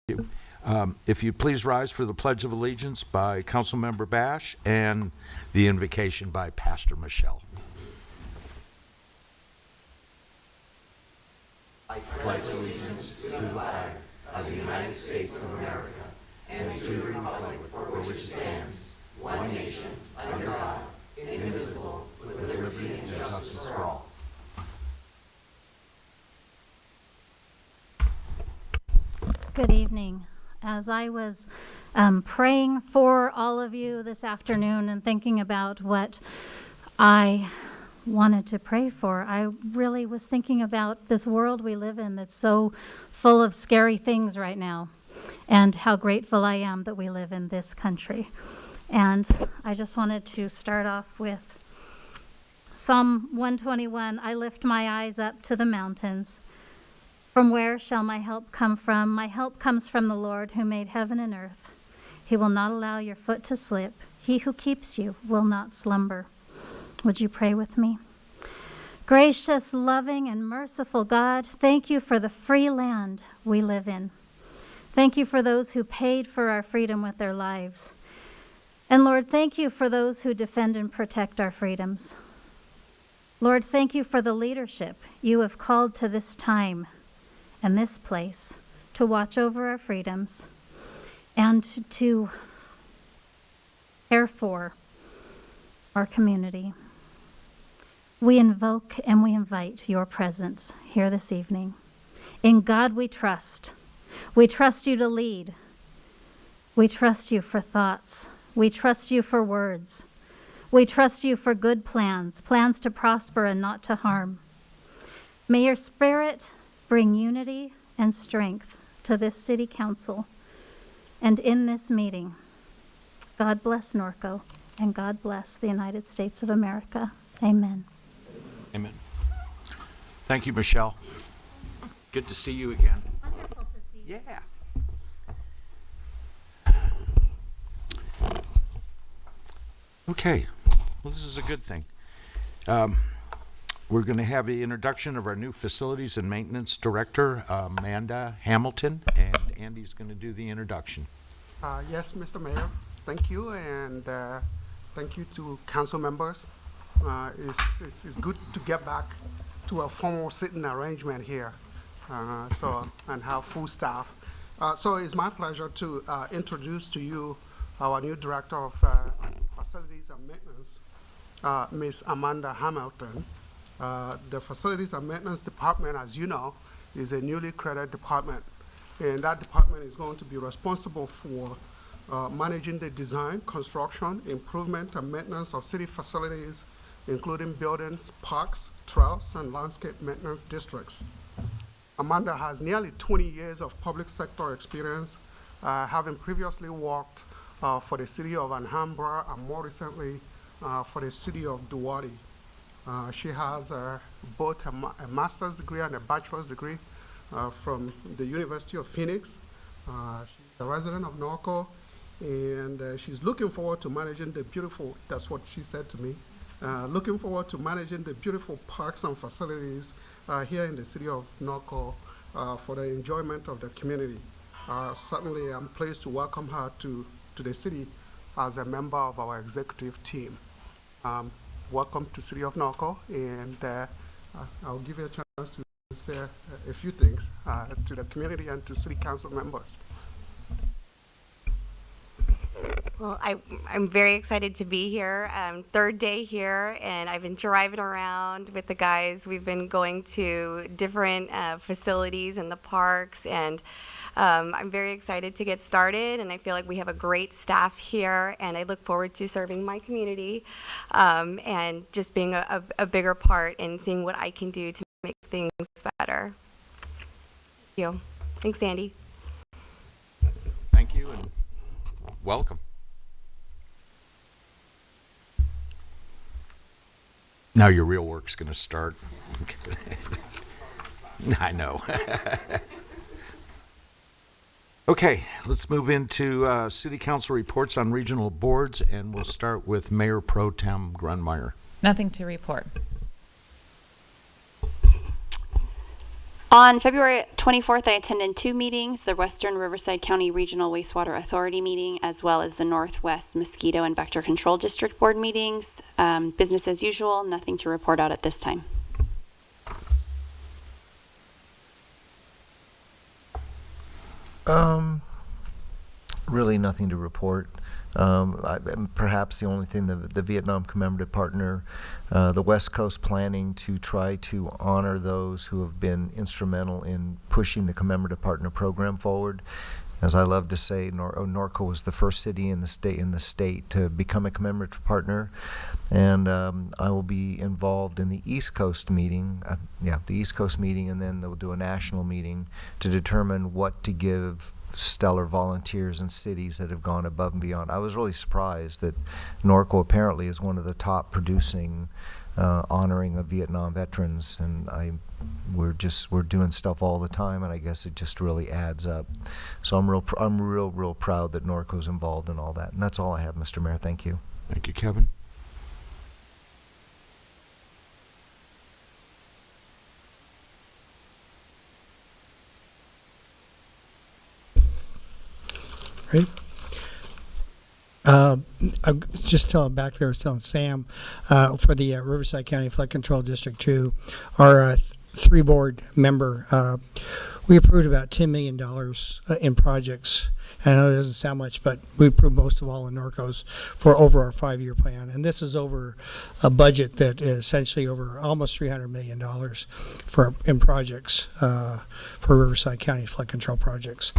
you. If you'd please rise for the Pledge of Allegiance by Councilmember Bash and the invocation by Pastor Michelle. I pledge allegiance to the flag of the United States of America and to the republic for which it stands, one nation, under God, indivisible, with liberty and justice for all. Good evening. As I was praying for all of you this afternoon and thinking about what I wanted to pray for, I really was thinking about this world we live in that's so full of scary things right now, and how grateful I am that we live in this country. And I just wanted to start off with Psalm 121. I lift my eyes up to the mountains. From where shall my help come from? My help comes from the Lord who made heaven and earth. He will not allow your foot to slip. He who keeps you will not slumber. Would you pray with me? Gracious, loving, and merciful God, thank you for the free land we live in. Thank you for those who paid for our freedom with their lives. And Lord, thank you for those who defend and protect our freedoms. Lord, thank you for the leadership you have called to this time and this place to watch over our freedoms and to care for our community. We invoke and we invite your presence here this evening. In God we trust. We trust you to lead. We trust you for thoughts. We trust you for words. We trust you for good plans, plans to prosper and not to harm. May your Spirit bring unity and strength to this city council and in this meeting. God bless Norco and God bless the United States of America. Amen. Amen. Thank you, Michelle. Good to see you again. Wonderful to see you. Yeah. Okay. Well, this is a good thing. We're going to have the introduction of our new Facilities and Maintenance Director, Amanda Hamilton, and Andy's going to do the introduction. Yes, Mr. Mayor, thank you, and thank you to council members. It's good to get back to a formal sitting arrangement here, and have full staff. So it's my pleasure to introduce to you our new Director of Facilities and Maintenance, Ms. Amanda Hamilton. The Facilities and Maintenance Department, as you know, is a newly created department, and that department is going to be responsible for managing the design, construction, improvement, and maintenance of city facilities, including buildings, parks, trails, and landscape maintenance districts. Amanda has nearly 20 years of public sector experience, having previously worked for the city of Alhambra and more recently for the city of Duarte. She has both a master's degree and a bachelor's degree from the University of Phoenix. She's a resident of Norco, and she's looking forward to managing the beautiful, that's what she said to me, looking forward to managing the beautiful parks and facilities here in the city of Norco for the enjoyment of the community. Certainly, I'm pleased to welcome her to the city as a member of our executive team. Welcome to City of Norco, and I'll give you a chance to say a few things to the community and to city council members. Well, I'm very excited to be here. Third day here, and I've been driving around with the guys. We've been going to different facilities in the parks, and I'm very excited to get started, and I feel like we have a great staff here, and I look forward to serving my community and just being a bigger part and seeing what I can do to make things better. Thank you. Thanks, Andy. Thank you and welcome. Now your real work's going to start. I know. Okay, let's move into City Council reports on regional boards, and we'll start with Mayor Pro Tem Grunmeyer. Nothing to report. On February 24th, I attended 2 meetings, the Western Riverside County Regional Wastewater Authority meeting, as well as the Northwest Mosquito and Vector Control District Board meetings. Business as usual, nothing to report out at this time. Really nothing to report. Perhaps the only thing, the Vietnam commemorative partner, the West Coast planning to try to honor those who have been instrumental in pushing the commemorative partner program forward. As I love to say, Norco was the first city in the state to become a commemorative partner, and I will be involved in the East Coast meeting. The East Coast meeting, and then they'll do a national meeting to determine what to give stellar volunteers and cities that have gone above and beyond. I was really surprised that Norco apparently is one of the top producing honoring of Vietnam veterans, and we're doing stuff all the time, and I guess it just really adds up. So I'm real proud that Norco's involved in all that, and that's all I have, Mr. Mayor. Thank you. Thank you, Kevin. Right. I was just telling back there, I was telling Sam, for the Riverside County Flood Control District 2, our 3-board member, we approved about $10 million in projects. And I know it doesn't sound much, but we approved most of all in Norco's for over our 5-year plan. And this is over a budget that is essentially over almost $300 million in projects for Riverside County flood control projects.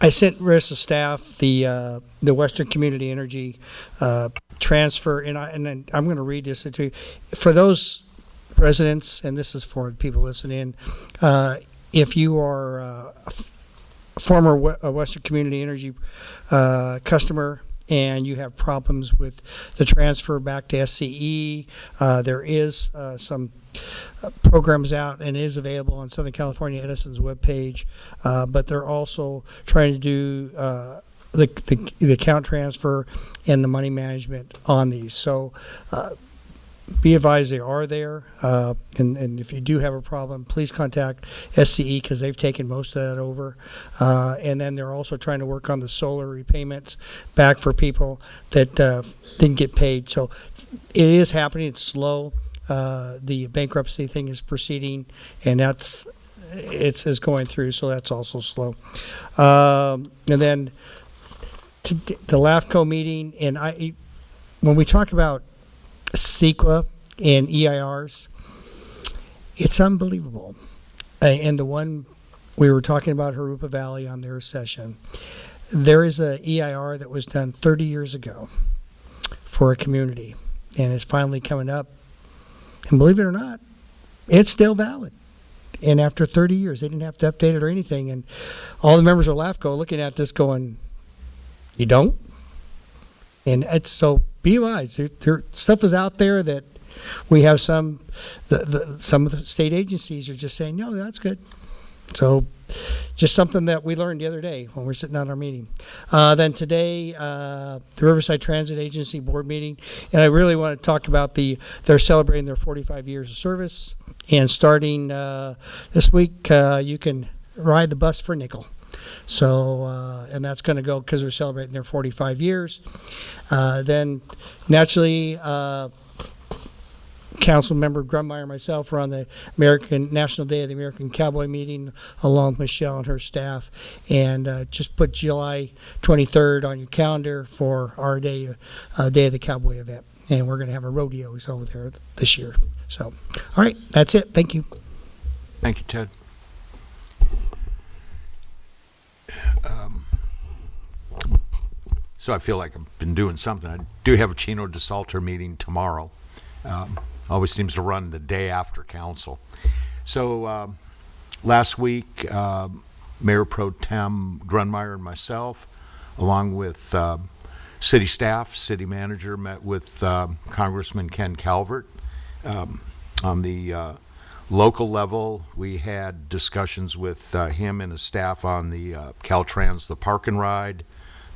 I sent Marissa's staff the Western Community Energy transfer, and I'm going to read this to you. For those residents, and this is for the people listening, if you are a former Western Community Energy customer and you have problems with the transfer back to SCE, there is some programs out and is available on Southern California Edison's webpage, but they're also trying to do the account transfer and the money management on these. So be advised they are there, and if you do have a problem, please contact SCE because they've taken most of that over. And then they're also trying to work on the solar repayments back for people that didn't get paid. So it is happening. It's slow. The bankruptcy thing is proceeding, and it's going through, so that's also slow. And then the LAFCO meeting, and when we talk about CEQA and EIRs, it's unbelievable. And the one we were talking about, Harupa Valley, on their session, there is a EIR that was done 30 years ago for a community, and it's finally coming up. And believe it or not, it's still valid. And after 30 years, they didn't have to update it or anything. And all the members of LAFCO looking at this going, you don't? And it's so, be wise. There stuff is out there that we have some of the state agencies are just saying, no, that's good. So just something that we learned the other day when we're sitting on our meeting. Then today, the Riverside Transit Agency board meeting, and I really want to talk about they're celebrating their 45 years of service, and starting this week, you can ride the bus for a nickel. So, and that's going to go because they're celebrating their 45 years. Then naturally, Council Member Grunmeyer and myself were on the National Day of the American Cowboy meeting along with Michelle and her staff, and just put July 23rd on your calendar for our Day of the Cowboy event. And we're going to have a rodeo over there this year. So, all right, that's it. Thank you. Thank you, Ted. So I feel like I've been doing something. I do have a Chino de Salter meeting tomorrow. Always seems to run the day after council. So last week, Mayor Pro Tem Grunmeyer and myself, along with city staff, city manager, met with Congressman Ken Calvert. On the local level, we had discussions with him and his staff on the Caltrans, the Park and Ride,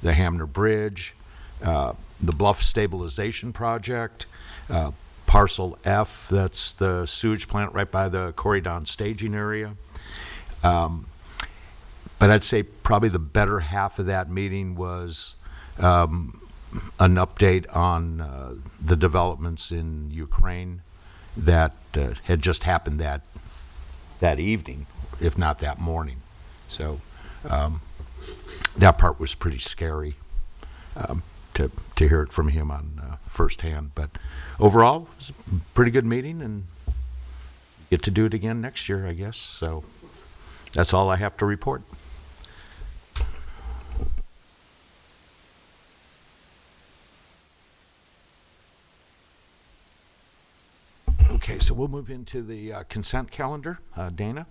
the Hamner Bridge, the Bluff Stabilization Project, Parcel F, that's the sewage plant right by the Corydon staging area. But I'd say probably the better half of that meeting was an update on the developments in Ukraine that had just happened that evening, if not that morning. So that part was pretty scary to hear it from him on firsthand. But overall, it was a pretty good meeting, and get to do it again next year, I guess. So that's all I have to report. Okay, so we'll move into the consent calendar. Dana?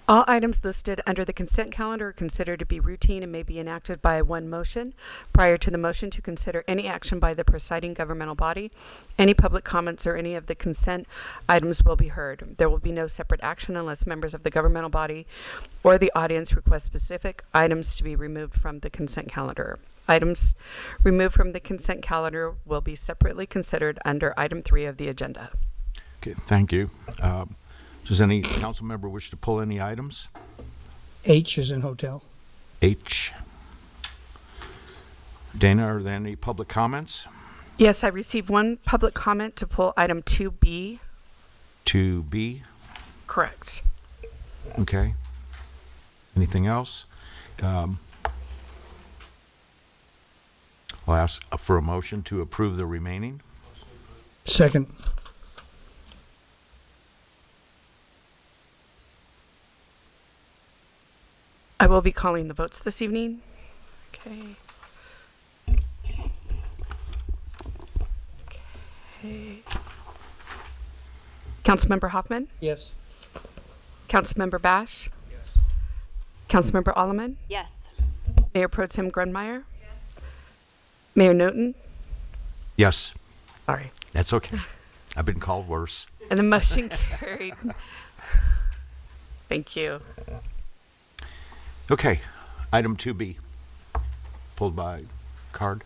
All items listed under the consent calendar are considered to be routine and may be enacted by one motion. Prior to the motion to consider any action by the presiding governmental body, any public comments or any of the consent items will be heard. There will be no separate action unless members of the governmental body or the audience request specific items to be removed from the consent calendar. Items removed from the consent calendar will be separately considered under item 3 of the agenda. Okay, thank you. Does any council member wish to pull any items? H is in hotel. H. Dana, are there any public comments? Yes, I received one public comment to pull item 2B. 2B. Correct. Okay. Anything else? I'll ask for a motion to approve the remaining. Second. I will be calling the votes this evening. Okay. Okay. Councilmember Hoffman? Yes. Councilmember Bash? Yes. Councilmember Alleman? Yes. Mayor Pro Tem Grunmeyer? Yes. Mayor Newton? Yes, Sorry. that's okay. I've been called worse. And the motion carried. Thank you. Okay, item 2B, pulled by card.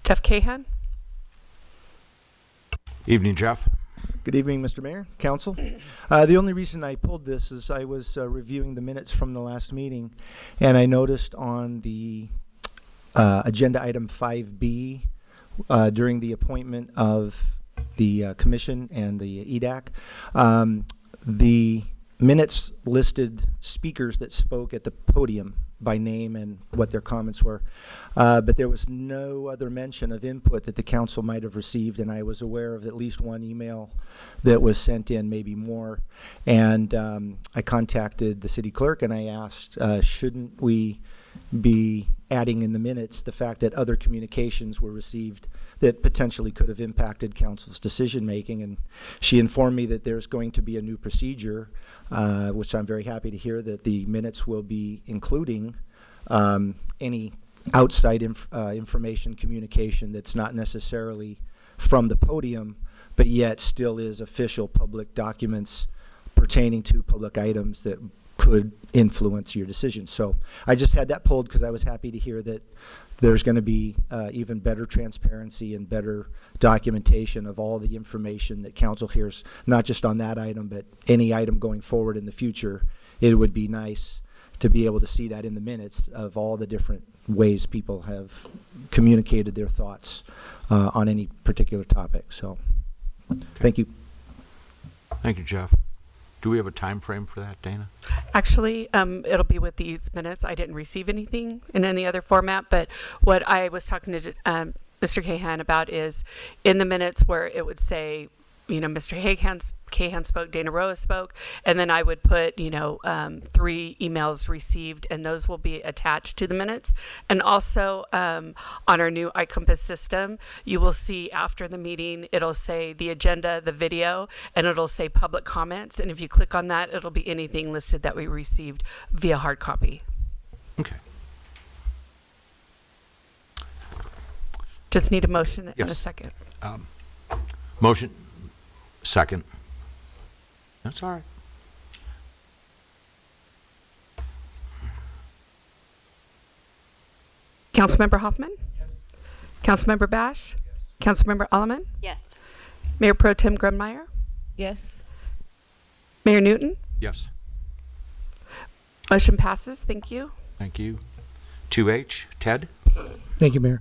Jeff Cahan? Evening, Jeff. Good evening, Mr. Mayor, Council. The only reason I pulled this is I was reviewing the minutes from the last meeting, and I noticed on the agenda item 5B, during the appointment of the commission and the EDAC, the minutes listed speakers that spoke at the podium by name and what their comments were, but there was no other mention of input that the council might have received, and I was aware of at least one email that was sent in, maybe more, and I contacted the city clerk and I asked, shouldn't we be adding in the minutes the fact that other communications were received that potentially could have impacted council's decision making, and she informed me that there's going to be a new procedure, which I'm very happy to hear, that the minutes will be including any outside information communication that's not necessarily from the podium, but yet still is official public documents pertaining to public items that could influence your decision. So I just had that pulled because I was happy to hear that there's going to be even better transparency and better documentation of all the information that council hears, not just on that item, but any item going forward in the future. It would be nice to be able to see that in the minutes of all the different ways people have communicated their thoughts on any particular topic. So, Thank you. Thank you, Jeff. Do we have a time frame for that, Dana? Actually, it'll be with these minutes. I didn't receive anything in any other format, but what I was talking to Mr. Cahan about is in the minutes where it would say, you know, Mr. Cahan spoke, Dana Roa spoke, and then I would put, 3 emails received, and those will be attached to the minutes. And also on our new iCompass system, you will see after the meeting, it'll say the agenda, the video, and it'll say public comments. And if you click on that, it'll be anything listed that we received via hard copy. Okay. Just need a motion and a Yes. second. Motion. Second. That's all right. Councilmember Hoffman? Yes. Councilmember Bash? Councilmember Alleman? Yes. Mayor Pro Tem Grunmeyer? Yes. Mayor Newton? Yes. Motion passes. Thank you. Thank you. 2H, Ted? Thank you, Mayor.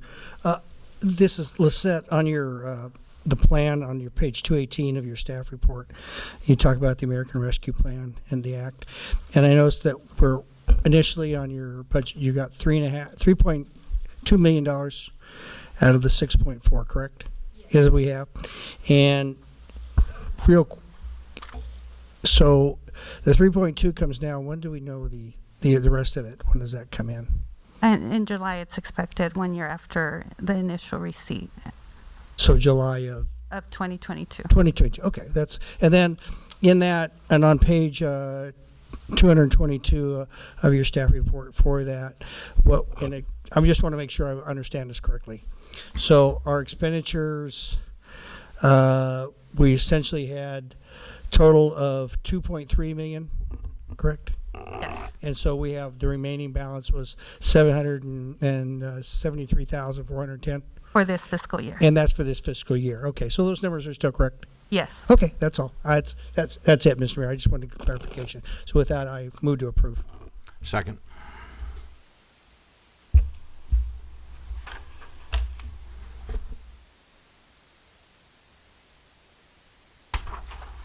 This is Lisette on your the plan on your page 218 of your staff report. You talk about the American Rescue Plan and the Act, and I noticed that for initially on your budget you got $3.2 million out of the 6.4, correct? Yes. As we have, and so the 3.2 comes now. When do we know the rest of it? When does that come in? And in July, it's expected 1 year after the initial receipt So July of of 2022. 2022. Okay, and then in that and on page 222 of your staff report for that, I just want to make sure I understand this correctly. So our expenditures, we essentially had total of 2.3 million, correct? Yes. And so we have the remaining balance was 773,410, For this fiscal year. and that's for this fiscal year. Okay, so those numbers are still correct. Yes. Okay, that's all. That's it, Mr. Mayor. I just wanted clarification. So with that, I move to approve. Second.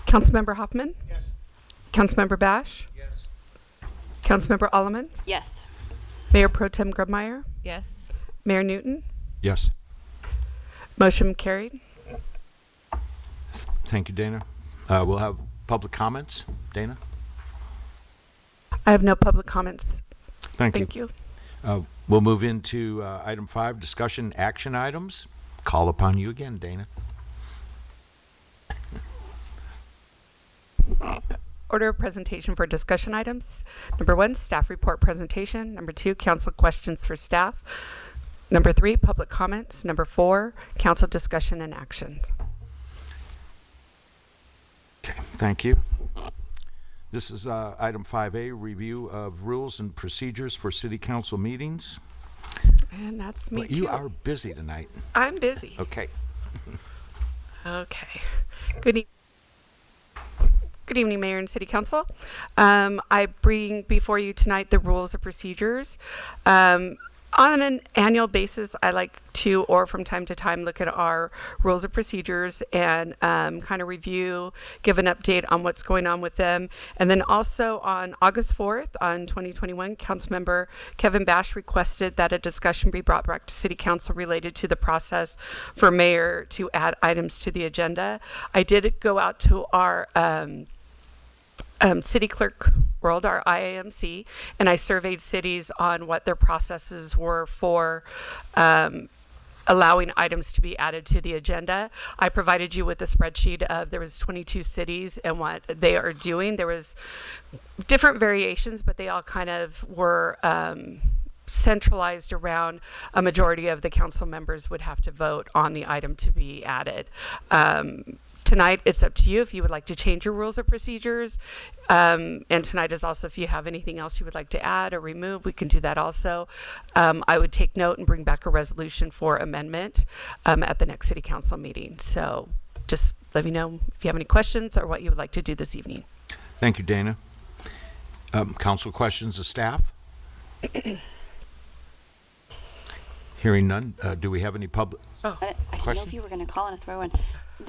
Councilmember Hoffman? Yes. Councilmember Bash? Yes. Councilmember Alleman? Yes. Mayor Pro Tem Grubmeyer? Yes. Mayor Newton? Yes. Motion carried. Thank you, Dana. We'll have public comments. Dana? I have no public comments. Thank Thank you. We'll move into item 5, discussion action items. Call upon you again, Dana. Order of presentation for discussion items. Number 1, staff report presentation. Number 2, council questions for staff. Number 3, public comments. Number 4, council discussion and actions. Okay, thank you. This is item 5A, review of rules and procedures for city council meetings. And that's me But too. you are busy tonight. I'm busy. Okay. Okay. Good evening, Mayor and City Council. I bring before you tonight the rules of procedures. On an annual basis, I like to, or from time to time, look at our rules of procedures and kind of review, give an update on what's going on with them. And then also on August 4th, on 2021, Councilmember Kevin Bash requested that a discussion be brought back to City Council related to the process for mayor to add items to the agenda. I did go out to our City Clerk World, our IAMC, and I surveyed cities on what their processes were for allowing items to be added to the agenda. I provided you with a spreadsheet of there was 22 cities and what they are doing. There was different variations, but they all kind of were centralized around a majority of the council members would have to vote on the item to be added. Tonight, it's up to you if you would like to change your rules of procedures. And tonight is also if you have anything else you would like to add or remove, we can do that also. I would take note and bring back a resolution for amendment at the next city council meeting. So just let me know if you have any questions or what you would like to do this evening. Thank you, Dana. Council questions of staff? Hearing none. Do we have any public? I didn't know Question? if you were going to call on us for everyone.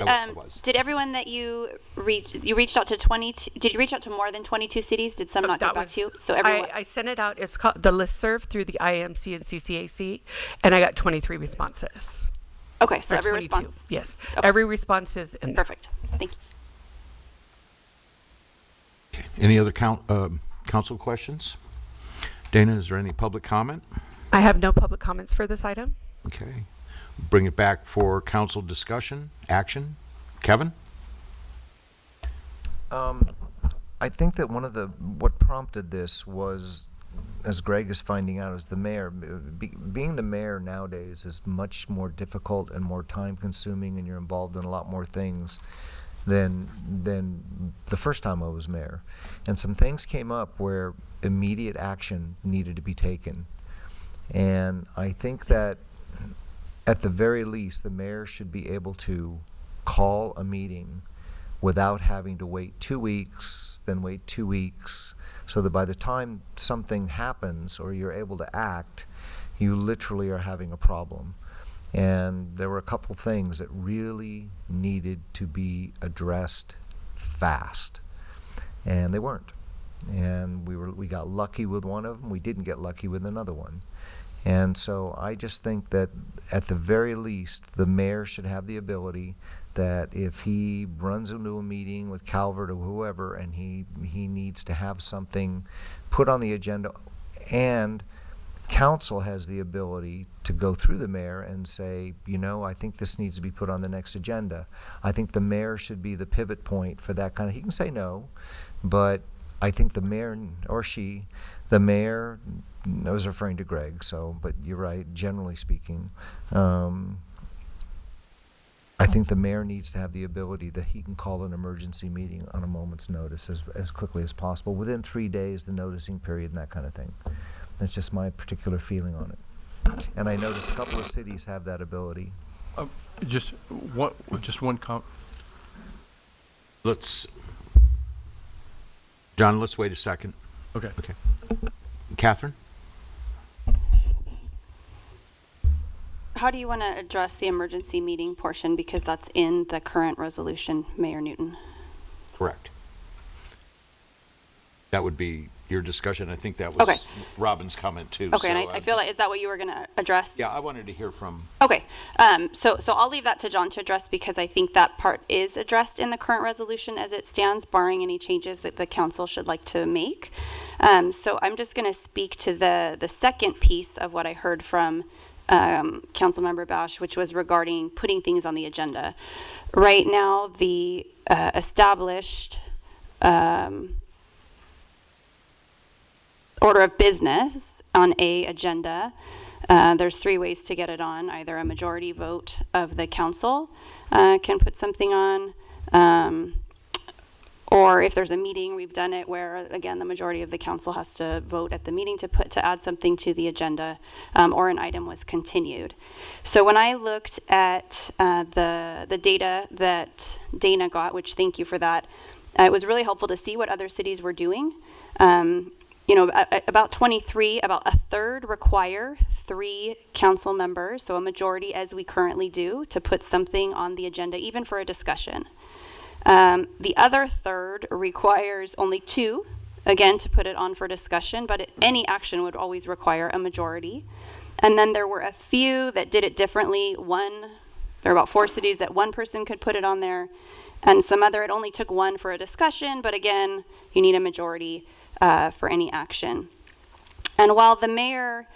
I was. Did everyone that you reached out to 22? Did you reach out to more than 22 cities? Did some not get back to you? So everyone. I sent it out. It's called the listserv through the IAMC and CCAC, and I got 23 responses. Okay, so Or every 22. response. Yes, Okay. every response is in there. Perfect. Thank you. Okay. Any other council questions? Dana, is there any public comment? I have no public comments for this item. Okay. Bring it back for council discussion, action. Kevin? I think that what prompted this was, as Greg is finding out, is the mayor. Being the mayor nowadays is much more difficult and more time consuming, and you're involved in a lot more things than the first time I was mayor. And some things came up where immediate action needed to be taken. And I think that at the very least, the mayor should be able to call a meeting without having to wait 2 weeks, then wait 2 weeks, so that by the time something happens or you're able to act, you literally are having a problem. And there were a couple things that really needed to be addressed fast, and they weren't. And we got lucky with one of them. We didn't get lucky with another one. And so I just think that at the very least, the mayor should have the ability that if he runs into a meeting with Calvert or whoever, and he needs to have something put on the agenda, and council has the ability to go through the mayor and say, I think this needs to be put on the next agenda. I think the mayor should be the pivot point for that kind of, he can say no, but I think the mayor, or she, the mayor, I was referring to Greg, but you're right, generally speaking, I think the mayor needs to have the ability that he can call an emergency meeting on a moment's notice as quickly as possible, within 3 days, the noticing period and that kind of thing. That's just my particular feeling on it. And I notice a couple of cities have that ability. Just one comment. John, let's wait a second. Okay. Catherine? How do you want to address the emergency meeting portion, because that's in the current resolution, Mayor Newton? Correct. That would be your discussion. I think that was Okay. Robin's comment too. Okay, and so I feel like, is that what you were going to address? Yeah, I wanted to hear from... Okay, so I'll leave that to John to address, because I think that part is addressed in the current resolution as it stands, barring any changes that the council should like to make. So I'm just going to speak to the second piece of what I heard from Councilmember Bash, which was regarding putting things on the agenda. Right now, the established order of business on a agenda, there's 3 ways to get it on. Either a majority vote of the council can put something on, or if there's a meeting, we've done it where, again, the majority of the council has to vote at the meeting to add something to the agenda, or an item was continued. So when I looked at the data that Dana got, which thank you for that, it was really helpful to see what other cities were doing. About 23, about a third require 3 council members, so a majority as we currently do, to put something on the agenda, even for a discussion. The other third requires only 2, again, to put it on for discussion, but any action would always require a majority. And then there were a few that did it differently. There were about 4 cities that 1 person could put it on there, and some other, it only took 1 for a discussion, but again, you need a majority for any action. And while the mayor,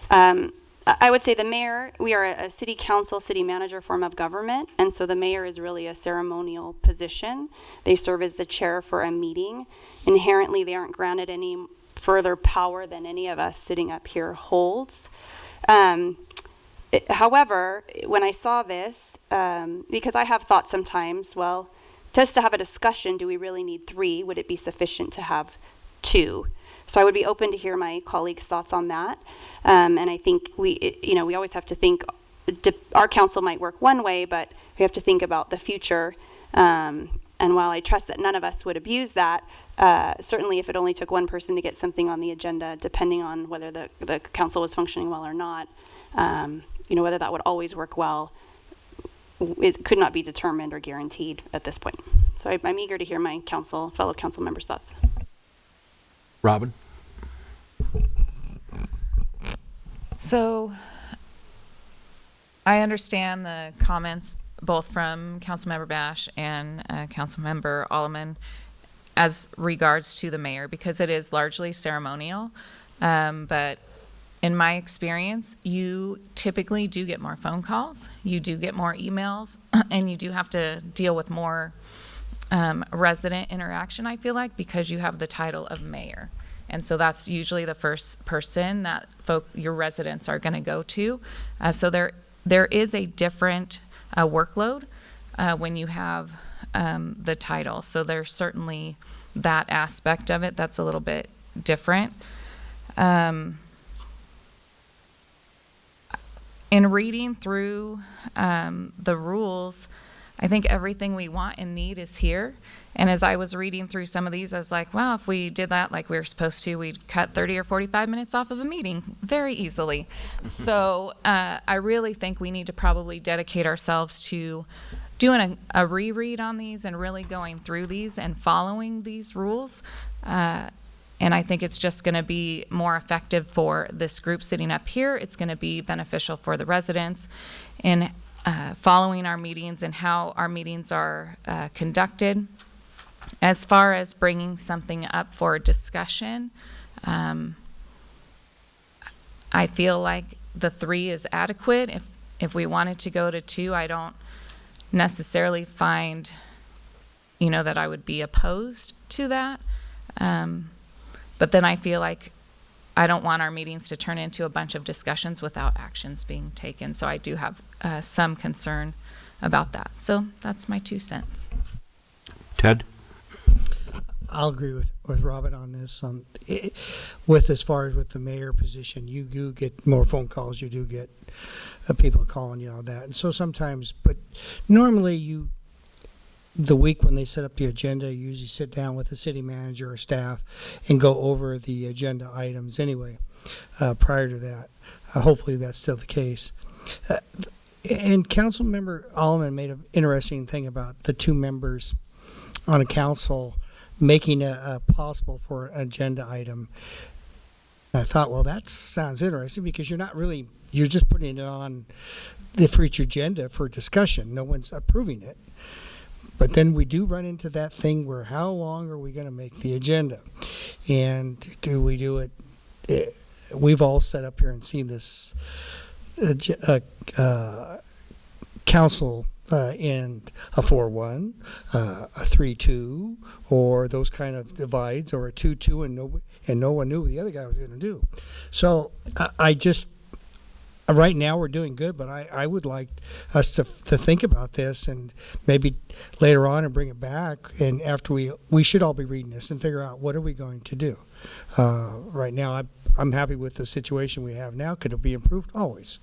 I would say the mayor, we are a city council, city manager form of government, and so the mayor is really a ceremonial position. They serve as the chair for a meeting. Inherently, they aren't granted any further power than any of us sitting up here holds. However, when I saw this, because I have thought sometimes, well, just to have a discussion, do we really need 3? Would it be sufficient to have 2? So I would be open to hear my colleagues' thoughts on that. And I think we always have to think, our council might work one way, but we have to think about the future. And while I trust that none of us would abuse that, certainly if it only took 1 person to get something on the agenda, depending on whether the council was functioning well or not, whether that would always work well, could not be determined or guaranteed at this point. So I'm eager to hear my fellow council members' thoughts. Robin? So I understand the comments both from Councilmember Bash and Councilmember Alleman as regards to the mayor, because it is largely ceremonial. But in my experience, you typically do get more phone calls, you do get more emails, and you do have to deal with more resident interaction, I feel like, because you have the title of mayor. And so that's usually the first person that your residents are going to go to. So there is a different workload when you have the title. So there's certainly that aspect of it that's a little bit in reading through the rules, I think everything we want and need is here. And as I was reading through some of these, I was like, wow, if we did that like we were supposed to, we'd cut 30 or 45 minutes off of a meeting very easily. So I really think we need to probably dedicate ourselves to doing a reread on these and really going through these and following these rules. And I think it's just going to be more effective for this group sitting up here. It's going to be beneficial for the residents in following our meetings and how our meetings are conducted. As far as bringing something up for discussion, I feel like the 3 is adequate. If we wanted to go to 2, I don't necessarily find, that I would be opposed to that. But then I feel like I don't want our meetings to turn into a bunch of discussions without actions being taken. So I do have some concern about that. So that's my 2 cents. Ted? I'll agree with Robin on this. With as far as with the mayor position, you do get more phone calls. You do get people calling you on that. And so sometimes, but normally the week when they set up the agenda, you usually sit down with the city manager or staff and go over the agenda items anyway, prior to that. Hopefully that's still the case. And Council Member Alleman made an interesting thing about the 2 members on a council making a possible for an agenda item. And I thought, well, that sounds interesting because you're just putting it on the future agenda for discussion. No one's approving it. But then we do run into that thing where how long are we going to make the agenda? And do we do it? We've all sat up here and seen this council in a 4-1, a 3-2, or those kind of divides, or a 2-2, and no one knew what the other guy was going to do. So I just, right now we're doing good, but I would like us to think about this and maybe later on and bring it back. And after we should all be reading this and figure out what are we going to do. Right now, I'm happy with the situation we have now. Could it be improved? Always.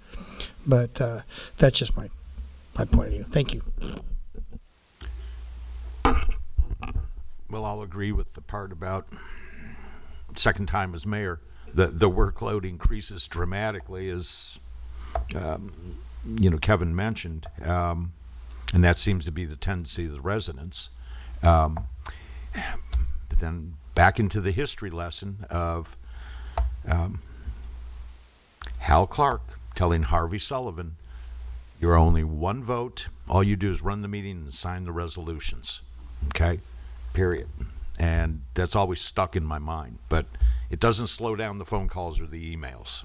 But that's just my point of view. Thank you. Well, I'll agree with the part about second time as mayor. The workload increases dramatically, as Kevin mentioned, and that seems to be the tendency of the residents. But then back into the history lesson of Hal Clark telling Harvey Sullivan, "You're only 1 vote. All you do is run the meeting and sign the resolutions." Okay? Period. And that's always stuck in my mind. But it doesn't slow down the phone calls or the emails.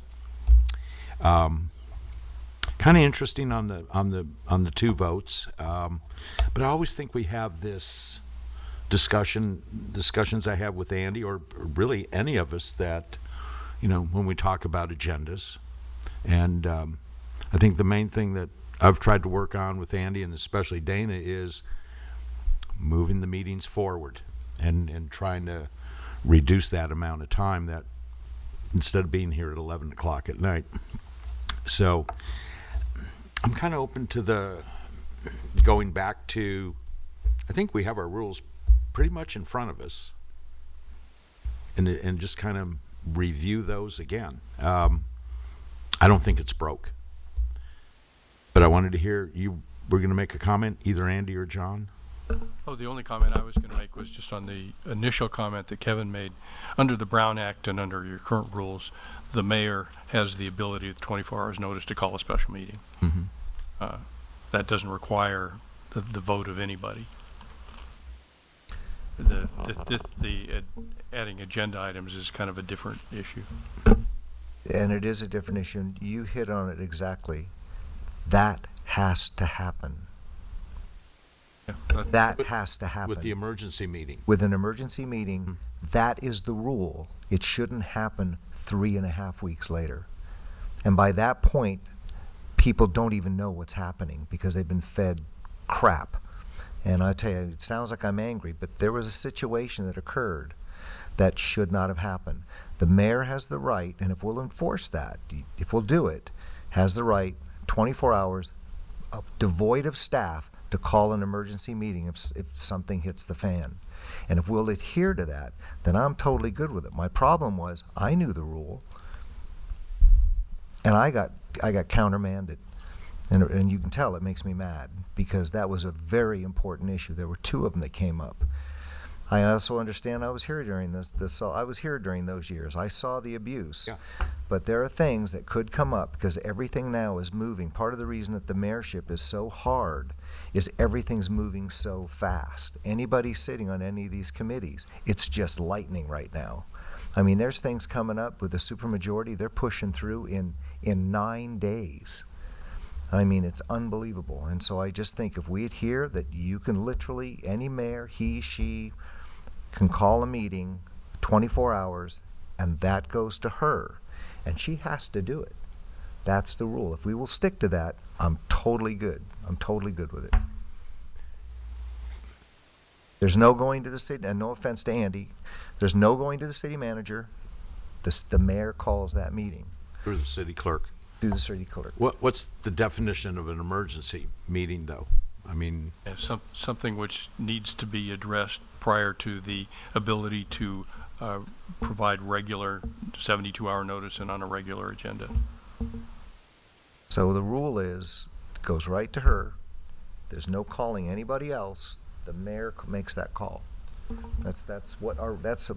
Kind of interesting on the 2 votes. But I always think we have this discussions I have with Andy, or really any of us, that when we talk about agendas. And I think the main thing that I've tried to work on with Andy, and especially Dana, is moving the meetings forward and trying to reduce that amount of time, that instead of being here at 11 o'clock at night. So I'm kind of open to the going back to, I think we have our rules pretty much in front of us, and just kind of review those again. I don't think it's broke. But I wanted to hear, you were going to make a comment, either Andy or John? Oh, the only comment I was going to make was just on the initial comment that Kevin made. Under the Brown Act and under your current rules, the mayor has the ability with 24 hours notice to call a special meeting. Mm-hmm. That doesn't require the vote of anybody. Adding agenda items is kind of a different issue. And it is a different issue, and you hit on it exactly. That has to happen. Yeah, that has to happen. With the emergency meeting. With an emergency meeting, that is the rule. It shouldn't happen 3.5 weeks later. And by that point, people don't even know what's happening because they've been fed crap. And I tell you, it sounds like I'm angry, but there was a situation that occurred that should not have happened. The mayor has the right, and if we'll enforce that, if we'll do it, has the right 24 hours devoid of staff to call an emergency meeting if something hits the fan. And if we'll adhere to that, then I'm totally good with it. My problem was I knew the rule, and I got countermanded. And you can tell it makes me mad because that was a very important issue. There were two of them that came up. I also understand I was here during I was here during those years. I saw the abuse. Yeah. But there are things that could come up because everything now is moving. Part of the reason that the mayorship is so hard is everything's moving so fast. Anybody sitting on any of these committees, it's just lightning right now. I mean, there's things coming up with the supermajority. They're pushing through in 9 days. I mean, it's unbelievable. And so I just think if we adhere that you can literally, any mayor, he, she, can call a meeting 24 hours, and that goes to her. And she has to do it. That's the rule. If we will stick to that, I'm totally good. I'm totally good with it. There's no going to the city, and no offense to Andy, there's no going to the city manager. The mayor calls that meeting. Through the city clerk. Through the city clerk. What's the definition of an emergency meeting, though? I mean, Something which needs to be addressed prior to the ability to provide regular 72-hour notice and on a regular agenda. So the rule is, it goes right to her. There's no calling anybody else. The mayor makes that call. That's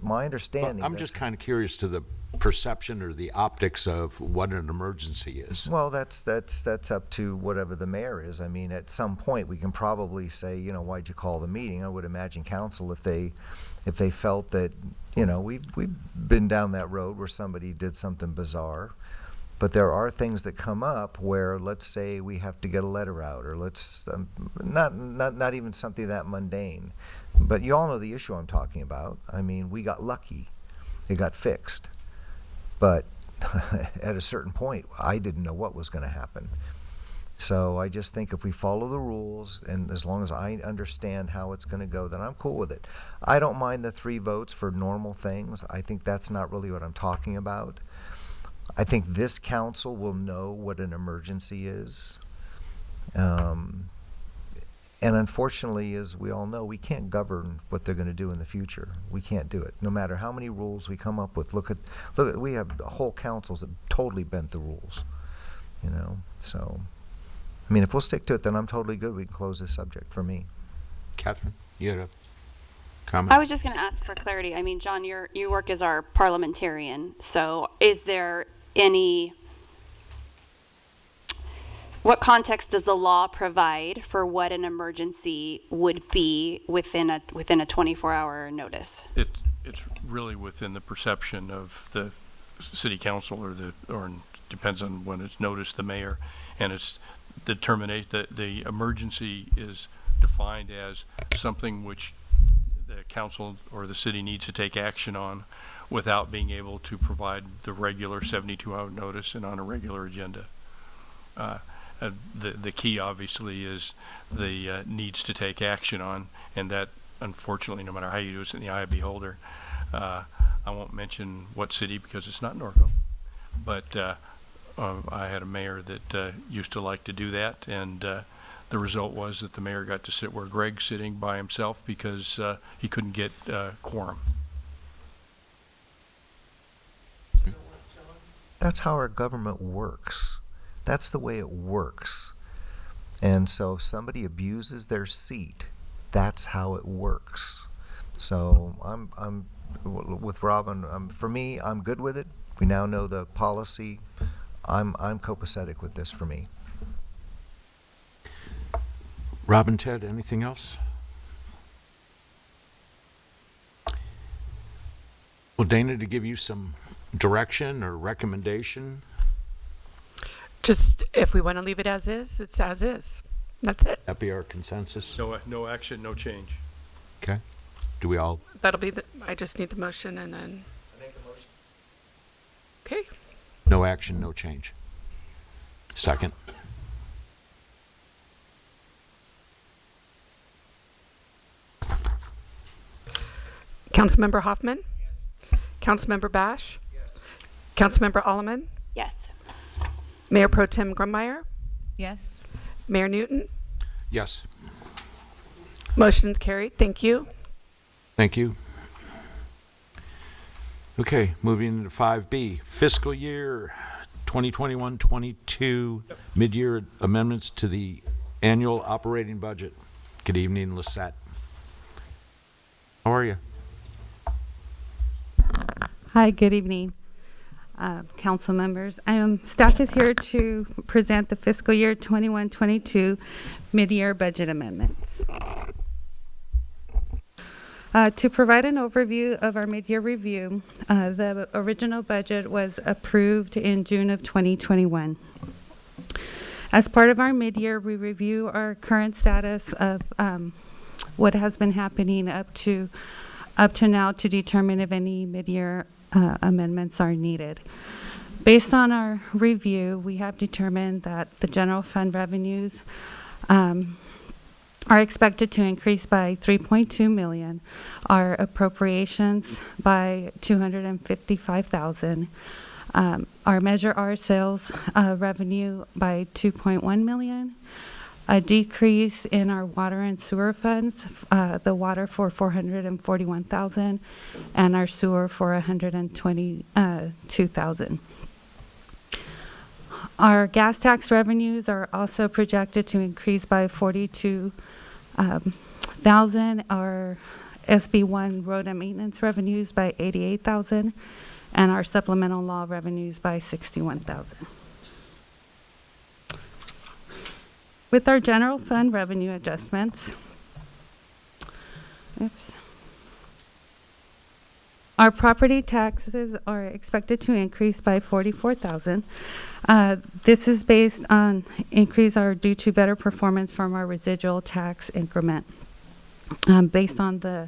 my understanding. I'm just kind of curious to the perception or the optics of what an emergency is. Well, that's up to whatever the mayor is. I mean, at some point we can probably say, why'd you call the meeting? I would imagine council, if they felt that, we've been down that road where somebody did something bizarre. But there are things that come up where, let's say, we have to get a letter out, or let's not even something that mundane. But you all know the issue I'm talking about. I mean, we got lucky; it got fixed. But at a certain point, I didn't know what was going to happen. So I just think if we follow the rules, and as long as I understand how it's going to go, then I'm cool with it. I don't mind the 3 votes for normal things. I think that's not really what I'm talking about. I think this council will know what an emergency is. And unfortunately, as we all know, we can't govern what they're going to do in the future. We can't do it. No matter how many rules we come up with. Look at we have whole councils that totally bent the rules. So, I mean, if we'll stick to it, then I'm totally good. We can close this subject for me. Catherine, you had a comment? I was just going to ask for clarity. I mean, John, you work as our parliamentarian. So is there what context does the law provide for what an emergency would be within a 24-hour notice? It's really within the perception of the city council or depends on when it's noticed, the mayor, and it's determinate that the emergency is defined as something which the council or the city needs to take action on without being able to provide the regular 72-hour notice and on a regular agenda. The key obviously is the needs to take action on, and that unfortunately, no matter how you do it, it's in the eye of the beholder. I won't mention what city because it's not Norco, but I had a mayor that used to like to do that, and the result was that the mayor got to sit where Greg's sitting by himself because he couldn't get quorum. That's how our government works. That's the way it works. And so if somebody abuses their seat, that's how it works. So I'm with Robin. For me, I'm good with it. We now know the policy. I'm copacetic with this for me. Robin, Ted, anything else? Well, Dana, to give you some direction or recommendation? Just if we want to leave it as is, it's as is. That's it. That be our consensus? No action, no change. Okay. Do we all? That'll be I just need the motion and then. I make a motion. Okay. No action, no change. Second. Councilmember Hoffman? Yes. Councilmember Bash? Yes. Councilmember Alleman? Yes. Mayor Pro Tem Grummeyer? Yes. Mayor Newton? Yes. Motion's carried. Thank you. Thank you. Okay, moving to 5B, fiscal year 2021-22 mid-year amendments to the annual operating budget. Good evening, Lisette. How are you? Hi, good evening, council members. Staff is here to present the fiscal year 21-22 mid-year budget amendments. To provide an overview of our mid-year review, the original budget was approved in June of 2021. As part of our mid-year, we review our current status of what has been happening up to now to determine if any mid-year amendments are needed. Based on our review, we have determined that the general fund revenues are expected to increase by $3.2 million, our appropriations by $255,000, our Measure R sales revenue by $2.1 million, a decrease in our water and sewer funds, the water for $441,000, and our sewer for $122,000. Our gas tax revenues are also projected to increase by $42,000. Our SB1 road and maintenance revenues by $88,000, and our supplemental law revenues by $61,000. With our general fund revenue adjustments, our property taxes are expected to increase by $44,000. This is based on increase are due to better performance from our residual tax increment, based on the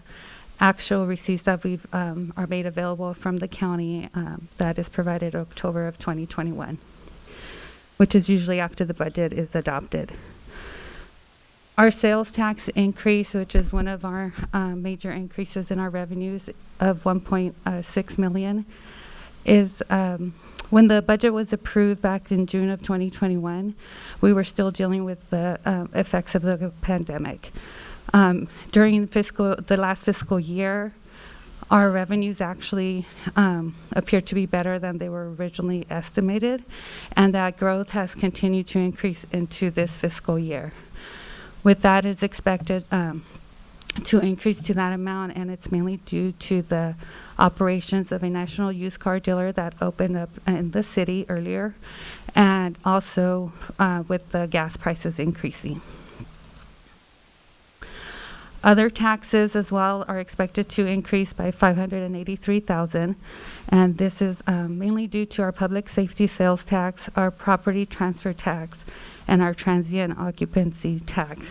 actual receipts that we've are made available from the county that is provided October of 2021, which is usually after the budget is adopted. Our sales tax increase, which is one of our major increases in our revenues of $1.6 million, is when the budget was approved back in June of 2021, we were still dealing with the effects of the pandemic. During the last fiscal year, our revenues actually appeared to be better than they were originally estimated, and that growth has continued to increase into this fiscal year. With that, it's expected to increase to that amount, and it's mainly due to the operations of a national used car dealer that opened up in the city earlier, and also with the gas prices increasing. Other taxes as well are expected to increase by $583,000, and this is mainly due to our public safety sales tax, our property transfer tax, and our transient occupancy tax.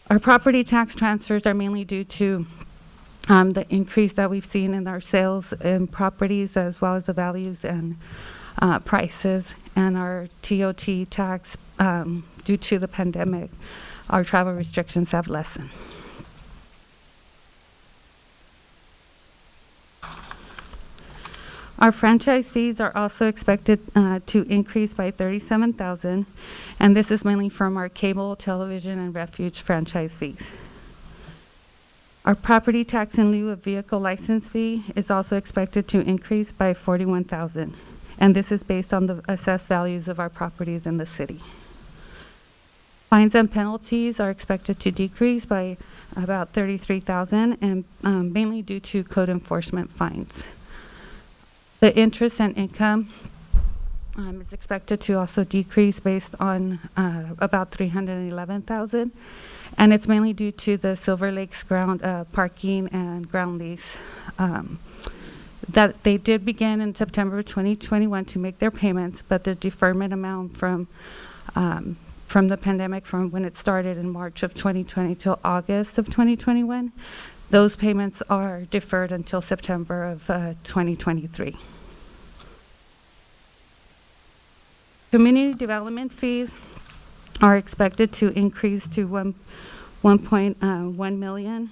Our property tax transfers are mainly due to the increase that we've seen in our sales in properties, as well as the values and prices, and our TOT tax due to the pandemic. Our travel restrictions have lessened. Our franchise fees are also expected to increase by $37,000, and this is mainly from our cable, television, and refuge franchise fees. Our property tax in lieu of vehicle license fee is also expected to increase by $41,000, and this is based on the assessed values of our properties in the city. Fines and penalties are expected to decrease by about $33,000, and mainly due to code enforcement fines. The interest and income is expected to also decrease based on about $311,000, and it's mainly due to the Silver Lakes ground parking and ground lease that they did begin in September 2021 to make their payments, but the deferment amount from the pandemic, from when it started in March of 2020 till August of 2021, those payments are deferred until September of 2023. Community development fees are expected to increase to $1.1 million.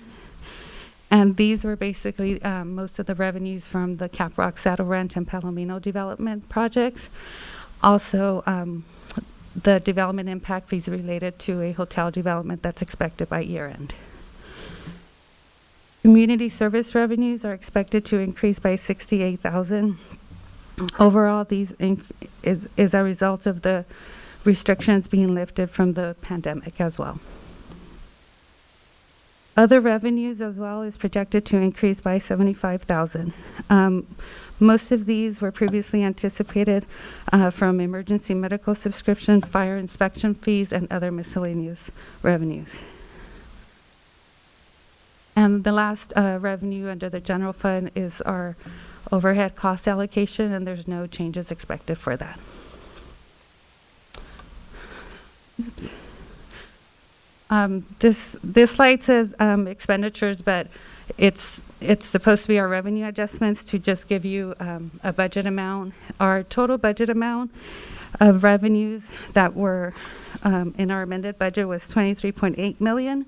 And these were basically most of the revenues from the Caprock, Saddle Ranch, and Palomino development projects. Also, the development impact fees related to a hotel development that's expected by year end. Community service revenues are expected to increase by $68,000. Overall, these is a result of the restrictions being lifted from the pandemic as well. Other revenues as well is projected to increase by $75,000. Most of these were previously anticipated from emergency medical subscription, fire inspection fees, and other miscellaneous revenues. And the last revenue under the general fund is our overhead cost allocation, and there's no changes expected for that. Oops. This slide says expenditures, but it's supposed to be our revenue adjustments to just give you a budget amount. Our total budget amount of revenues that were in our amended budget was $23.8 million,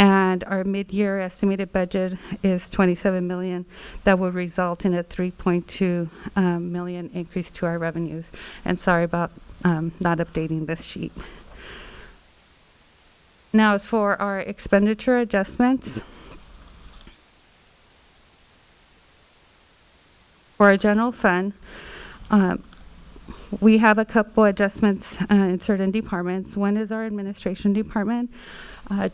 and our mid-year estimated budget is $27 million. That would result in a $3.2 million increase to our revenues. And sorry about not updating this sheet. Now, as for our expenditure adjustments, for our general fund, we have a couple adjustments in certain departments. One is our administration department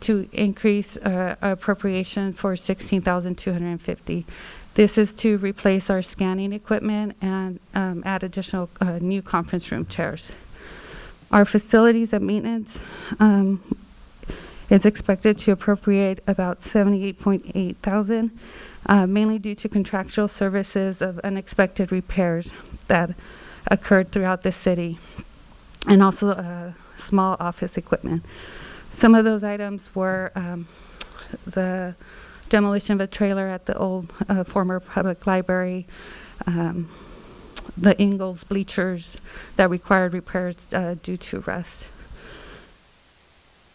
to increase appropriation for $16,250. This is to replace our scanning equipment and add additional new conference room chairs. Our facilities and maintenance is expected to appropriate about $78.8 thousand, mainly due to contractual services of unexpected repairs that occurred throughout the city, and also small office equipment. Some of those items were the demolition of a trailer at the old former public library, the Ingalls bleachers that required repairs due to rust.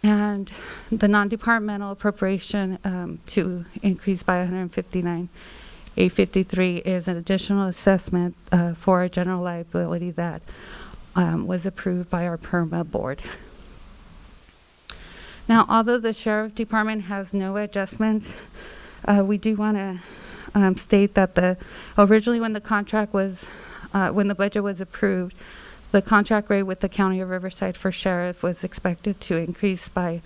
And the non-departmental appropriation to increase by $159,853 is an additional assessment for our general liability that was approved by our PERMA board. Now, although the sheriff department has no adjustments, we do want to state that originally when the contract was, when the budget was approved, the contract rate with the County of Riverside for sheriff was expected to increase by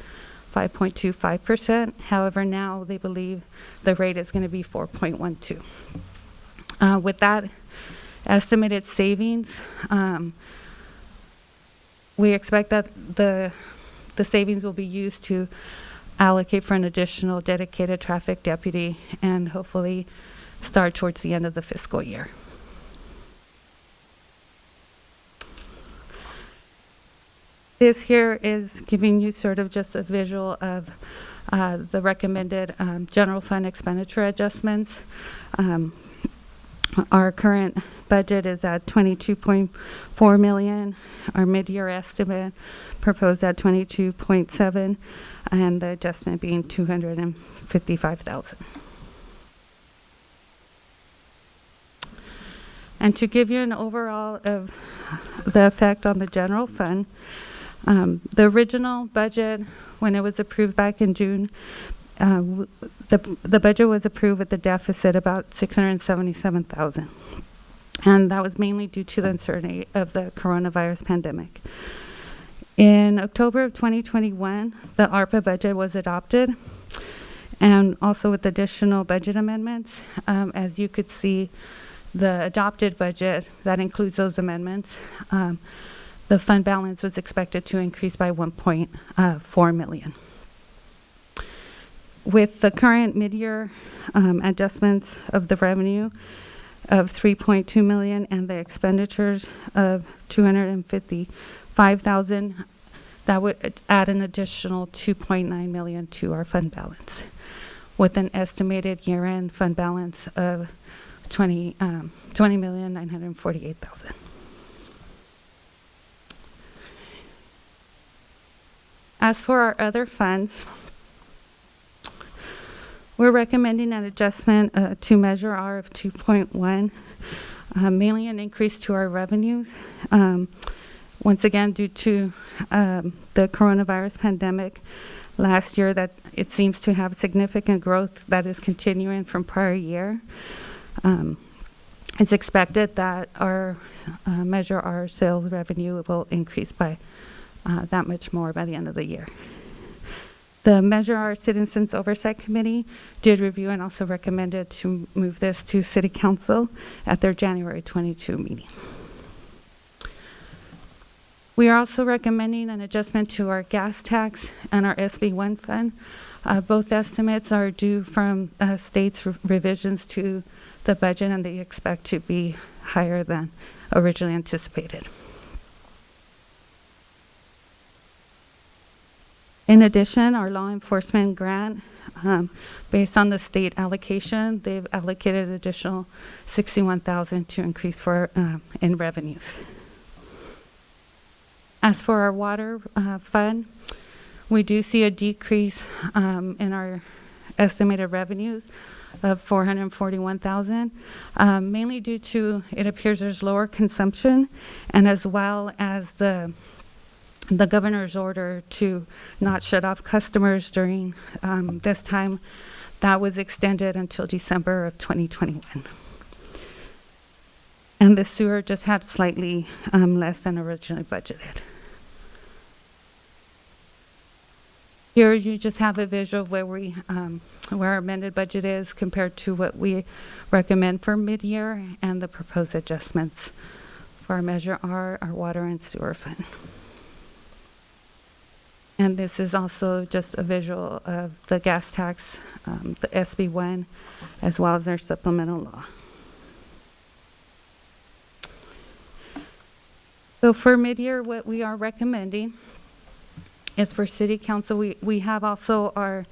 5.25%. However, now they believe the rate is going to be 4.12. With that estimated savings, we expect that the savings will be used to allocate for an additional dedicated traffic deputy and hopefully start towards the end of the fiscal year. This here is giving you sort of just a visual of the recommended general fund expenditure adjustments. Our current budget is at $22.4 million. Our mid-year estimate proposed at $22.7, and the adjustment being $255,000. And to give you an overall of the effect on the general fund, the original budget, when it was approved back in June, the budget was approved with the deficit about $677,000. And that was mainly due to the uncertainty of the coronavirus pandemic. In October of 2021, the ARPA budget was adopted, and also with additional budget amendments. As you could see, the adopted budget, that includes those amendments, the fund balance was expected to increase by $1.4 million. With the current mid-year adjustments of the revenue of $3.2 million and the expenditures of $255,000, that would add an additional $2.9 million to our fund balance, with an estimated year-end fund balance of $20,948,000. As for our other funds, we're recommending an adjustment to Measure R of 2.1, mainly an increase to our revenues. Once again, due to the coronavirus pandemic last year, that it seems to have significant growth that is continuing from prior year. It's expected that our Measure R sales revenue will increase by that much more by the end of the year. The Measure R Citizens Oversight Committee did review and also recommended to move this to City Council at their January 22 meeting. We are also recommending an adjustment to our gas tax and our SB1 fund. Both estimates are due from state's revisions to the budget, and they expect to be higher than originally anticipated. In addition, our law enforcement grant, based on the state allocation, they've allocated additional $61,000 to increase for in revenues. As for our water fund, we do see a decrease in our estimated revenues of $441,000, mainly due to, it appears there's lower consumption, and as well as the governor's order to not shut off customers during this time. That was extended until December of 2021. And the sewer just had slightly less than originally budgeted. Here you just have a visual of where where our amended budget is compared to what we recommend for mid-year and the proposed adjustments for our Measure R, our water and sewer fund. And this is also just a visual of the gas tax, the SB1, as well as their supplemental law. So for mid-year, what we are recommending is for City Council, we have also our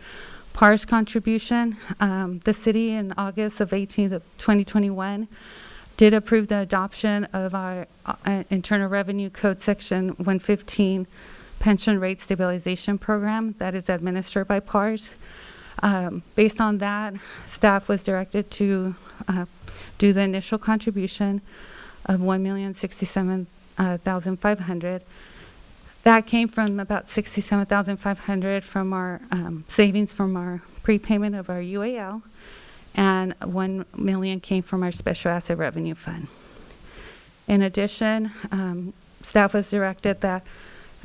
PARS contribution. The city in August of 2021 did approve the adoption of our Internal Revenue Code Section 115 pension rate stabilization program that is administered by PARS. Based on that, staff was directed to do the initial contribution of $1,067,500. That came from about $67,500 from our savings from our prepayment of our UAL, and $1 million came from our special asset revenue fund. In addition, staff was directed that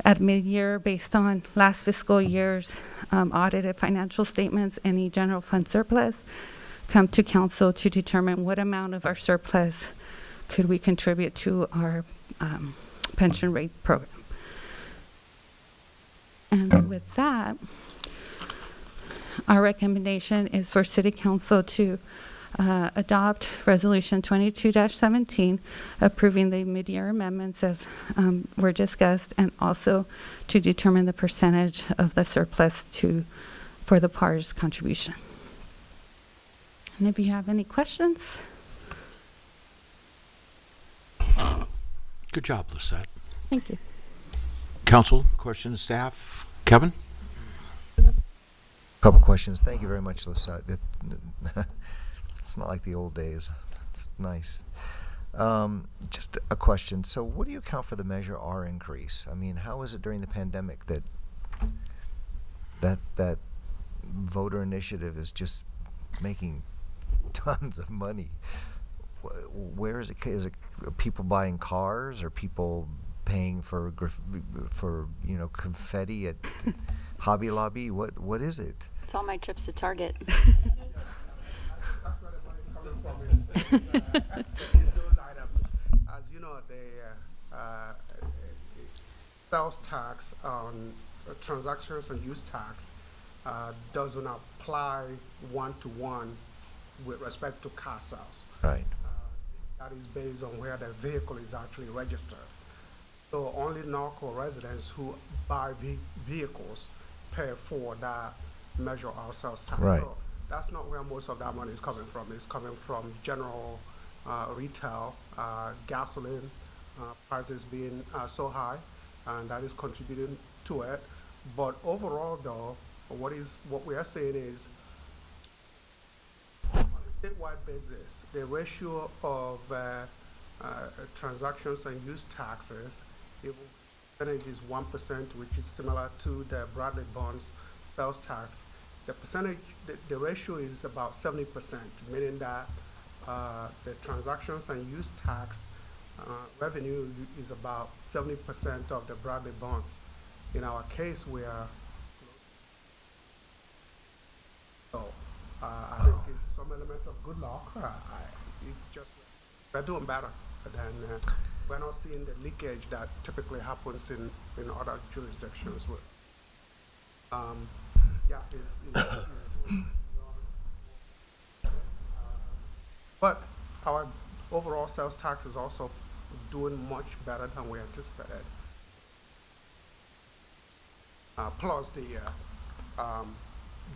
at mid-year, based on last fiscal year's audited financial statements, any general fund surplus, come to council to determine what amount of our surplus could we contribute to our pension rate program. And with that, our recommendation is for City Council to adopt Resolution 22-17, approving the mid-year amendments as were discussed, and also to determine the percentage of the surplus for the PARS contribution. And if you have any questions. Good job, Lisette. Thank you. Council, questions, staff? Kevin? Couple questions. Thank you very much, Lisette. It's not like the old days. It's nice. Just a question. So what do you account for the Measure R increase? I mean, how is it during the pandemic that voter initiative is just making tons of money? Where is it? Is it people buying cars, or people paying for confetti at Hobby Lobby? What is it? It's all my trips to Target. That's where the money is coming from, is those items. As you know, the sales tax on transactions and use tax doesn't apply one-to-one with respect to car sales. Right. That is based on where the vehicle is actually registered. So only Norco residents who buy vehicles pay for that Measure R sales tax. Right. So that's not where most of that money is coming from. It's coming from general retail, gasoline prices being so high, and that is contributing to it. But overall, though, what we are saying is, on a statewide basis, the ratio of transactions and use taxes If percentage is 1%, which is similar to the Bradley bonds sales tax, the percentage, the ratio is about 70%, meaning that the transactions and use tax revenue is about 70% of the Bradley bonds. In our case, we are, so I think it's some element of good luck. It's just, we're doing better than, we're not seeing the leakage that typically happens in other jurisdictions. Yeah, but our overall sales tax is also doing much better than we anticipated. Plus the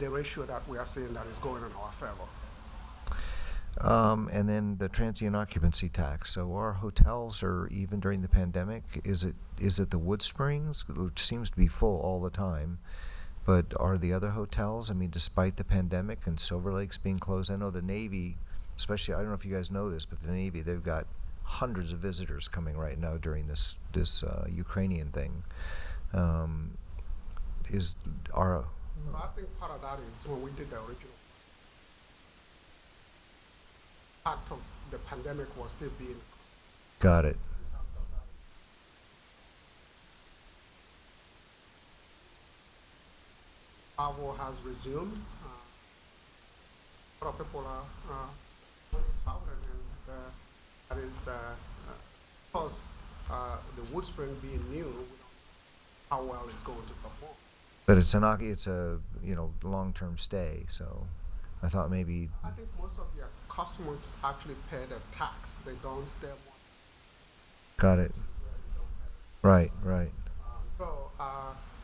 ratio that we are seeing that is going in our favor. And then the transient occupancy tax. So our hotels, or even during the pandemic, is it the Wood Springs, which seems to be full all the time, but are the other hotels? I mean, despite the pandemic and Silver Lake's being closed, I know the Navy, especially, I don't know if you guys know this, but the Navy, they've got hundreds of visitors coming right now during this Ukrainian thing. Is our So I think part of that is when we did the original, part of the pandemic was still being. got it. Travel has resumed. A lot of people are traveling, and that is, of course, the Wood Spring being new, we don't know how well it's going to perform. But it's a long-term stay, so I thought maybe. I think most of your customers actually pay the tax. They don't stay more. Got it. Right. So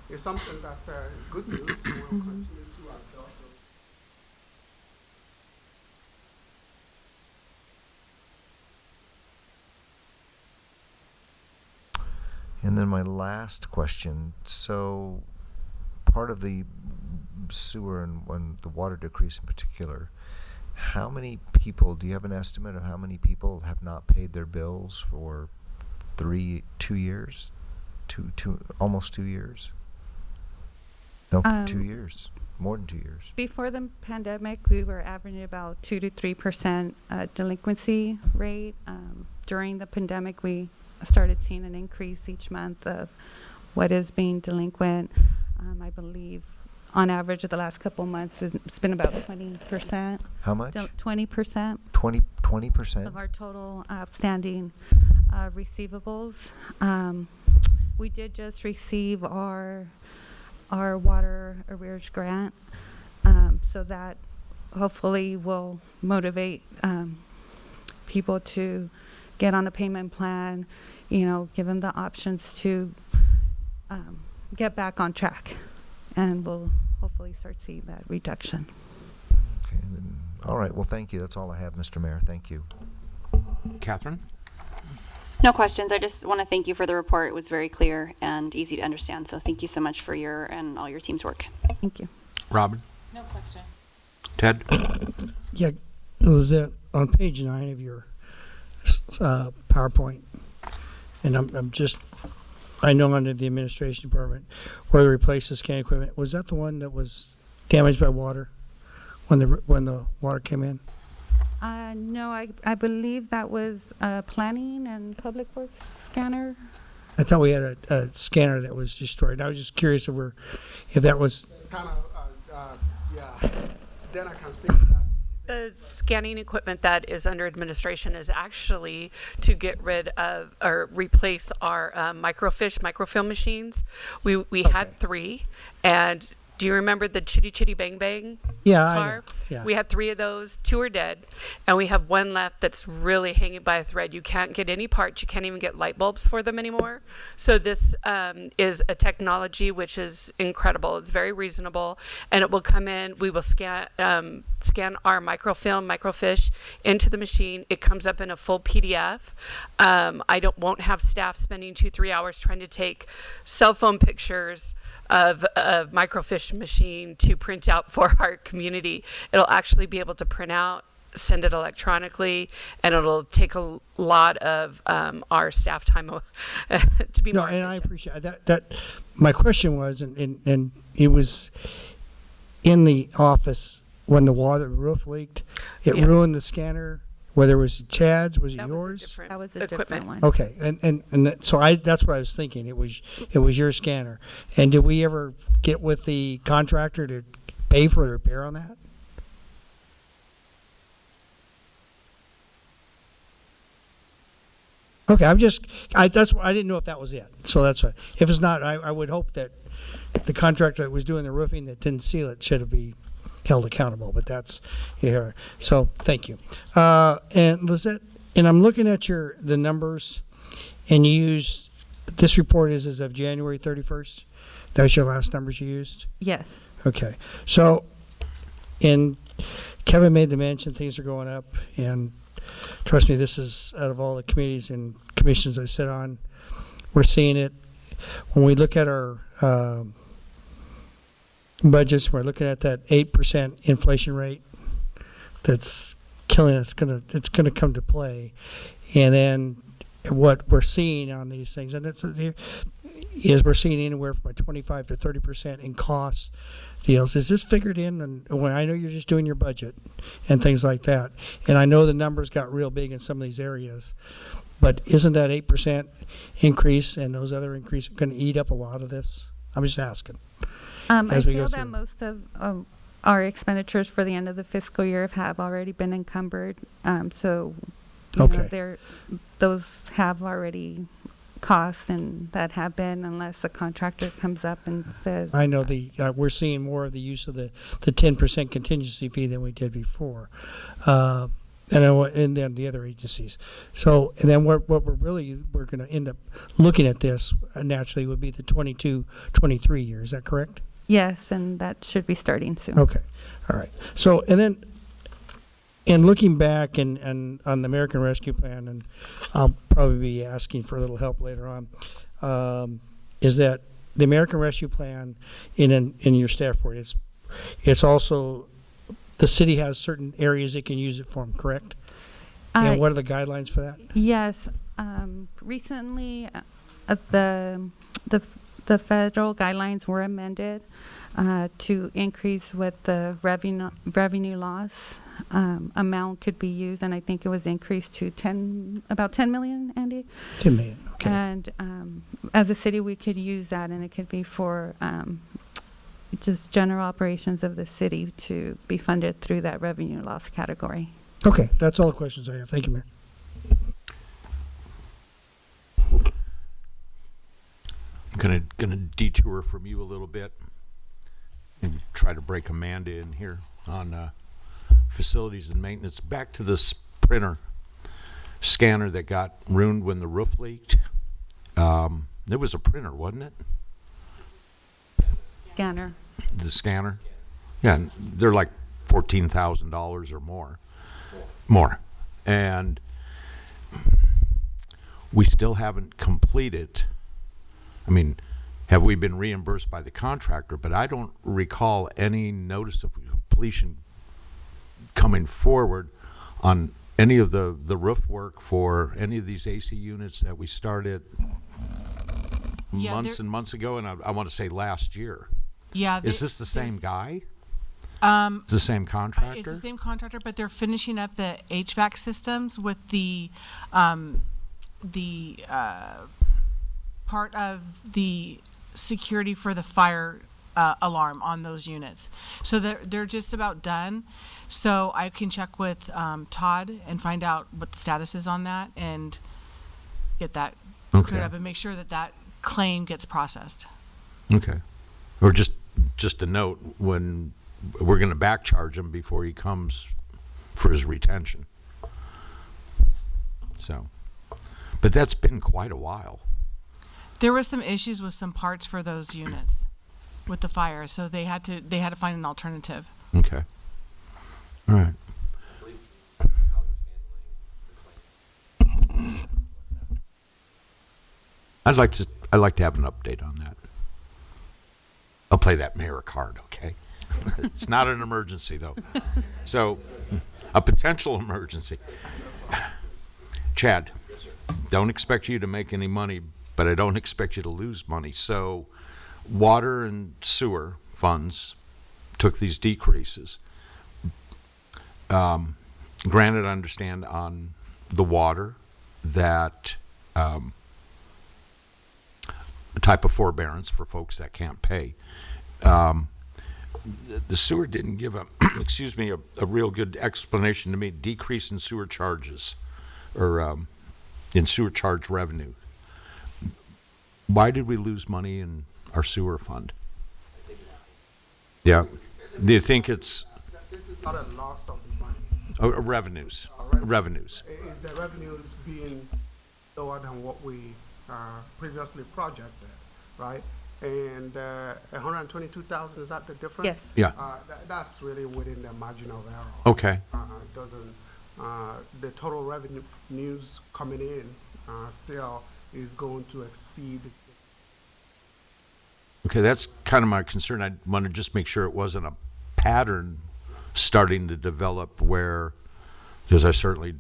it's something that is good news. And we'll continue to adjust. And then my last question. So part of the sewer and the water decrease in particular, how many people, do you have an estimate of how many people have not paid their bills for 2 years? Almost 2 years? No, 2 years. More than 2 years. Before the pandemic, we were averaging about 2 to 3% delinquency rate. During the pandemic, we started seeing an increase each month of what is being delinquent. I believe on average of the last couple of months, it's been about 20%. How much? 20%. 20%? Of our total outstanding receivables. We did just receive our water arrears grant, so that hopefully will motivate people to get on a payment plan, give them the options to get back on track, and we'll hopefully start seeing that reduction. Okay. All right. Well, thank you. That's all I have, Mr. Mayor. Thank you. Catherine? No questions. I just want to thank you for the report. It was very clear and easy to understand. So thank you so much for your and all your team's work. Thank you. Robin? No question. Ted? Yeah, Lizette, on page 9 of your PowerPoint, and I know under the administration department where they replaced the scan equipment, was that the one that was damaged by water when the water came in? No, I believe that was planning and public works scanner. I thought we had a scanner that was destroyed. I was just curious if that was. Kind of, yeah. Then I can speak to that. The scanning equipment that is under administration is actually to get rid of or replace our microfilm machines. We had 3, and do you remember the Chitty Chitty Bang Bang? Yeah, I car? know. Yeah. We had 3 of those. 2 are dead, and we have 1 left that's really hanging by a thread. You can't get any parts. You can't even get light bulbs for them anymore. So this is a technology which is incredible. It's very reasonable, and it will come in. We will scan our microfish into the machine. It comes up in a full PDF. Won't have staff spending 2-3 hours trying to take cell phone pictures of microfish machine to print out for our community. It'll actually be able to print out send it electronically, and it'll take a lot of our staff time to be No, more and I efficient. appreciate that. My question was, and it was in the office when the roof leaked. It Yeah. ruined the scanner. Whether it was Chad's, was it That was a yours? different That was a equipment. different one. Okay, so that's what I was thinking. It was your scanner. And did we ever get with the contractor to pay for the repair on that? Okay, I didn't know if that was it. So that's why. If it's not, I would hope that the contractor that was doing the roofing that didn't seal it should be held accountable. But that's here. So thank you. And Lizette, and I'm looking at the numbers, and you used this report is as of January 31st. That was your last numbers you used. Yes. Okay. So, and Kevin made the mention things are going up, and trust me, this is out of all the committees and commissions I sit on, we're seeing it. When we look at our budgets, we're looking at that 8% inflation rate that's killing us. It's gonna come to play. And then what we're seeing on these things, and is we're seeing anywhere from a 25 to 30% in cost deals. Is this figured in? And when I know you're just doing your budget and things like that, and I know the numbers got real big in some of these areas, but isn't that 8% increase and those other increases going to eat up a lot of this? I'm just asking. I As we go feel that through. most of our expenditures for the end of the fiscal year have already been encumbered. So, you know, those have already costs and that have been, unless a contractor comes up and says. I know we're seeing more of the use of the 10% contingency fee than we did before. And then the other agencies. So, and then what we're going to end up looking at this naturally would be the 22-23 year. Is that correct? Yes, and that should be starting soon. Okay. All right. So, and then in looking back and on the American Rescue Plan, and I'll probably be asking for a little help later on, is that the American Rescue Plan in your staff report, it's also the city has certain areas it can use it for, correct? And what are the guidelines for that? Yes. Recently, the federal guidelines were amended to increase what the revenue loss amount could be used, and I think it was increased to about 10 million, Andy? 10 million, okay. And as a city, we could use that, and it could be for just general operations of the city to be funded through that revenue loss category. Okay, that's all the questions I have. Thank you, Mayor. I'm gonna detour from you a little bit and try to break Amanda in here on facilities and maintenance. Back to this printer scanner that got ruined when the roof leaked. There was a printer, wasn't it? Scanner. The scanner? Yeah, and they're like $14,000 or more. More. And we still haven't completed. I mean, have we been reimbursed by the contractor? But I don't recall any notice of completion coming forward on any of the roof work for any of these AC units that we started months and months ago, and I want to say last year. Yeah. Is this the same guy? It's the same contractor? It's the same contractor, but they're finishing up the HVAC systems with the part of the security for the fire alarm on those units. So they're just about done. So I can check with Todd and find out what the status is on that and get that cleared up and make sure that claim gets processed. Okay. Or just a note, when we're going to back charge him before he comes for his retention. So, but that's been quite a while. There was some issues with some parts for those units with the fire, so they had to find an alternative. Okay. All right. I'd like to have an update on that. I'll play that mayor card, okay? It's not an emergency, though. So, a potential emergency. Chad, don't expect you to make any money, but I don't expect you to lose money. So, water and sewer funds took these decreases. Granted, I understand on the water that a type of forbearance for folks that can't pay. The sewer didn't give a, excuse me, a real good explanation to me. Decrease in sewer charges or in sewer charge revenue. Why did we lose money in our sewer fund? Yeah. Do you think it's This is not a loss of the money. revenues? Revenues. Revenues. Is the revenues being lower than what we previously projected, right? And 122,000, is that the difference? Yes. Yeah. That's really within the margin of error. Okay. The total revenues coming in still is going to exceed. Okay, that's kind of my concern. I want to just make sure it wasn't a pattern starting to develop where, because I certainly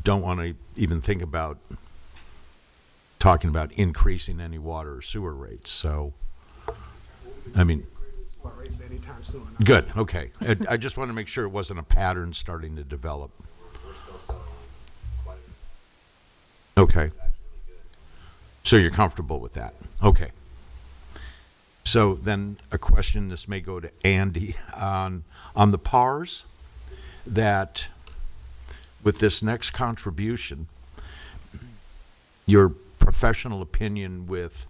don't want to even think about talking about increasing any water or sewer rates. So, I mean, Anytime soon. good, okay. I just want to make sure it wasn't a pattern starting to develop. Okay. So you're comfortable with that? Okay. So then a question, this may go to Andy, on the PARs, that with this next contribution, your professional opinion with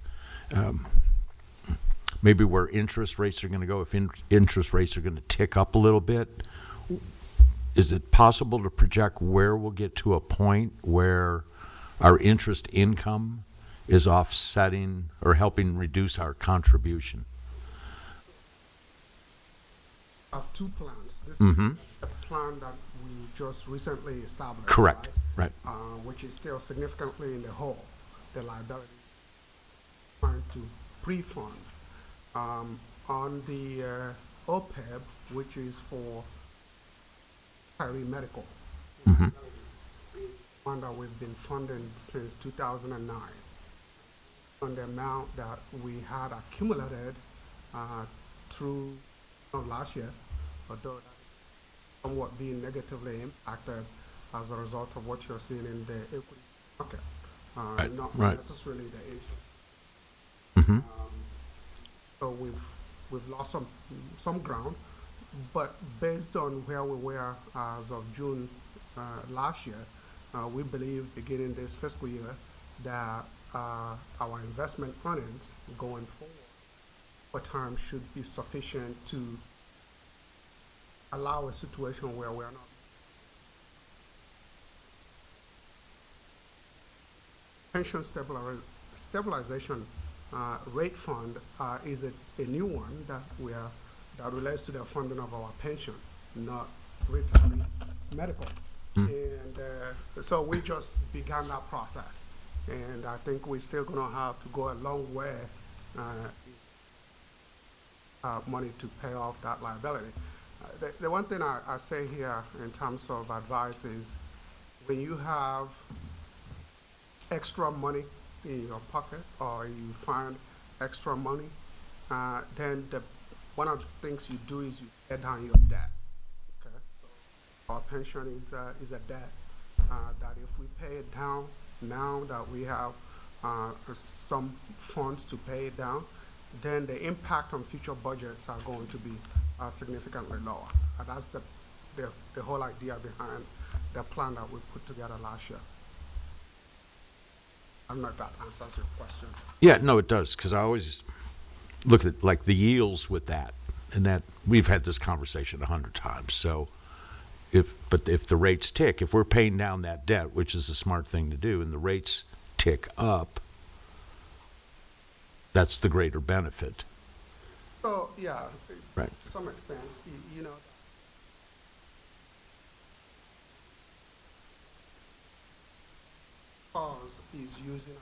maybe where interest rates are going to go, if interest rates are going to tick up a little bit, is it possible to project where we'll get to a point where our interest income is offsetting or helping reduce our contribution? I have two plans. This Mhm. is the plan that we just recently established. Correct, right. Which is still significantly in the hole, the liability, trying to pre-fund. On the OPEB, which is for medical, Mhm. one that we've been funding since 2009. On the amount that we had accumulated through last year, although that is somewhat being negatively impacted as a result of what you're seeing in the equity market, not right. necessarily the interest. Mhm. So we've lost some ground, but based on where we were as of June last year, we believe beginning this fiscal year that our investment earnings going forward over time should be sufficient to allow a situation where we're not. Pension stabilization rate fund is a new one that relates to the funding of our pension, not retiree medical. And so we just began that process. And I think we're still going to have to go a long way money to pay off that liability. The one thing I say here in terms of advice is when you have extra money in your pocket or you find extra money, then one of the things you do is you pay down your debt. Okay? So our pension is a debt that if we pay it down now that we have some funds to pay it down, then the impact on future budgets are going to be significantly lower. And that's the whole idea behind the plan that we put together last year. I don't know if that answers your question. Yeah, no, it does, because I always look at like the yields with that, and that we've had this conversation 100 times. So if the rates tick, if we're paying down that debt, which is a smart thing to do, and the rates tick up, that's the greater benefit. So, yeah, Right. to some extent, you know, cause is using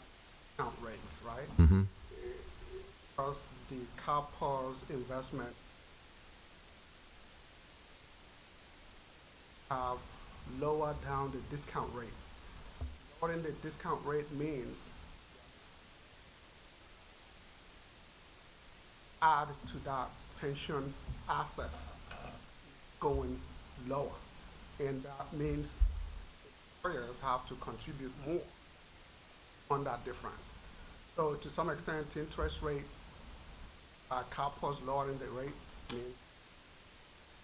account rates, right? Mm-hmm. Because the car pause investment lower down the discount rate. Lowering the discount rate means add to that pension assets going lower. And that means employers have to contribute more on that difference. So to some extent, interest rate, CalPERS lowering the rate means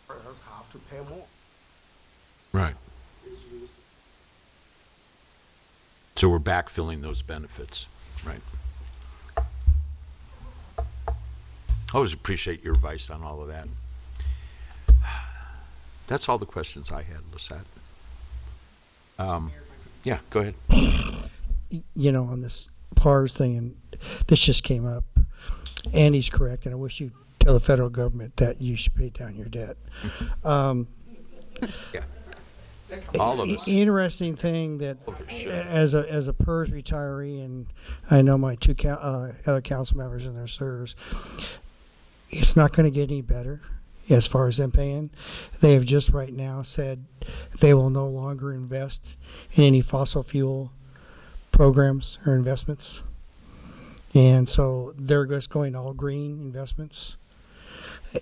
employers have to pay more. Right. So we're backfilling those benefits, right? I always appreciate your advice on all of that. That's all the questions I had, Lisette. Yeah, go ahead. You know, on this PARS thing, and this just came up, Andy's correct, and I wish you'd tell the federal government that you should pay down your debt. Yeah. All of us. Interesting thing that Should. as a PERS retiree, and I know my two other council members in their serves, it's not going to get any better as far as them paying. They have just right now said they will no longer invest in any fossil fuel programs or investments. And so they're just going all green investments.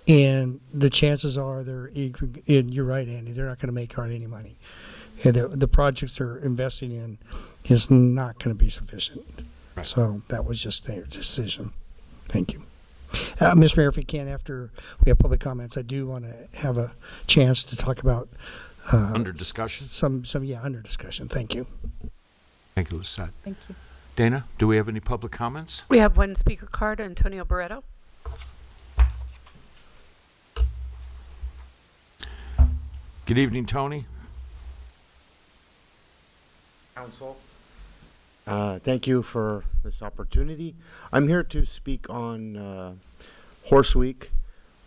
And the chances are you're right, Andy, they're not going to make hardly any money. And the projects they're investing in is not going to be sufficient. Right. So that was just their decision. Thank you. Mr. Mayor, if we can, after we have public comments, I do want to have a chance to talk about Under discussion? Under discussion. Thank you. Thank you, Lisette. Thank you. Dana, do we have any public comments? We have one speaker card, Antonio Barreto. Good evening, Tony. Council. Thank you for this opportunity. I'm here to speak on Horse Week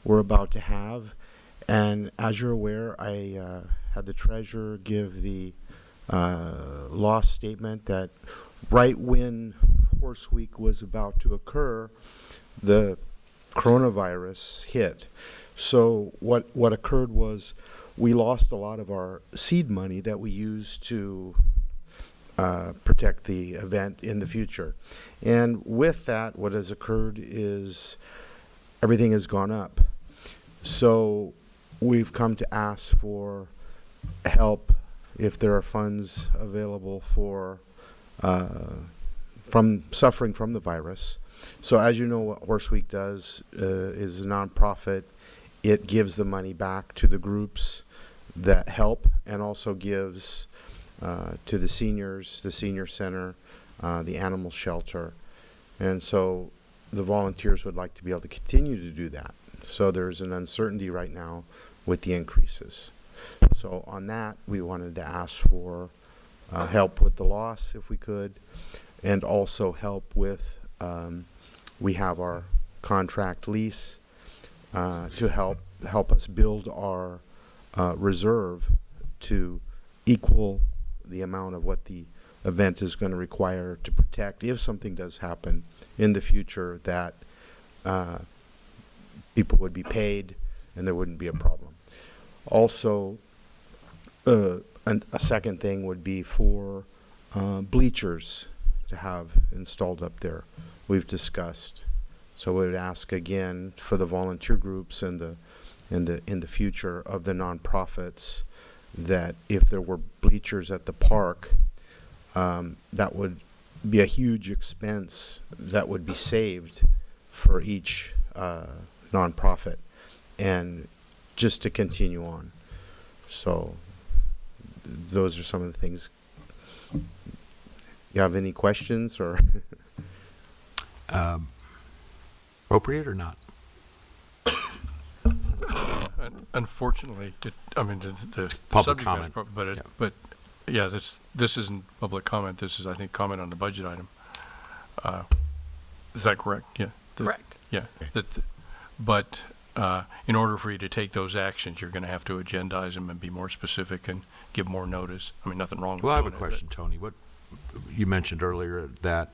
we're about to have. And as you're aware, I had the treasurer give the loss statement that right when Horse Week was about to occur, the coronavirus hit. So what occurred was we lost a lot of our seed money that we used to protect the event in the future. And with that, what has occurred is everything has gone up. So we've come to ask for help if there are funds available for from suffering from the virus. So as you know, what Horse Week does is a nonprofit. It gives the money back to the groups that help, and also gives to the seniors, the senior center, the animal shelter. And so the volunteers would like to be able to continue to do that. So there's an uncertainty right now with the increases. So on that, we wanted to ask for help with the loss if we could, and also help with, we have our contract lease to help us build our reserve to equal the amount of what the event is going to require to protect if something does happen in the future, that people would be paid and there wouldn't be a problem. Also, a second thing would be for bleachers to have installed up there. We've discussed. So we would ask again for the volunteer groups and in the future of the nonprofits, that if there were bleachers at the park, that would be a huge expense that would be saved for each nonprofit, and just to continue on. So those are some of the things. You have any questions or? Appropriate or not? Unfortunately, the Public subject comment. matter, but yeah, this isn't public comment. This is, I think, comment on the budget item. Is that correct? Yeah. Correct. Yeah. But in order for you to take those actions, you're going to have to agendize them and be more specific and give more notice. I mean, nothing wrong with Well, I have a doing it, question, Tony. What you mentioned earlier, that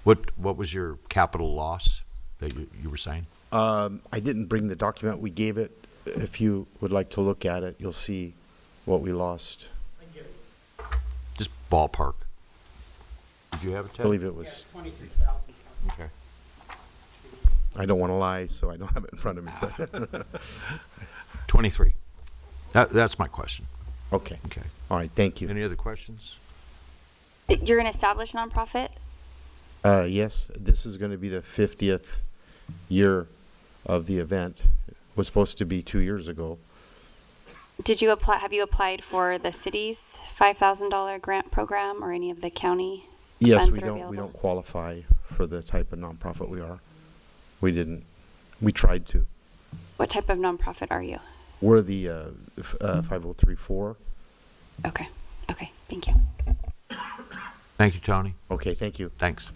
what was your capital loss that you were saying? I didn't bring the document. We gave it. If you would like to look at it, you'll see what we lost. Just ballpark. Did you have it, I Ted? believe it was, 23,000. Okay. I don't want to lie, so I don't have it in front of me. But 23. That's my question. okay. Okay. All right. Thank you. Any other questions? You're an established nonprofit? Yes, this is going to be the 50th year of the event. It was supposed to be 2 years ago. Did you apply? Have you applied for the city's $5,000 grant program or any of the county Yes, funds we that are don't. We available? don't qualify for the type of nonprofit we are. We didn't. We tried to. What type of nonprofit are you? We're the 5034. Okay. Okay. Thank you. Thank you, Tony. Okay. Thank you. Thanks.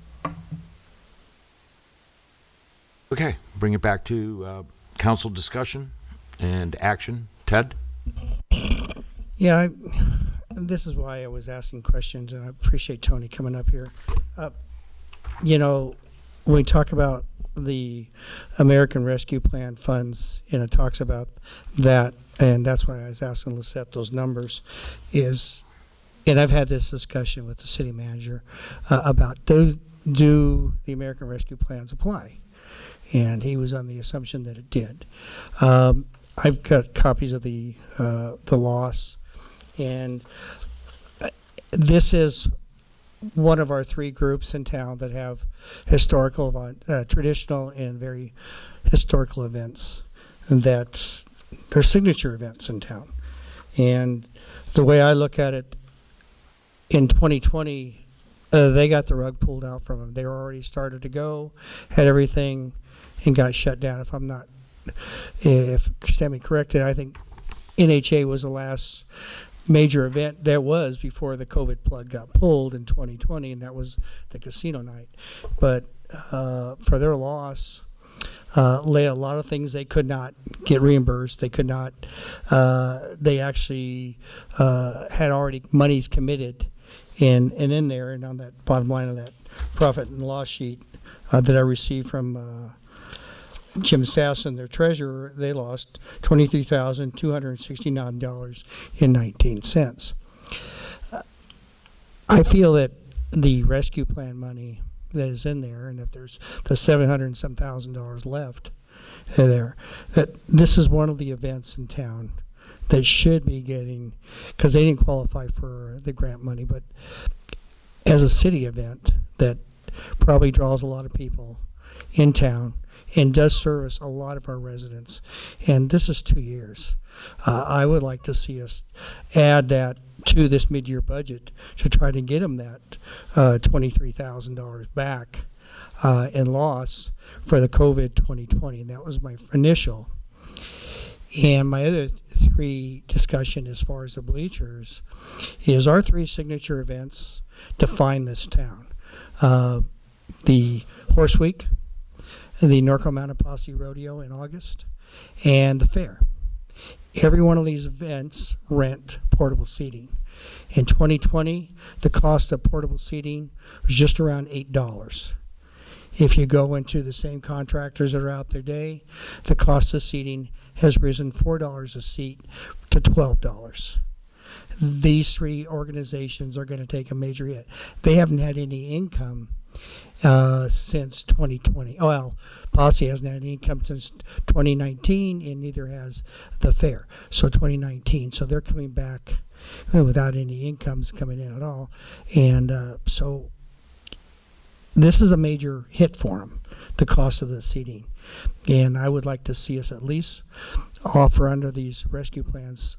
Okay, bring it back to council discussion and action. Ted? Yeah, this is why I was asking questions, and I appreciate Tony coming up here. You know, when we talk about the American Rescue Plan funds, and it talks about that, and that's why I was asking Lisette those numbers, is, and I've had this discussion with the city manager about do the American Rescue Plans apply? And he was on the assumption that it did. I've got copies of the loss, and this is one of our three groups in town that have historical, traditional and very historical events, and that's their signature events in town. And the way I look at it, in 2020, they got the rug pulled out from them. They were already started to go, had everything, and got shut down. If stand me corrected, I think NHA was the last major event there was before the COVID plug got pulled in 2020, and that was the casino night. But for their loss, lay a lot of things they could not get reimbursed. They could not. They actually had already monies committed, and in there, and on that bottom line of that profit and loss sheet that I received from Jim Sasson, their treasurer, they lost $23,269.19. I feel that the rescue plan money that is in there, and if there's the $700 and some thousand left there, that this is one of the events in town that should be getting, because they didn't qualify for the grant money, but as a city event that probably draws a lot of people in town and does service a lot of our residents. And this is 2 years. I would like to see us add that to this mid-year budget to try to get them that $23,000 back in loss for the COVID 2020. And that was my initial. And my other three discussion as far as the bleachers is our three signature events define this town. The Horse Week, the Norco Mountain Posse Rodeo in August, and the fair. Every one of these events rent portable seating. In 2020, the cost of portable seating was just around $8. If you go into the same contractors that are out there today, the cost of seating has risen $4 a seat to $12. These three organizations are going to take a major hit. They haven't had any income since 2020. Well, Posse hasn't had any income since 2019, and neither has the fair. So 2019. So they're coming back without any incomes coming in at all. And so this is a major hit for them, the cost of the seating. And I would like to see us at least offer under these rescue plans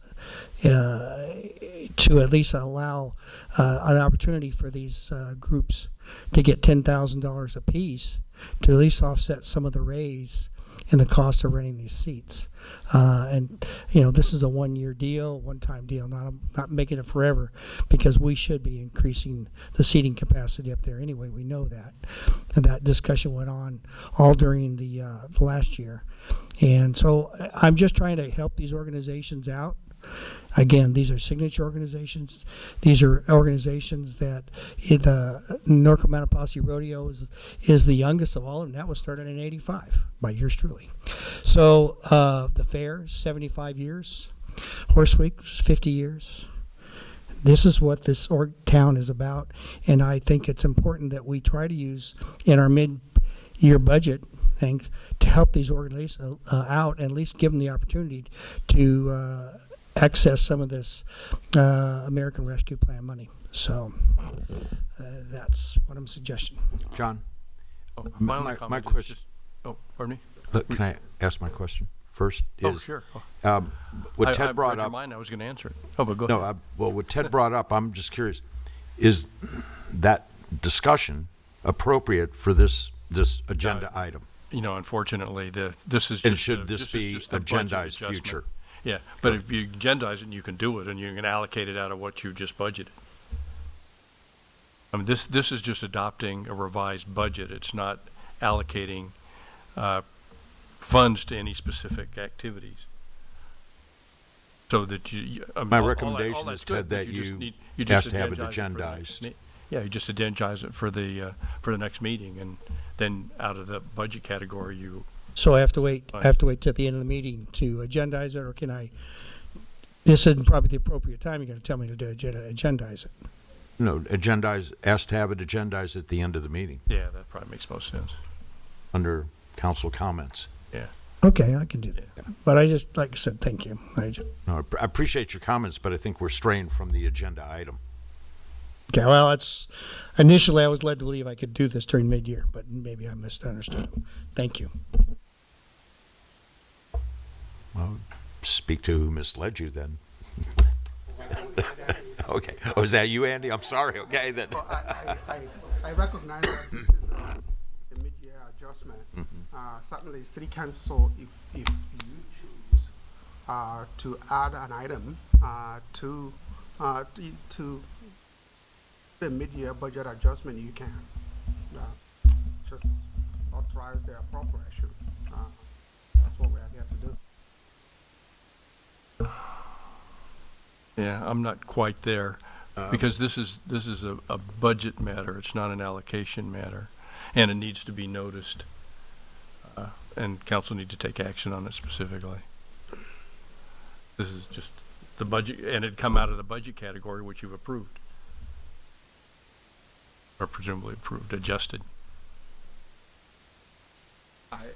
to at least allow an opportunity for these groups to get $10,000 apiece to at least offset some of the raise in the cost of renting these seats. And you know, this is a one-year deal, one-time deal, not making it forever, because we should be increasing the seating capacity up there anyway. We know that, and that discussion went on all during the last year. And so I'm just trying to help these organizations out. Again, these are signature organizations. These are organizations that the Norco Mountain Posse Rodeo is the youngest of all of them. That was started in '85 by yours truly. So the fair, 75 years. Horse Week, 50 years. This is what this town is about, and I think it's important that we try to use in our mid-year budget things to help these organizations out, and at least give them the opportunity to access some of this American Rescue Plan money. So that's what I'm suggesting. John? Oh, My only comment is question. oh, pardon me? Can I ask my question first? Oh, sure. What I Ted brought read your up. mind, I was going to answer it. Oh, but go No, ahead. well, what Ted brought up, I'm just curious, is that discussion appropriate for this agenda item? You know, unfortunately, this is just And should this is be just a budget agendized adjustment. future? Yeah, but if you agendize it, you can do it, and you can allocate it out of what you just budgeted. I mean, this is just adopting a revised budget. It's not allocating funds to any specific activities. So that My recommendation is, Ted, that you have to have it agendized. Yeah, you just agendize it for the next meeting, and then out of the budget category, you. So I have to wait. I have to wait till the end of the meeting to agendize it, or can I? This isn't probably the appropriate time. You're going to tell me to agendize it. No, ask to have it agendized at the end of the meeting. Yeah, that probably makes most sense. Under council comments. Yeah. Okay, I can do that. Yeah. But I just, like I said, thank you. No, I appreciate your comments, but I think we're straying from the agenda item. Okay, well, initially I was led to believe I could do this during mid-year, but maybe I misunderstood. Thank you. Well, speak to who misled you then. Okay. Oh, is that you, Andy? I'm sorry. Okay, then. Well, I recognize that this is a mid-year adjustment. Certainly, City Council, if you choose to add an item to the mid-year budget adjustment, you can. Just authorize the appropriation. That's what we are here to do. Yeah, I'm not quite there, because this is a budget matter. It's not an allocation matter, and it needs to be noticed, and council need to take action on it specifically. This is just the budget, and it come out of the budget category which you've approved, or presumably approved, adjusted.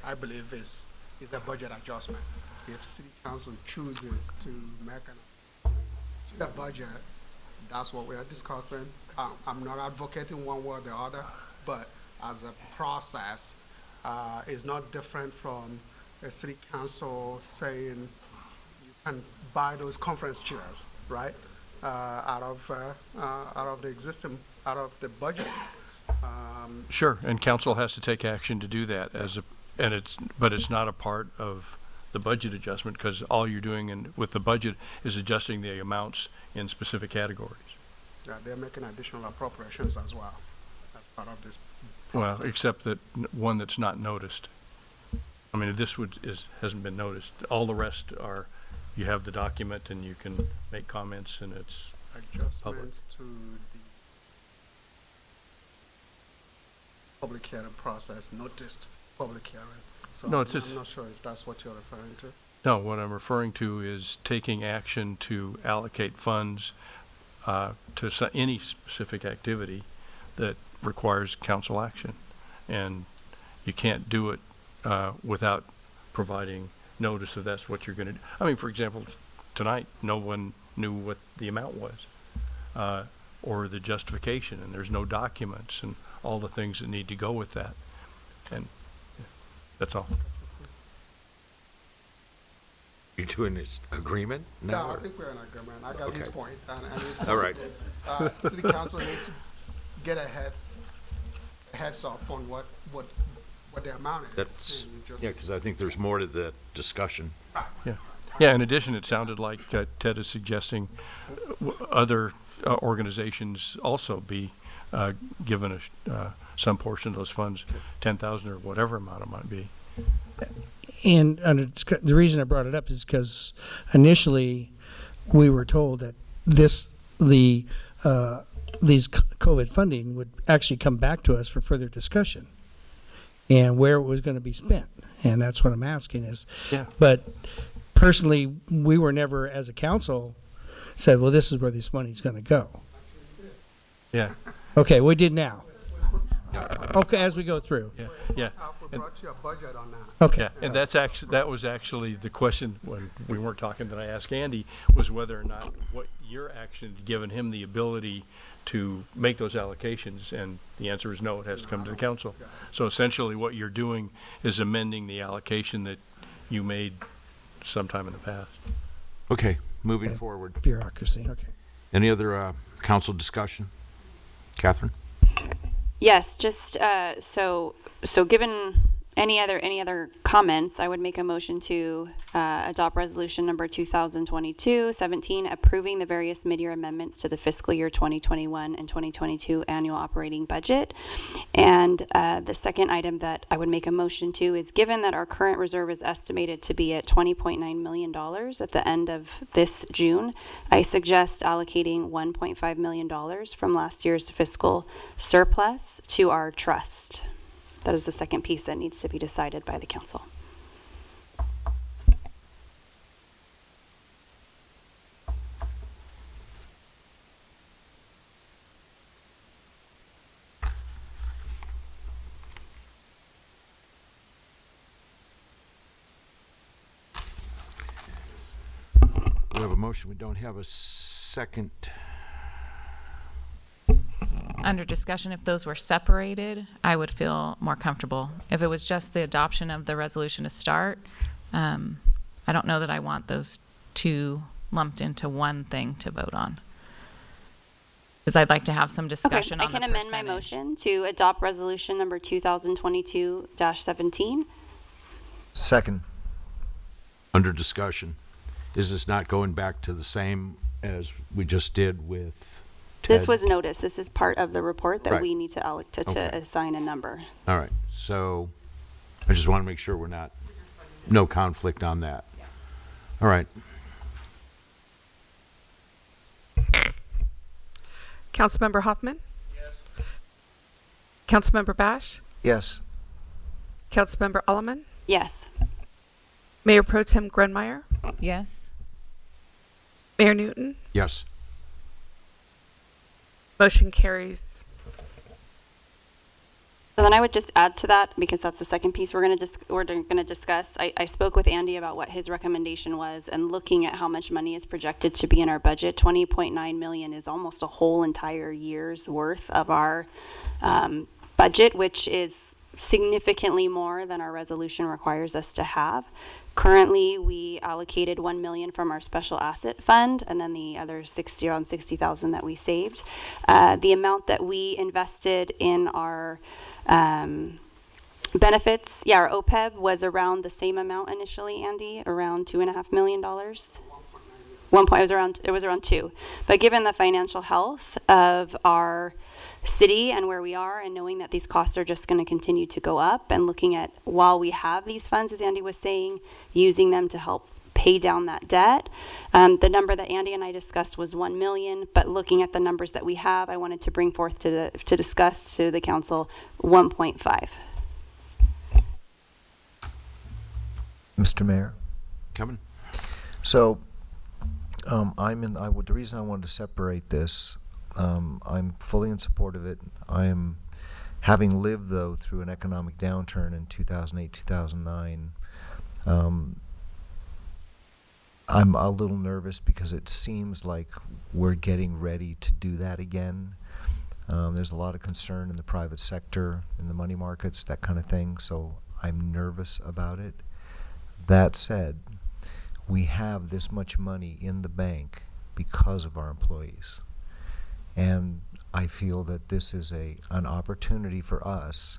I believe it's a budget adjustment. If City Council chooses to make the budget, that's what we are discussing. I'm not advocating one way or the other, but as a process, it's not different from a City Council saying you can buy those conference chairs, right? Out of the budget. Sure, and council has to take action to do that but it's not a part of the budget adjustment, because all you're doing with the budget is adjusting the amounts in specific categories. Yeah, they're making additional appropriations as well as part of this Well, process. except that one that's not noticed. I mean, this hasn't been noticed. All the rest are, you have the document and you can make comments, and it's Adjustments to the public hearing process, noticed public hearing. So No, it's just- I'm not sure if that's what you're referring to. No, what I'm referring to is taking action to allocate funds to any specific activity that requires council action. And you can't do it without providing notice of that's what you're going to do. I mean, for example, tonight, no one knew what the amount was or the justification, and there's no documents and all the things that need to go with that. And that's all. You're doing this agreement now? No, I or- think we're in agreement. I got his Okay. point. And his All point right. is, City Council needs to get a heads up on what the amount is. That's, and just- yeah, because I think there's more to the discussion. Yeah. Yeah, in addition, it sounded like Ted is suggesting other organizations also be given some portion of those funds, 10,000 or whatever amount it might be. And the reason I brought it up is because initially we were told that these COVID funding would actually come back to us for further discussion and where it was going to be spent. And that's what I'm asking is, Yeah. but personally, we were never, as a council, said, well, this is where this money's going to go. Yeah, Okay, we did now. yeah, Okay, as we go through. yeah, yeah. We And- brought you a budget on that. Okay. Yeah, and that was actually the question when we weren't talking that I asked Andy, was whether or not what your action had given him the ability to make those allocations, and the answer is no, it has to come to the council. So essentially what you're doing is amending the allocation that you made sometime in the past. Okay, moving Okay. forward. Bureaucracy, okay. Any other council discussion? Catherine? Yes, just so given any other comments, I would make a motion to adopt resolution number 2022-17, approving the various mid-year amendments to the fiscal year 2021 and 2022 annual operating budget. And the second item that I would make a motion to is, given that our current reserve is estimated to be at $20.9 million at the end of this June, I suggest allocating $1.5 million from last year's fiscal surplus to our trust. That is the second piece that needs to be decided by the council. We have a motion. We don't have a second. Under discussion, if those were separated, I would feel more comfortable. If it was just the adoption of the resolution to start, I don't know that I want those two lumped into one thing to vote on. Because I'd like to have some discussion Okay, on the I can amend my percentage. motion to adopt resolution number 2022-17. Second. Under discussion. Is this not going back to the same as we just did with Ted? This was noticed. This is part of the report that Right. we need to Okay. assign a number. All right, so I just want to make sure we're not, no conflict on that. All right, Councilmember Hoffman? Yes. Councilmember Bash? Yes. Councilmember Alleman? Yes. Mayor Pro Tem Grunmeyer? Yes? Mayor Newton? yes. Motion carries. So then I would just add to that, because that's the second piece we're going to discuss. I spoke with Andy about what his recommendation was, and looking at how much money is projected to be in our budget, 20.9 million is almost a whole entire year's worth of our budget, which is significantly more than our resolution requires us to have. Currently, we allocated 1 million from our special asset fund, and then the other around 60,000 that we saved. The amount that we invested in our benefits, our OPEB was around the same amount initially, Andy, around $2.5 million. It was around 2. But given the financial health of our city and where we are, and knowing that these costs are just going to continue to go up, and looking at, while we have these funds, as Andy was saying, using them to help pay down that debt. The number that Andy and I discussed was 1 million, but looking at the numbers that we have, I wanted to bring forth to discuss to the council 1.5. Mr. Mayor? Kevin? So, the reason I wanted to separate this, I'm fully in support of it. I am, having lived, though, through an economic downturn in 2008, 2009, I'm a little nervous because it seems like we're getting ready to do that again. There's a lot of concern in the private sector, in the money markets, that kind of thing, so I'm nervous about it. That said, we have this much money in the bank because of our employees. And I feel that this is an opportunity for us,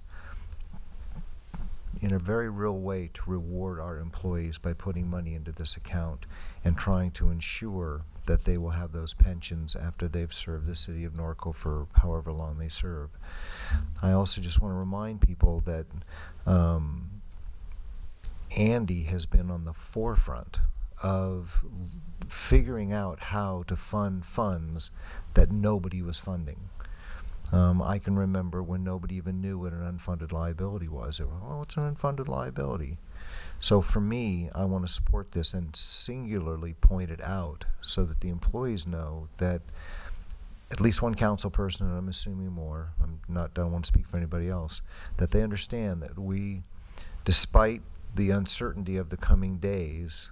in a very real way, to reward our employees by putting money into this account and trying to ensure that they will have those pensions after they've served the city of Norco for however long they serve. I also just want to remind people that Andy has been on the forefront of figuring out how to fund funds that nobody was funding. I can remember when nobody even knew what an unfunded liability was. They were, oh, what's an unfunded liability? So for me, I want to support this and singularly point it out so that the employees know that at least one council person, and I'm assuming more, don't want to speak for anybody else, that they understand that we, despite the uncertainty of the coming days,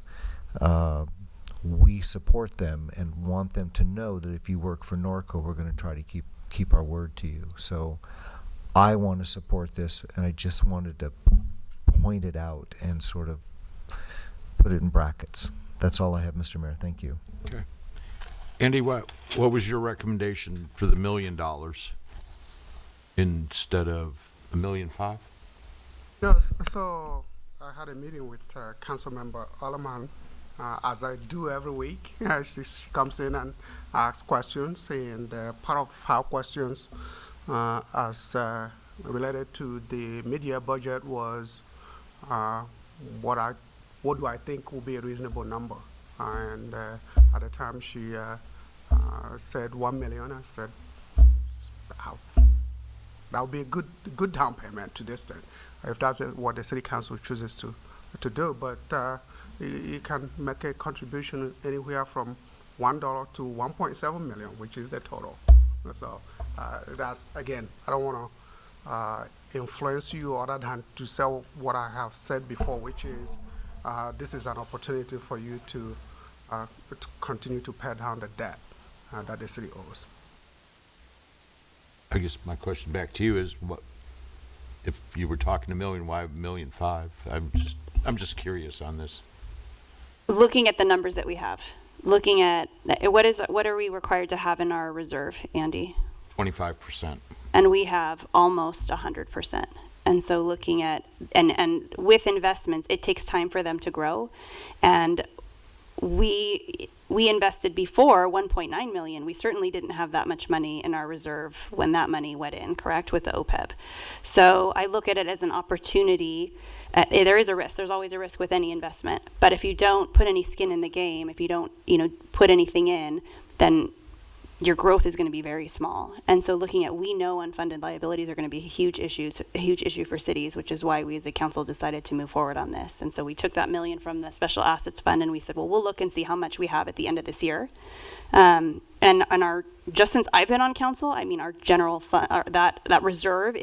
we support them and want them to know that if you work for Norco, we're going to try to keep our word to you. So I want to support this, and I just wanted to point it out and sort of put it in brackets. That's all I have, Mr. Mayor. Thank you. Okay. Andy, what was your recommendation for the $1 million instead of $1.5 million? Yes, so I had a meeting with Councilmember Alleman, as I do every week. She comes in and asks questions, and part of her questions as related to the mid-year budget was what do I think will be a reasonable number? And at the time she said 1 million. I said that would be a good down payment to this thing, if that's what the city council chooses to do. But you can make a contribution anywhere from $1 to 1.7 million, which is the total. So that's, again, I don't want to influence you other than to say what I have said before, which is this is an opportunity for you to continue to pay down the debt that the city owes. I guess my question back to you is, what if you were talking $1 million? Why $1.5 million? I'm just curious on this. Looking at the numbers that we have, looking at what are we required to have in our reserve, Andy? 25%. And we have almost 100%. And so looking at, and with investments, it takes time for them to grow. And we invested before 1.9 million. We certainly didn't have that much money in our reserve when that money went in, correct, with the OPEB. So I look at it as an opportunity. There is a risk. There's always a risk with any investment. But if you don't put any skin in the game, if you don't, put anything in, then your growth is going to be very small. And so looking at, we know unfunded liabilities are going to be a huge issue for cities, which is why we as a council decided to move forward on this. And so we took that $1 million from the special assets fund and we said, well, we'll look and see how much we have at the end of this year. And just since I've been on council, our general fund, that reserve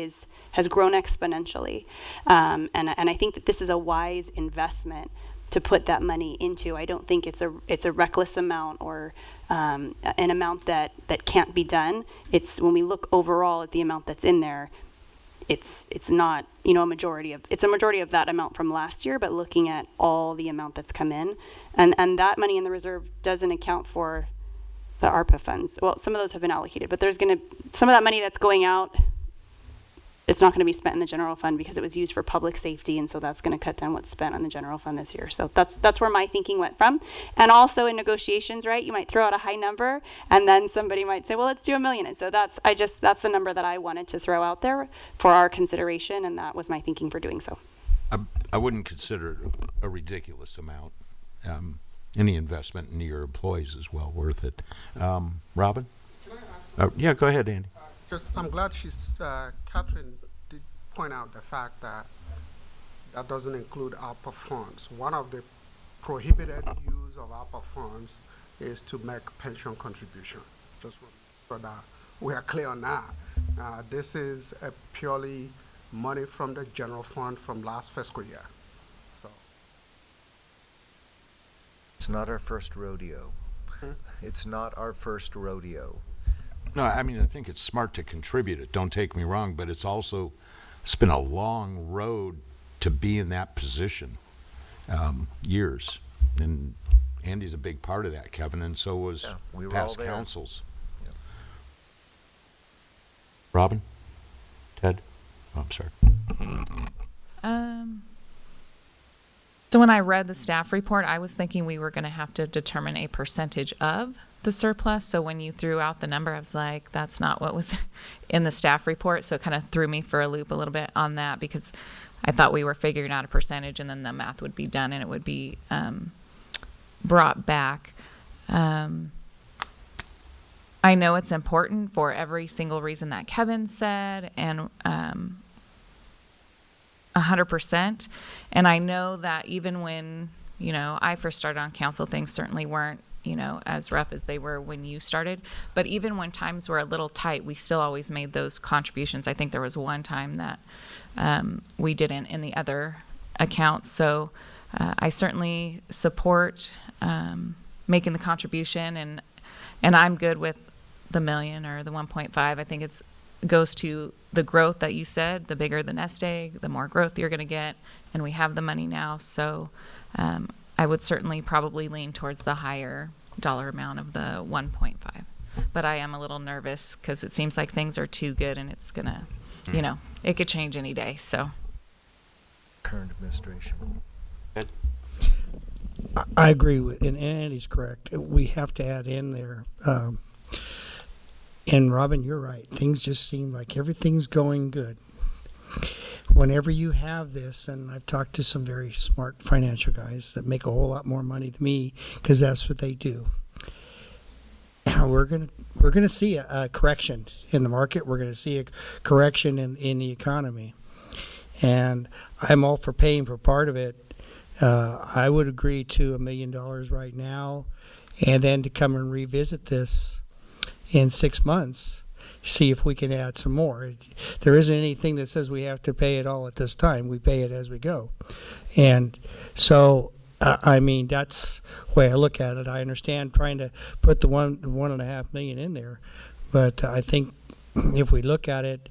has grown exponentially. And I think that this is a wise investment to put that money into. I don't think it's a reckless amount or an amount that can't be done. It's, when we look overall at the amount that's in there, it's not a majority of that amount from last year, but looking at all the amount that's come in, and that money in the reserve doesn't account for the ARPA funds. Well, some of those have been allocated, but there's some of that money that's going out, it's not going to be spent in the general fund because it was used for public safety, and so that's going to cut down what's spent on the general fund this year. So that's where my thinking went from. And also in negotiations, right, you might throw out a high number, and then somebody might say, well, let's do $1 million. And so that's the number that I wanted to throw out there for our consideration, and that was my thinking for doing so. I wouldn't consider it a ridiculous amount. Any investment in your employees is well worth it. Robin? Can I ask Yeah, go ahead, Andy. I'm glad Catherine did point out the fact that that doesn't include ARPA funds. One of the prohibited use of ARPA funds is to make pension contribution. Just so that we are clear on that. This is a purely money from the general fund from last fiscal year. So It's not our first rodeo. It's not our first rodeo. No, I think it's smart to contribute it. Don't take me wrong, but it's been a long road to be in that position, years. And Andy's a big part of that, Kevin, and so was we were past all there. councils. Yep. Robin? Ted? Oh, I'm sorry. So when I read the staff report, I was thinking we were going to have to determine a percentage of the surplus. So when you threw out the number, I was like, that's not what was in the staff report. So it kind of threw me for a loop a little bit on that, because I thought we were figuring out a percentage and then the math would be done and it would be brought back. I know it's important for every single reason that Kevin said, and 100%. And I know that even when, I first started on council, things certainly weren't, as rough as they were when you started. But even when times were a little tight, we still always made those contributions. I think there was one time that we didn't in the other accounts. So I certainly support making the contribution, and I'm good with the million or the 1.5. I think it goes to the growth that you said. The bigger the nest egg, the more growth you're going to get, and we have the money now. So I would certainly probably lean towards the higher dollar amount of the 1.5. But I am a little nervous because it seems like things are too good, and it's going to, it could change any day. So Current administration. I agree with, and Andy's correct. We have to add in there. And Robin, you're right. Things just seem like everything's going good. Whenever you have this, and I've talked to some very smart financial guys that make a whole lot more money than me, because that's what they do. We're gonna see a correction in the market. We're gonna see a correction in the economy, and I'm all for paying for part of it. I would agree to $1 million right now, and then to come and revisit this in 6 months, see if we can add some more. There isn't anything that says we have to pay it all at this time. We pay it as we go. And so, I mean, that's the way I look at it. I understand trying to put the 1.5 million in there, but I think if we look at it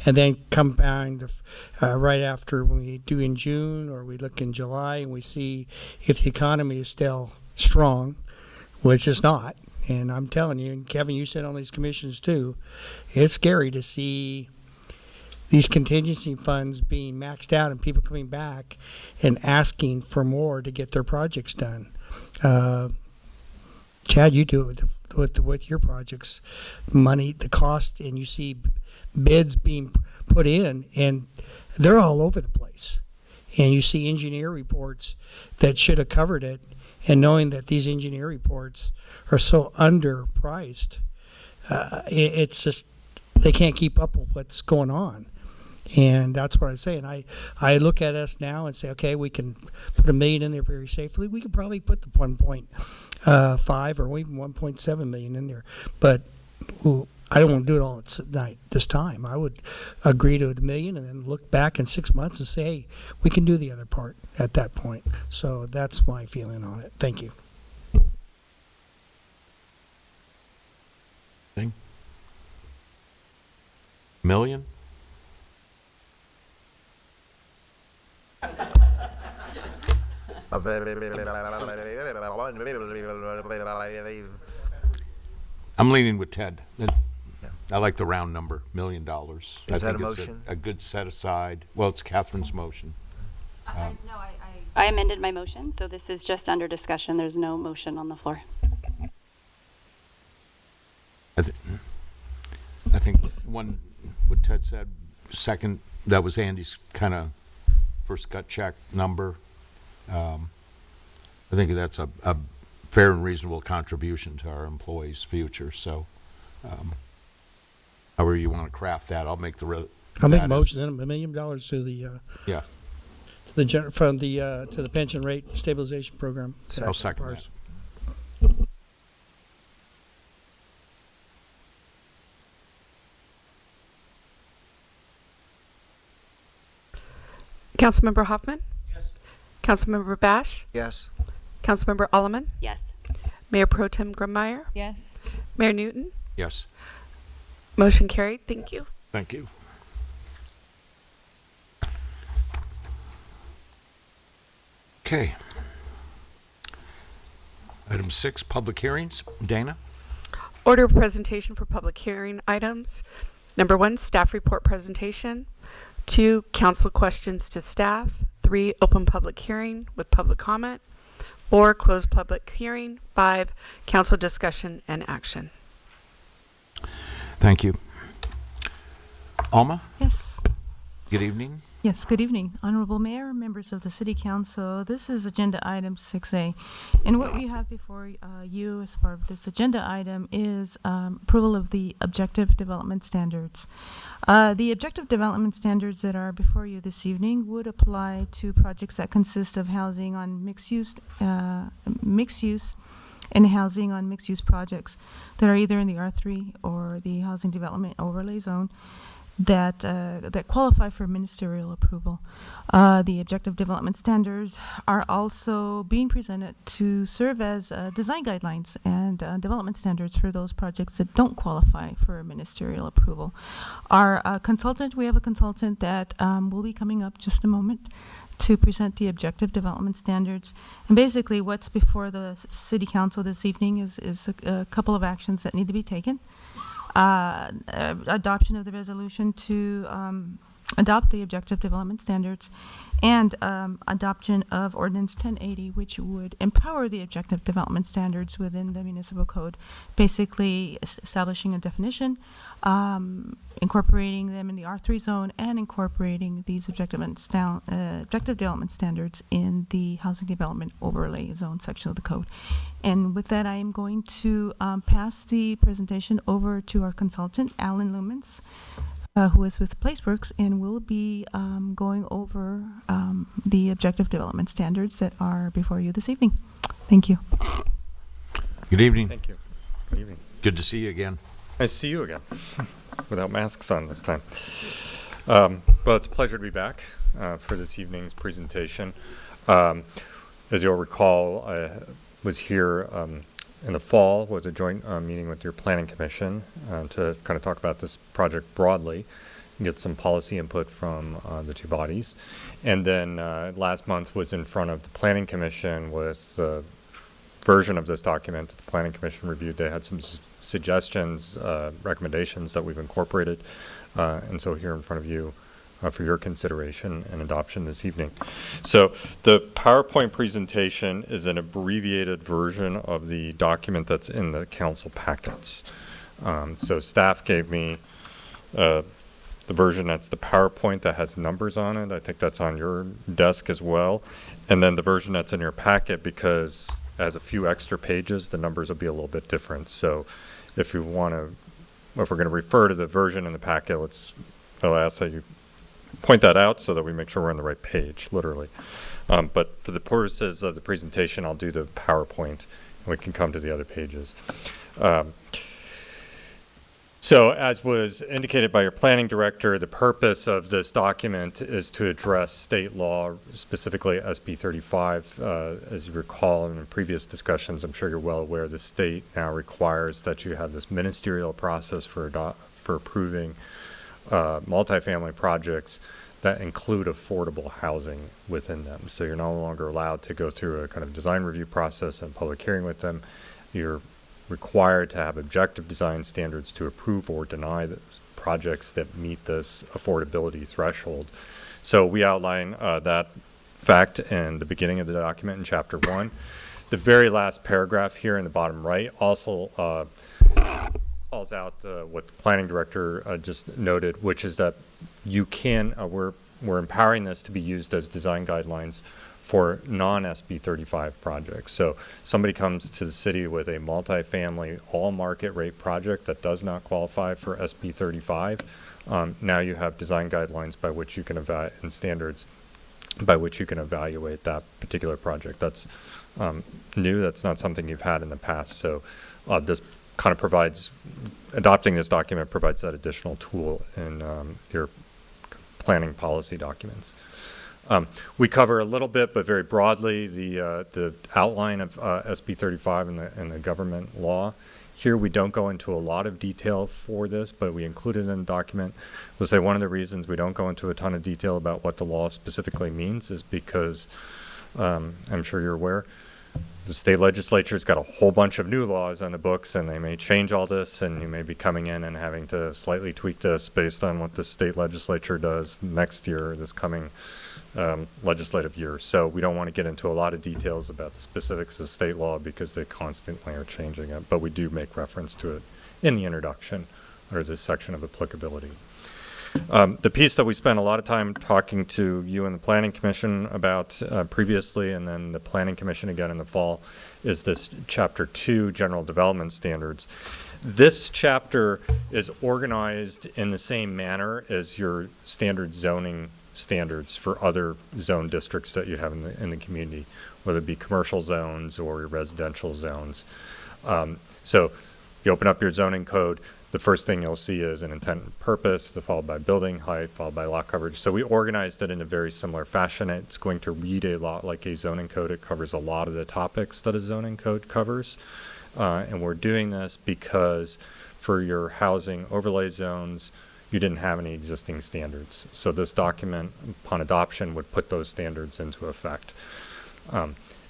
and then combine right after when we do in June, or we look in July and we see if the economy is still strong, which is not. And I'm telling you, and Kevin, you sit on these commissions too, it's scary to see these contingency funds being maxed out and people coming back and asking for more to get their projects done. Chad, you do it with your projects, money, the cost, and you see bids being put in, and they're all over the place. And you see engineer reports that should have covered it, and knowing that these engineer reports are so underpriced, it's just they can't keep up with what's going on. And that's what I say. And I look at us now and say, okay, we can put $1 million in there very safely. We could probably put the 1.5 or even 1.7 million in there. But I don't want to do it all at this time. I would agree to $1 million and then look back in 6 months and say, hey, we can do the other part at that point. So that's my feeling on it. Thank you. Thing? Million? I'm leaning with Ted. I like the round number, $1 million. Is that a motion? A good set aside. Well, it's Catherine's motion. I amended my motion, so this is just under discussion. There's no motion on the floor. I think one, what Ted said, second, that was Andy's kind of first gut check number. I think that's a fair and reasonable contribution to our employees' future. So, however you want to craft that, I'll make the. I'll make a motion then $1 million to the yeah. From the to the pension rate stabilization program. I'll second that. Councilmember Hoffman? Yes. Councilmember Bash? Yes. Councilmember Alleman? Yes. Mayor Pro Tem Grummeyer? Yes. Mayor Newton? Yes. Motion carried. Thank you. Thank you. Okay. Item 6, public hearings. Dana? Order of presentation for public hearing items. Number 1, staff report presentation. 2, council questions to staff. 3, open public hearing with public comment. 4, closed public hearing. 5, council discussion and action. Thank you. Alma? Yes. Good evening. Yes, good evening, Honorable Mayor, members of the City Council. This is Agenda Item 6A. And what we have before you as part of this agenda item is approval of the Objective Development Standards. The Objective Development Standards that are before you this evening would apply to projects that consist of housing on mixed use and housing on mixed-use projects that are either in the R3 or the Housing Development Overlay Zone that qualify for ministerial approval. The Objective Development Standards are also being presented to serve as design guidelines and development standards for those projects that don't qualify for ministerial approval. Our consultant, we have a consultant that will be coming up just a moment to present the Objective Development Standards. And basically what's before the City Council this evening is a couple of actions that need to be taken. Adoption of the resolution to adopt the Objective Development Standards, and adoption of Ordinance 1080, which would empower the Objective Development Standards within the municipal code, basically establishing a definition, incorporating them in the R3 zone, and incorporating these Objective Development Standards in the Housing Development Overlay Zone section of the code. And with that, I am going to pass the presentation over to our consultant, Alan Lumens, who is with Placeworks, and will be going over the Objective Development Standards that are before you this evening. Thank you. Good evening. Thank you. Good evening. Good to see you again. Nice to see you again, without masks on this time. Well, it's a pleasure to be back for this evening's presentation. As you'll recall, I was here in the fall with a joint meeting with your Planning Commission to kind of talk about this project broadly and get some policy input from the two bodies. And then last month was in front of the Planning Commission with the version of this document that the Planning Commission reviewed. They had some suggestions, recommendations that we've incorporated, and so here in front of you for your consideration and adoption this evening. So the PowerPoint presentation is an abbreviated version of the document that's in the council packets. So staff gave me the version that's the PowerPoint that has numbers on it. I think that's on your desk as well. And then the version that's in your packet, because it has a few extra pages, the numbers will be a little bit different. So if you want to, if we're going to refer to the version in the packet, I'll ask that you point that out so that we make sure we're on the right page, literally. But for the purposes of the presentation, I'll do the PowerPoint, and we can come to the other pages. So as was indicated by your planning director, the purpose of this document is to address state law, specifically SB 35. As you recall in previous discussions, I'm sure you're well aware, the state now requires that you have this ministerial process for approving multifamily projects that include affordable housing within them. So you're no longer allowed to go through a kind of design review process and public hearing with them. You're required to have objective design standards to approve or deny the projects that meet this affordability threshold. So we outline that fact in the beginning of the document in Chapter 1. The very last paragraph here in the bottom right also calls out what the planning director just noted, which is that you can, we're empowering this to be used as design guidelines for non-SB 35 projects. So somebody comes to the city with a multifamily all market rate project that does not qualify for SB 35. Now you have design guidelines by which you can and standards by which you can evaluate that particular project. That's new. That's not something you've had in the past. So this kind of provides, adopting this document provides that additional tool in your planning policy documents. We cover a little bit, but very broadly, the outline of SB 35 and the government law. Here we don't go into a lot of detail for this, but we include it in the document. We'll say one of the reasons we don't go into a ton of detail about what the law specifically means is because, I'm sure you're aware, the state legislature's got a whole bunch of new laws on the books, and they may change all this, and you may be coming in and having to slightly tweak this based on what the state legislature does next year, this coming legislative year. So we don't want to get into a lot of details about the specifics of state law because they constantly are changing it, but we do make reference to it in the introduction under this section of applicability. The piece that we spent a lot of time talking to you and the Planning Commission about previously, and then the Planning Commission again in the fall, is this Chapter 2, General Development Standards. This chapter is organized in the same manner as your standard zoning standards for other zone districts that you have in the community, whether it be commercial zones or residential zones. So you open up your zoning code, the first thing you'll see is an intent and purpose, followed by building height, followed by lot coverage. So we organized it in a very similar fashion. It's going to read a lot like a zoning code. It covers a lot of the topics that a zoning code covers. And we're doing this because for your housing overlay zones, you didn't have any existing standards. So this document, upon adoption, would put those standards into effect.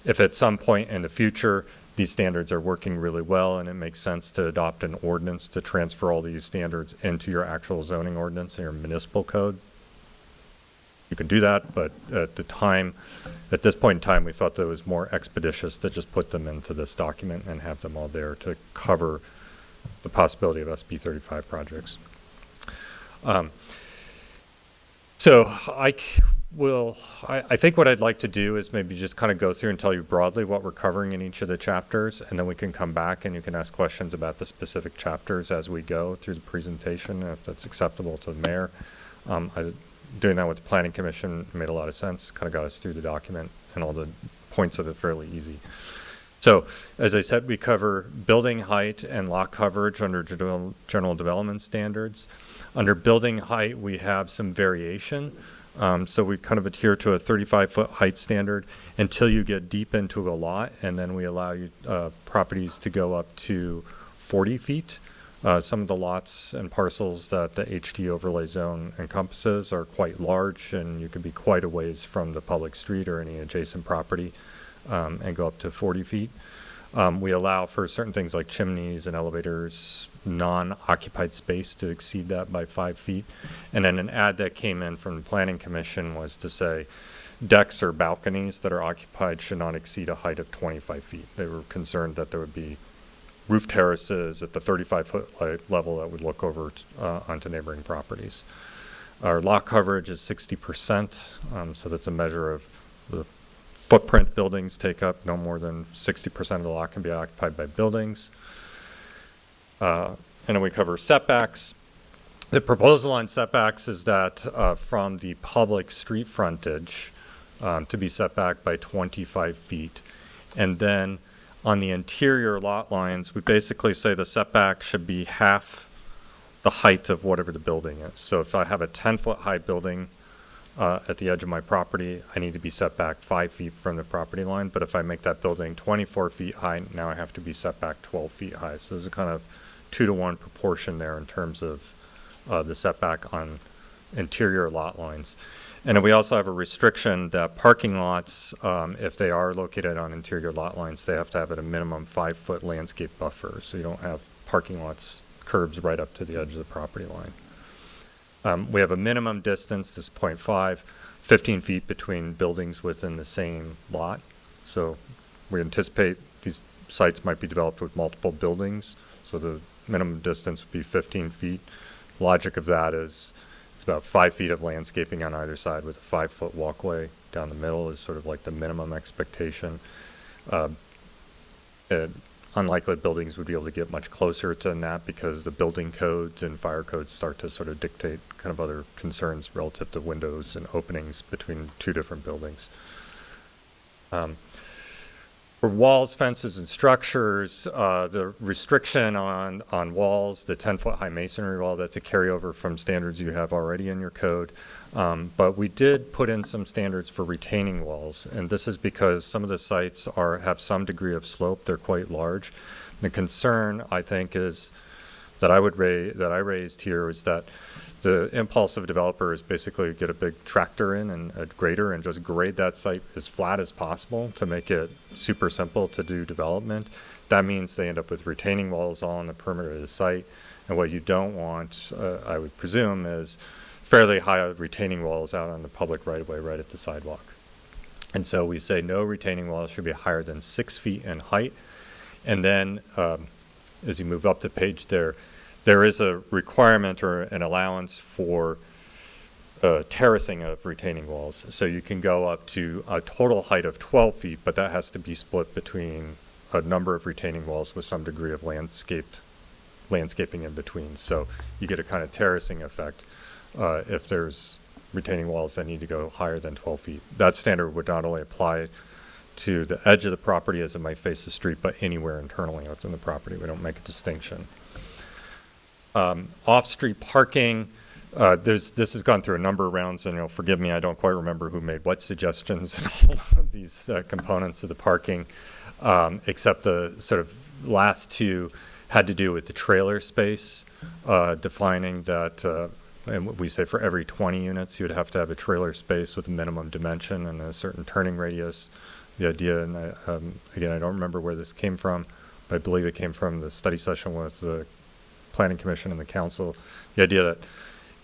If at some point in the future, these standards are working really well and it makes sense to adopt an ordinance to transfer all these standards into your actual zoning ordinance and your municipal code, you can do that, but at this point in time, we thought that it was more expeditious to just put them into this document and have them all there to cover the possibility of SB 35 projects. So I think what I'd like to do is maybe just kind of go through and tell you broadly what we're covering in each of the chapters, and then we can come back and you can ask questions about the specific chapters as we go through the presentation, if that's acceptable to the mayor. Doing that with the Planning Commission made a lot of sense, kind of got us through the document and all the points of it fairly easy. So, as I said, we cover building height and lot coverage under general development standards. Under building height, we have some variation. So we kind of adhere to a 35-foot height standard until you get deep into a lot, and then we allow you properties to go up to 40 feet. Some of the lots and parcels that the HD overlay zone encompasses are quite large, and you can be quite a ways from the public street or any adjacent property and go up to 40 feet. We allow for certain things like chimneys and elevators, non-occupied space to exceed that by 5 feet. And then an add that came in from the Planning Commission was to say decks or balconies that are occupied should not exceed a height of 25 feet. They were concerned that there would be roof terraces at the 35-foot level that would look over onto neighboring properties. Our lot coverage is 60%, so that's a measure of the footprint buildings take up. No more than 60% of the lot can be occupied by buildings. And then we cover setbacks. The proposal on setbacks is that from the public street frontage to be set back by 25 feet. And then on the interior lot lines, we basically say the setback should be half the height of whatever the building is. So if I have a 10-foot high building at the edge of my property, I need to be set back 5 feet from the property line. But if I make that building 24 feet high, now I have to be set back 12 feet high. So there's a kind of 2-to-1 proportion there in terms of the setback on interior lot lines. And then we also have a restriction that parking lots, if they are located on interior lot lines, they have to have at a minimum 5-foot landscape buffer. So you don't have parking lots, curbs right up to the edge of the property line. We have a minimum distance, this is 0.5, 15 feet between buildings within the same lot. So we anticipate these sites might be developed with multiple buildings. So the minimum distance would be 15 feet. Logic of that is it's about 5 feet of landscaping on either side with a 5-foot walkway down the middle is sort of like the minimum expectation. Unlikely buildings would be able to get much closer to that because the building codes and fire codes start to sort of dictate kind of other concerns relative to windows and openings between two different buildings. For walls, fences, and structures, the restriction on walls, the 10-foot high masonry wall, that's a carryover from standards you have already in your code. But we did put in some standards for retaining walls, and this is because some of the sites have some degree of slope. They're quite large. The concern, I think, is that I raised here is that the impulse of a developer is basically get a big tractor in and a grader and just grade that site as flat as possible to make it super simple to do development. That means they end up with retaining walls all on the perimeter of the site. And what you don't want, I would presume, is fairly high retaining walls out on the public right-of-way right at the sidewalk. And so we say no retaining walls should be higher than 6 feet in height. And then as you move up the page there is a requirement or an allowance for terracing of retaining walls. So you can go up to a total height of 12 feet, but that has to be split between a number of retaining walls with some degree of landscaping in between. So you get a kind of terracing effect if there's retaining walls that need to go higher than 12 feet. That standard would not only apply to the edge of the property as it might face the street, but anywhere internally within the property. We don't make a distinction. Off-street parking, this has gone through a number of rounds, and forgive me, I don't quite remember who made what suggestions in all of these components of the parking, except the sort of last two had to do with the trailer space, defining that, and we say for every 20 units, you would have to have a trailer space with a minimum dimension and a certain turning radius. The idea, and again, I don't remember where this came from, but I believe it came from the study session with the Planning Commission and the Council. The idea that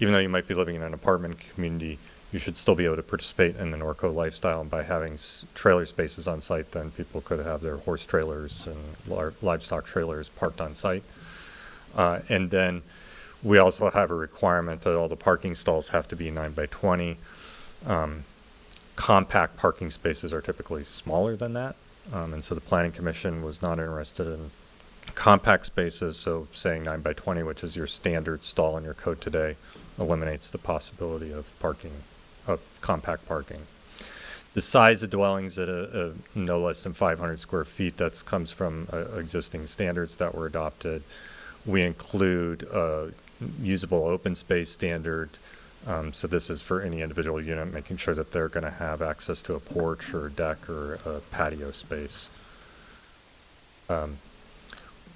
even though you might be living in an apartment community, you should still be able to participate in the Norco lifestyle. And by having trailer spaces on site, then people could have their horse trailers and livestock trailers parked on site. And then we also have a requirement that all the parking stalls have to be 9 by 20. Compact parking spaces are typically smaller than that. And so the Planning Commission was not interested in compact spaces, so saying 9 by 20, which is your standard stall in your code today, eliminates the possibility of compact parking. The size of dwellings at no less than 500 square feet, that comes from existing standards that were adopted. We include a usable open space standard. So this is for any individual unit, making sure that they're going to have access to a porch or a deck or a patio space.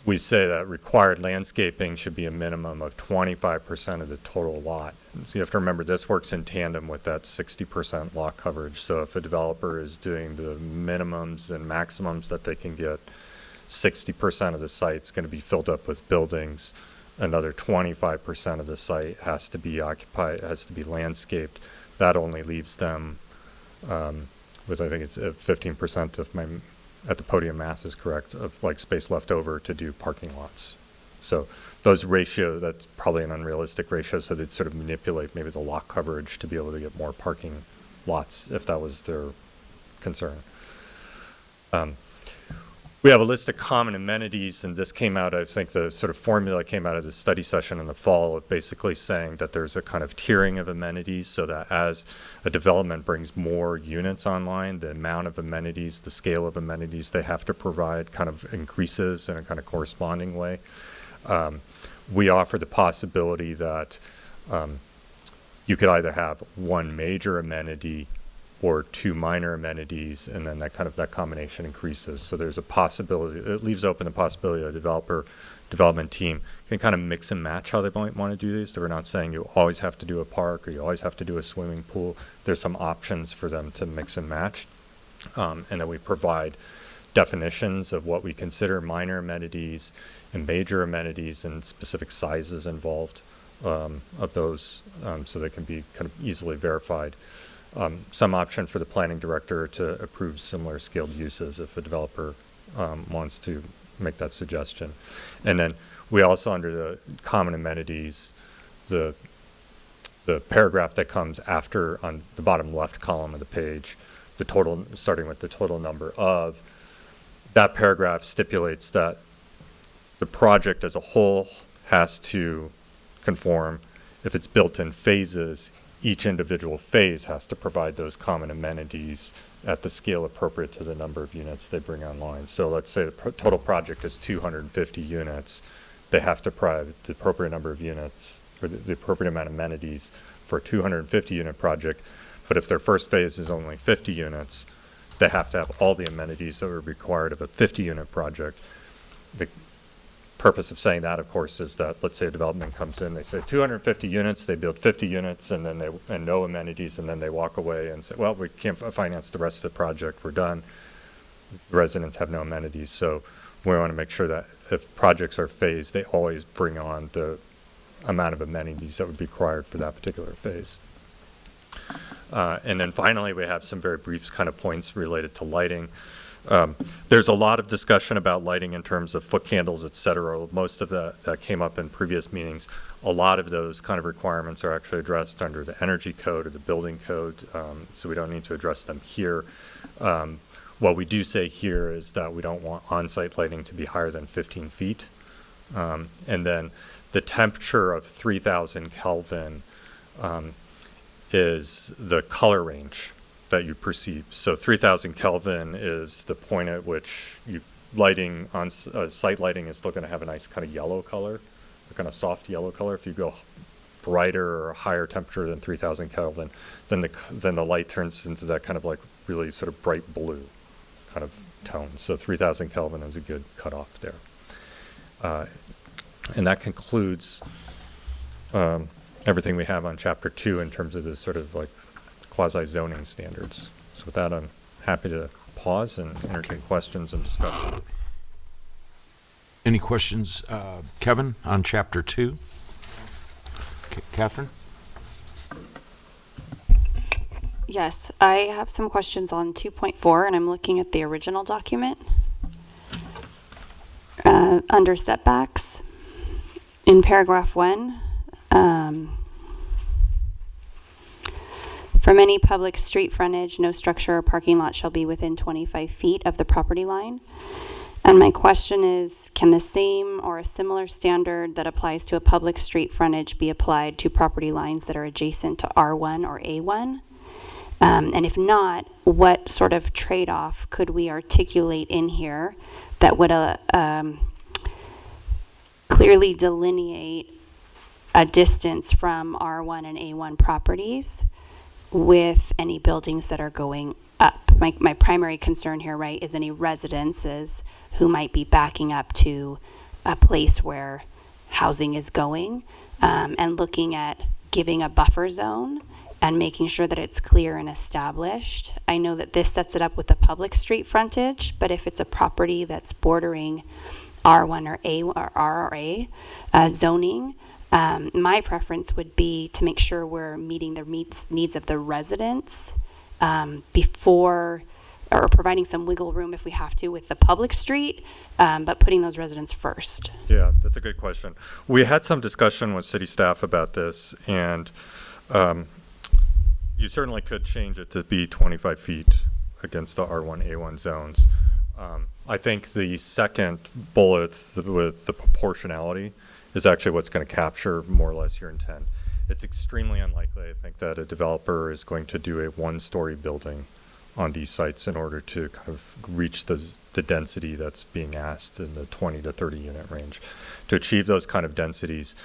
We say that required landscaping should be a minimum of 25% of the total lot. So you have to remember this works in tandem with that 60% lot coverage. So if a developer is doing the minimums and maximums that they can get, 60% of the site's going to be filled up with buildings. Another 25% of the site has to be occupied, has to be landscaped. That only leaves them with, I think it's 15% of my, at the podium math is correct, of like space left over to do parking lots. So those ratios, that's probably an unrealistic ratio, so they'd sort of manipulate maybe the lot coverage to be able to get more parking lots if that was their concern. We have a list of common amenities, and this came out, I think the sort of formula came out of the study session in the fall of basically saying that there's a kind of tiering of amenities so that as a development brings more units online, the amount of amenities, the scale of amenities they have to provide kind of increases in a kind of corresponding way. We offer the possibility that you could either have one major amenity or two minor amenities, and then that combination increases. So there's a possibility, it leaves open the possibility a development team can kind of mix and match how they might want to do these. So we're not saying you always have to do a park or you always have to do a swimming pool. There's some options for them to mix and match. And then we provide definitions of what we consider minor amenities and major amenities and specific sizes involved of those, so they can be kind of easily verified. Some option for the planning director to approve similar scaled uses if a developer wants to make that suggestion. And then we also, under the common amenities, the paragraph that comes after on the bottom left column of the page, the total, starting with the total number of, that paragraph stipulates that the project as a whole has to conform. If it's built in phases, each individual phase has to provide those common amenities at the scale appropriate to the number of units they bring online. So let's say the total project is 250 units. They have to provide the appropriate number of units, or the appropriate amount of amenities for a 250 unit project. But if their first phase is only 50 units, they have to have all the amenities that are required of a 50 unit project. The purpose of saying that, of course, is that let's say a development comes in, they say 250 units, they build 50 units, and then and no amenities, and then they walk away and say, well, we can't finance the rest of the project, we're done. The residents have no amenities, so we want to make sure that if projects are phased, they always bring on the amount of amenities that would be required for that particular phase. And then finally, we have some very brief kind of points related to lighting. There's a lot of discussion about lighting in terms of foot candles, et cetera. Most of that came up in previous meetings. A lot of those kind of requirements are actually addressed under the energy code or the building code, so we don't need to address them here. What we do say here is that we don't want on-site lighting to be higher than 15 feet. And then the temperature of 3,000 Kelvin is the color range that you perceive. So 3,000 Kelvin is the point at which lighting on site lighting is still going to have a nice kind of yellow color, a kind of soft yellow color. If you go brighter or higher temperature than 3,000 Kelvin, then the light turns into that kind of like really sort of bright blue kind of tone. So 3,000 Kelvin is a good cutoff there. And that concludes everything we have on Chapter 2 in terms of this sort of like quasi-zoning standards. So with that, I'm happy to pause and entertain questions and discussion. Any questions, Kevin, on Chapter 2? Catherine? Yes, I have some questions on 2.4, and I'm looking at the original document. Under setbacks, in paragraph 1, from any public street frontage, no structure or parking lot shall be within 25 feet of the property line. And my question is, can the same or a similar standard that applies to a public street frontage be applied to property lines that are adjacent to R1 or A1? And if not, what sort of trade-off could we articulate in here that would clearly delineate a distance from R1 and A1 properties with any buildings that are going up? My primary concern here, right, is any residences who might be backing up to a place where housing is going, and looking at giving a buffer zone and making sure that it's clear and established. I know that this sets it up with the public street frontage, but if it's a property that's bordering R1 or A or R or A zoning, my preference would be to make sure we're meeting the needs of the residents before, or providing some wiggle room if we have to with the public street, but putting those residents first. Yeah, that's a good question. We had some discussion with city staff about this, and you certainly could change it to be 25 feet against the R1, A1 zones. I think the second bullet with the proportionality is actually what's going to capture more or less your intent. It's extremely unlikely, I think, that a developer is going to do a one-story building on these sites in order to kind of reach the density that's being asked in the 20 to 30 unit range. To achieve those kind of densities,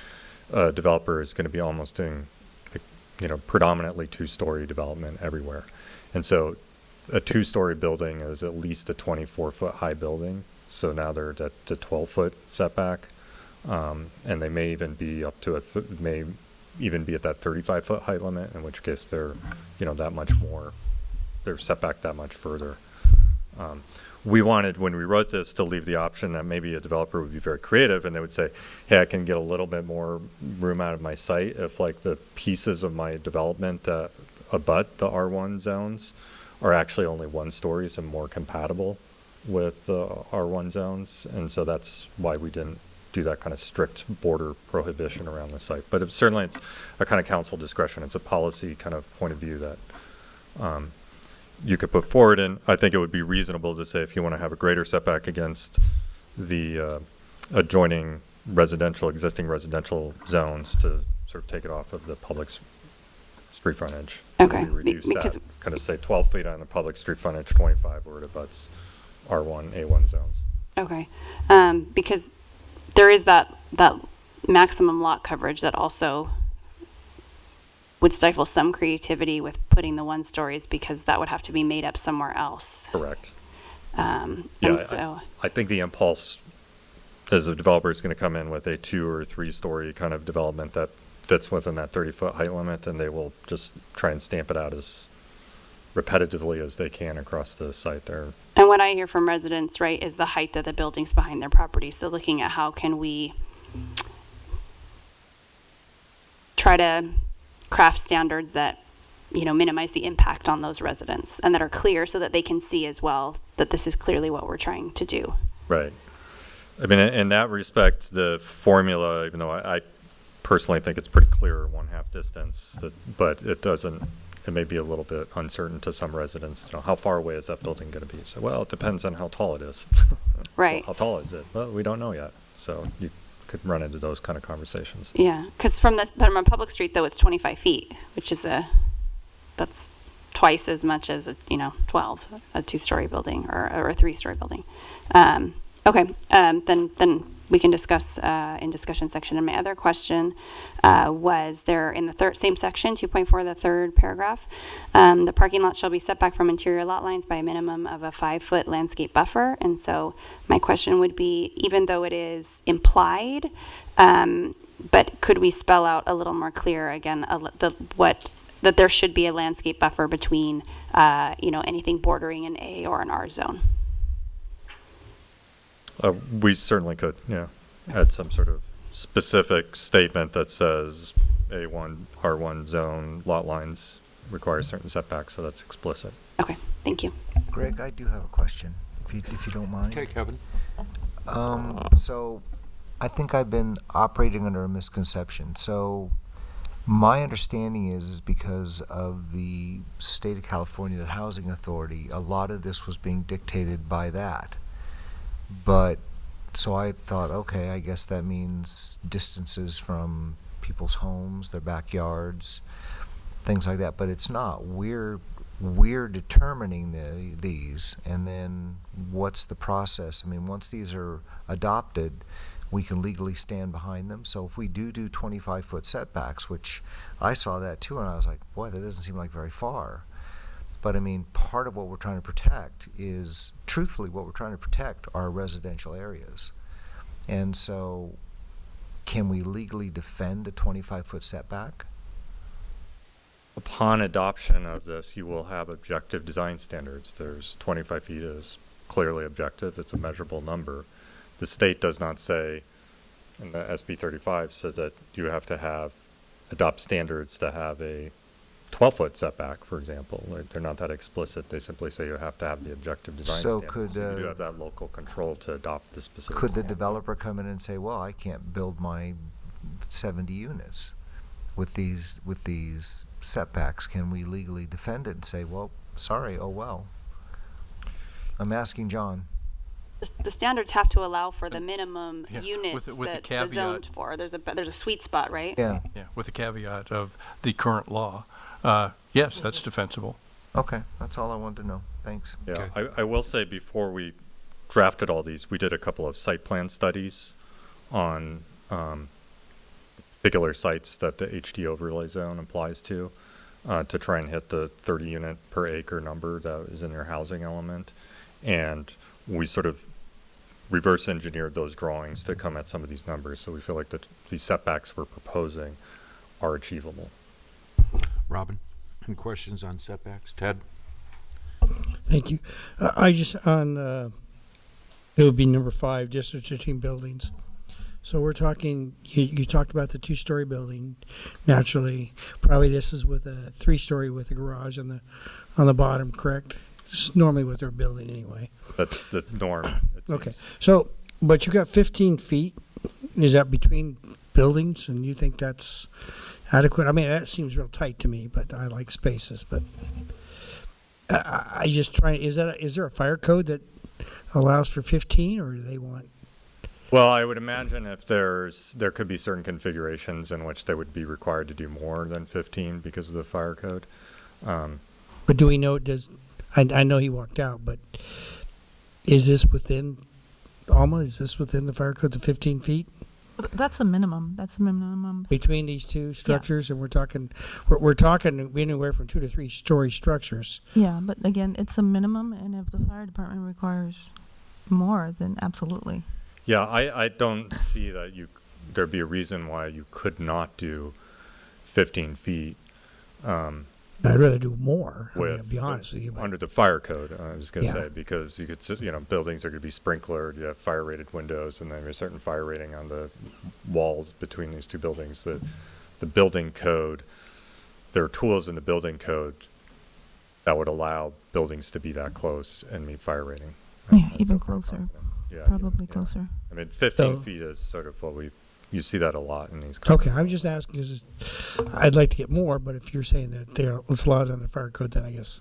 a developer is going to be almost doing, predominantly two-story development everywhere. And so a two-story building is at least a 24-foot high building. So now they're at the 12-foot setback. And they may even be up to may even be at that 35-foot height limit, in which case they're, that much more, they're set back that much further. We wanted, when we wrote this, to leave the option that maybe a developer would be very creative and they would say, hey, I can get a little bit more room out of my site if like the pieces of my development that abut the R1 zones are actually only one stories and more compatible with R1 zones. And so that's why we didn't do that kind of strict border prohibition around the site. But certainly it's a kind of council discretion. It's a policy kind of point of view that you could put forward. And I think it would be reasonable to say if you want to have a greater setback against the adjoining existing residential zones, to sort of take it off of the public street frontage. Okay. Reduce that, kind of say 12 feet on the public street frontage, 25 where it abuts R1, A1 zones. Okay. Because there is that maximum lot coverage that also would stifle some creativity with putting the one stories, because that would have to be made up somewhere else. Correct. And so I think the impulse as a developer is going to come in with a 2 or 3 story kind of development that fits within that 30-foot height limit, and they will just try and stamp it out as repetitively as they can across the site there. And what I hear from residents, right, is the height of the buildings behind their property. So looking at how can we try to craft standards that minimize the impact on those residents and that are clear so that they can see as well that this is clearly what we're trying to do. Right. I mean, in that respect, the formula, even though I personally think it's pretty clear, 1/2 distance, but it may be a little bit uncertain to some residents. How far away is that building going to be? So, well, it depends on how tall it is. Right. How tall is it? Well, we don't know yet. So you could run into those kind of conversations. Yeah, because from a public street, though, it's 25 feet, which is that's twice as much as, 12, a 2-story building or a 3-story building. Okay, then we can discuss in discussion section. And my other question was there in the same section, 2.4, the third paragraph, the parking lot shall be set back from interior lot lines by a minimum of a 5-foot landscape buffer. And so my question would be, even though it is implied, but could we spell out a little more clear again that there should be a landscape buffer between anything bordering an A or an R zone? We certainly could, add some sort of specific statement that says A1, R1 zone lot lines require certain setbacks, so that's explicit. Okay, thank you. Greg, I do have a question, if you don't mind. Okay, Kevin. So I think I've been operating under a misconception. So my understanding is because of the state of California, the Housing Authority, a lot of this was being dictated by that. But so I thought, okay, I guess that means distances from people's homes, their backyards, things like that. But it's not. We're determining these, and then what's the process? I mean, once these are adopted, we can legally stand behind them. So if we do 25-foot setbacks, which I saw that too, and I was like, boy, that doesn't seem like very far. But I mean, part of what we're trying to protect is, truthfully, what we're trying to protect are residential areas. And so, can we legally defend a 25-foot setback? Upon adoption of this, you will have objective design standards. There's 25 feet is clearly objective. It's a measurable number. The state does not say, and the SB 35 says that you have to adopt standards to have a 12-foot setback, for example. They're not that explicit. They simply say you have to have the objective design standards. So you do have that local control to adopt the specific Could the standard. developer come in and say, well, I can't build my 70 units with these setbacks? Can we legally defend it and say, well, sorry, oh well? I'm asking John. The standards have to allow for the minimum units with a that caveat. the zoned for. There's a sweet spot, right? Yeah. Yeah, with the caveat of the current law. Yes, that's defensible. Okay, that's all I wanted to know. Thanks. Yeah, Okay. I will say before we drafted all these, we did a couple of site plan studies on particular sites that the HD overlay zone applies to try and hit the 30 unit per acre number that is in your housing element. And we sort of reverse engineered those drawings to come at some of these numbers. So we feel like these setbacks we're proposing are achievable. Robin, any questions on setbacks? Ted? Thank you. I just, it would be number 5, distance between buildings. So we're talking, you talked about the 2-story building, naturally. Probably this is with a 3-story with a garage on the bottom, correct? It's normally what they're building anyway. That's the norm. Okay. So, but you got 15 feet. Is that between buildings, and you think that's adequate? I mean, that seems real tight to me, but I like spaces. But I just try. Is there a fire code that allows for 15, or do they want? Well, I would imagine if there could be certain configurations in which they would be required to do more than 15 because of the fire code. But do we know it does? I know he walked out, but is this within, Alma, is this within the fire code, the 15 feet? That's a minimum. That's a minimum. Between these two structures, and we're talking anywhere from 2 to 3 story structures. Yeah, but again, it's a minimum, and if the fire department requires more, then absolutely. Yeah, I don't see that there'd be a reason why you could not do 15 feet. I'd rather do more, to be honest with you. Under the fire code, I was going to Yeah. say, because you could, buildings are going to be sprinklered, you have fire rated windows, and then there's a certain fire rating on the walls between these two buildings. The building code there are tools in the building code that would allow buildings to be that close and meet fire rating. Yeah, even closer. Yeah, Probably yeah. closer. I mean, 15 So- feet is sort of what you see that a lot in these. Okay, I'm just asking because I'd like to get more, but if you're saying that it's allowed under the fire code, then I guess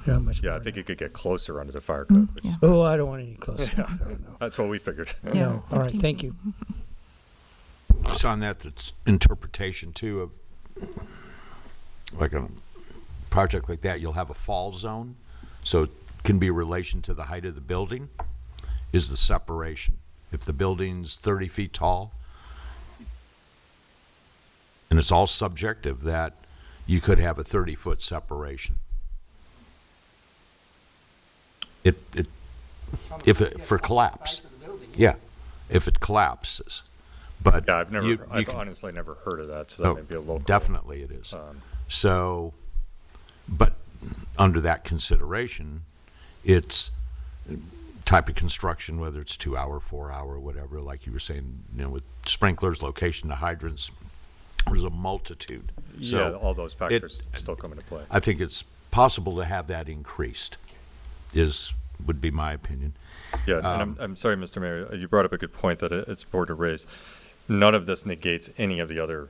we have much Yeah, more. I think you could get closer under the fire code. which- Yeah. Oh, I don't want any closer. Yeah, that's what we figured. Yeah, No, all right, 15. thank you. It's on that's interpretation too of, like a project like that, you'll have a fall zone, so it can be a relation to the height of the building, is the separation. If the building's 30 feet tall, and it's all subjective, that you could have a 30-foot separation. For collapse. Yeah, if it collapses. But Yeah, I've can- honestly never heard of that, so that Oh, may be a local. definitely it is. Um, So, but under that consideration, it's type of construction, whether it's 2 hour, 4 hour, whatever, like you were saying, with sprinklers, location, the hydrants, there's a multitude. Yeah, So all those factors still come into play. I think it's possible to have that increased, would be my opinion. Yeah, and I'm sorry, Mr. Mayor, you brought up a good point that it's important to raise. None of this negates any of the other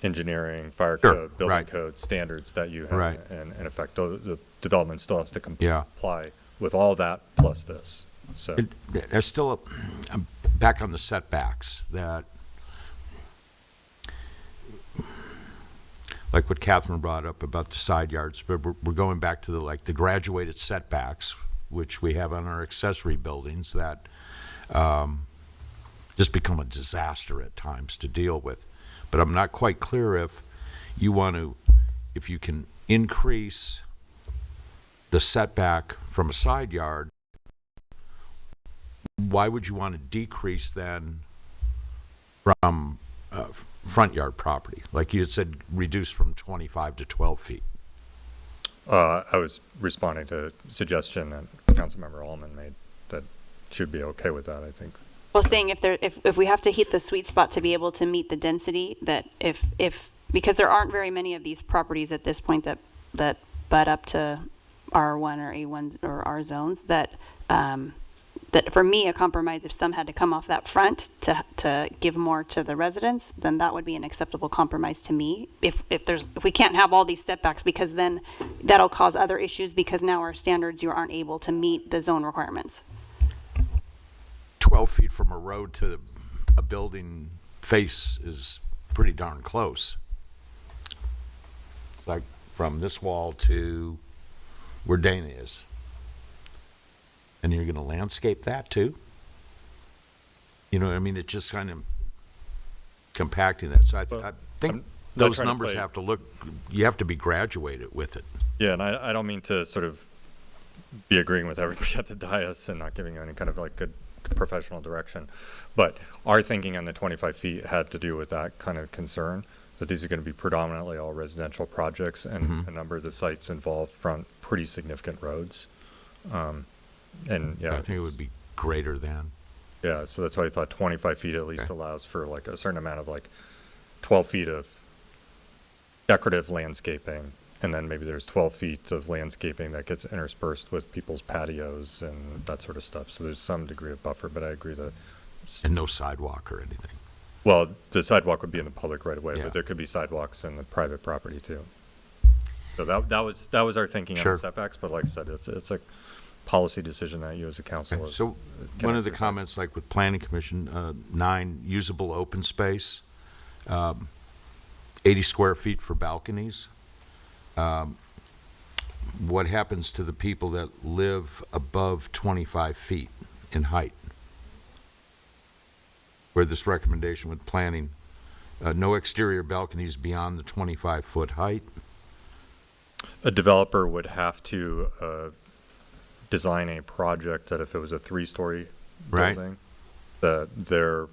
engineering, fire Sure, code, building right. code standards that you have. Right. And in effect, the development still has to Yeah. comply with all that plus this. So, There's still I'm back on the setbacks, that, like what Catherine brought up about the side yards, but we're going back to the graduated setbacks, which we have on our accessory buildings, that just become a disaster at times to deal with. But I'm not quite clear if you can increase the setback from a side yard, why would you want to decrease then from front yard property? Like you had said, reduce from 25 to 12 feet. I was responding to a suggestion that Councilmember Allman made that should be okay with that, I think. Well, saying if we have to hit the sweet spot to be able to meet the density, that because there aren't very many of these properties at this point that butt up to R1 or A1 or R zones, that for me, a compromise, if some had to come off that front to give more to the residents, then that would be an acceptable compromise to me. If we can't have all these setbacks, because then that'll cause other issues, because now our standards, you aren't able to meet the zone requirements. 12 feet from a road to a building face is pretty darn close. It's like from this wall to where Dana is. And you're going to landscape that too? You know what I mean? It's just kind of compacting that. So I think those trying to numbers play- you have to be graduated with it. Yeah, and I don't mean to sort of be agreeing with everybody at the dais and not giving you any kind of good professional direction. But our thinking on the 25 feet had to do with that kind of concern, that these are going to be predominantly all residential projects, and a number of the sites involve front pretty significant roads. And yeah, I think it would be greater than. Yeah, so that's why I thought 25 feet at least allows for a certain amount of 12 feet of decorative landscaping, and then maybe there's 12 feet of landscaping that gets interspersed with people's patios and that sort of stuff. So there's some degree of buffer, but I agree that. And no sidewalk or anything. Well, the sidewalk would be in the public right away, Yeah. but there could be sidewalks in the private property too. So that was our thinking on Sure. the setbacks, but like I said, it's a policy decision that you as a council. So can one of the exercise. comments, like with Planning Commission, 9, usable open space, 80 square feet for balconies. What happens to the people that live above 25 feet in height? Where this recommendation with planning, no exterior balconies beyond the 25-foot height. A developer would have to design a project that if it was a 3-story Right. building, that the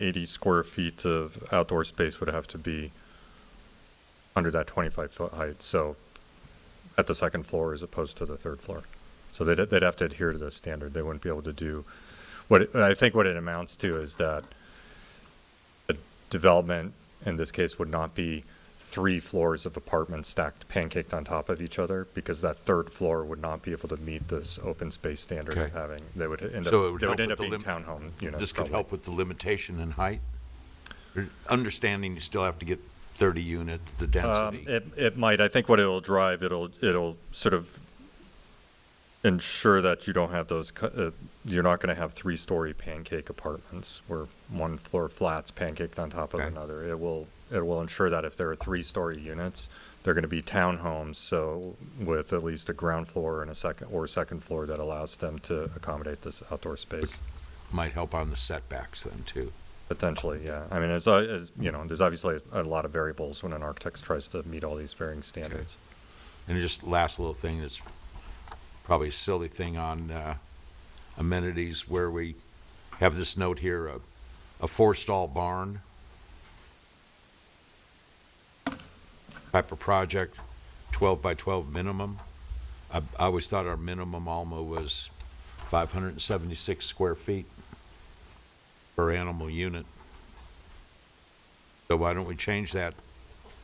80 square feet of outdoor space would have to be under that 25-foot height. So at the second floor as opposed to the third floor. So they'd have to adhere to the standard. They wouldn't be able to do I think what it amounts to is that the development in this case would not be 3 floors of apartments stacked, pancaked on top of each other, because that 3rd floor would not be able to meet this open space standard of Okay. having, they would end up, So it would they help would end with up the being townhome units. This could probably. help with the limitation in height? Or understanding you still have to get 30 unit, the density. It might. I think what it'll drive, it'll sort of ensure that you don't have those, you're not going to have 3-story pancake apartments where 1 floor flats pancaked on top of another. It will ensure that if there are 3-story units, they're going to be townhomes, so with at least a ground floor and a second floor that allows them to accommodate this outdoor space. Might help on the setbacks then too. Potentially, yeah. I mean, as you know, there's obviously a lot of variables when an architect tries to meet all these varying standards. And just last little thing that's probably a silly thing on amenities, where we have this note here, a 4-stall barn type of project, 12 by 12 minimum. I always thought our minimum ALMA was 576 square feet per animal unit. So why don't we change that?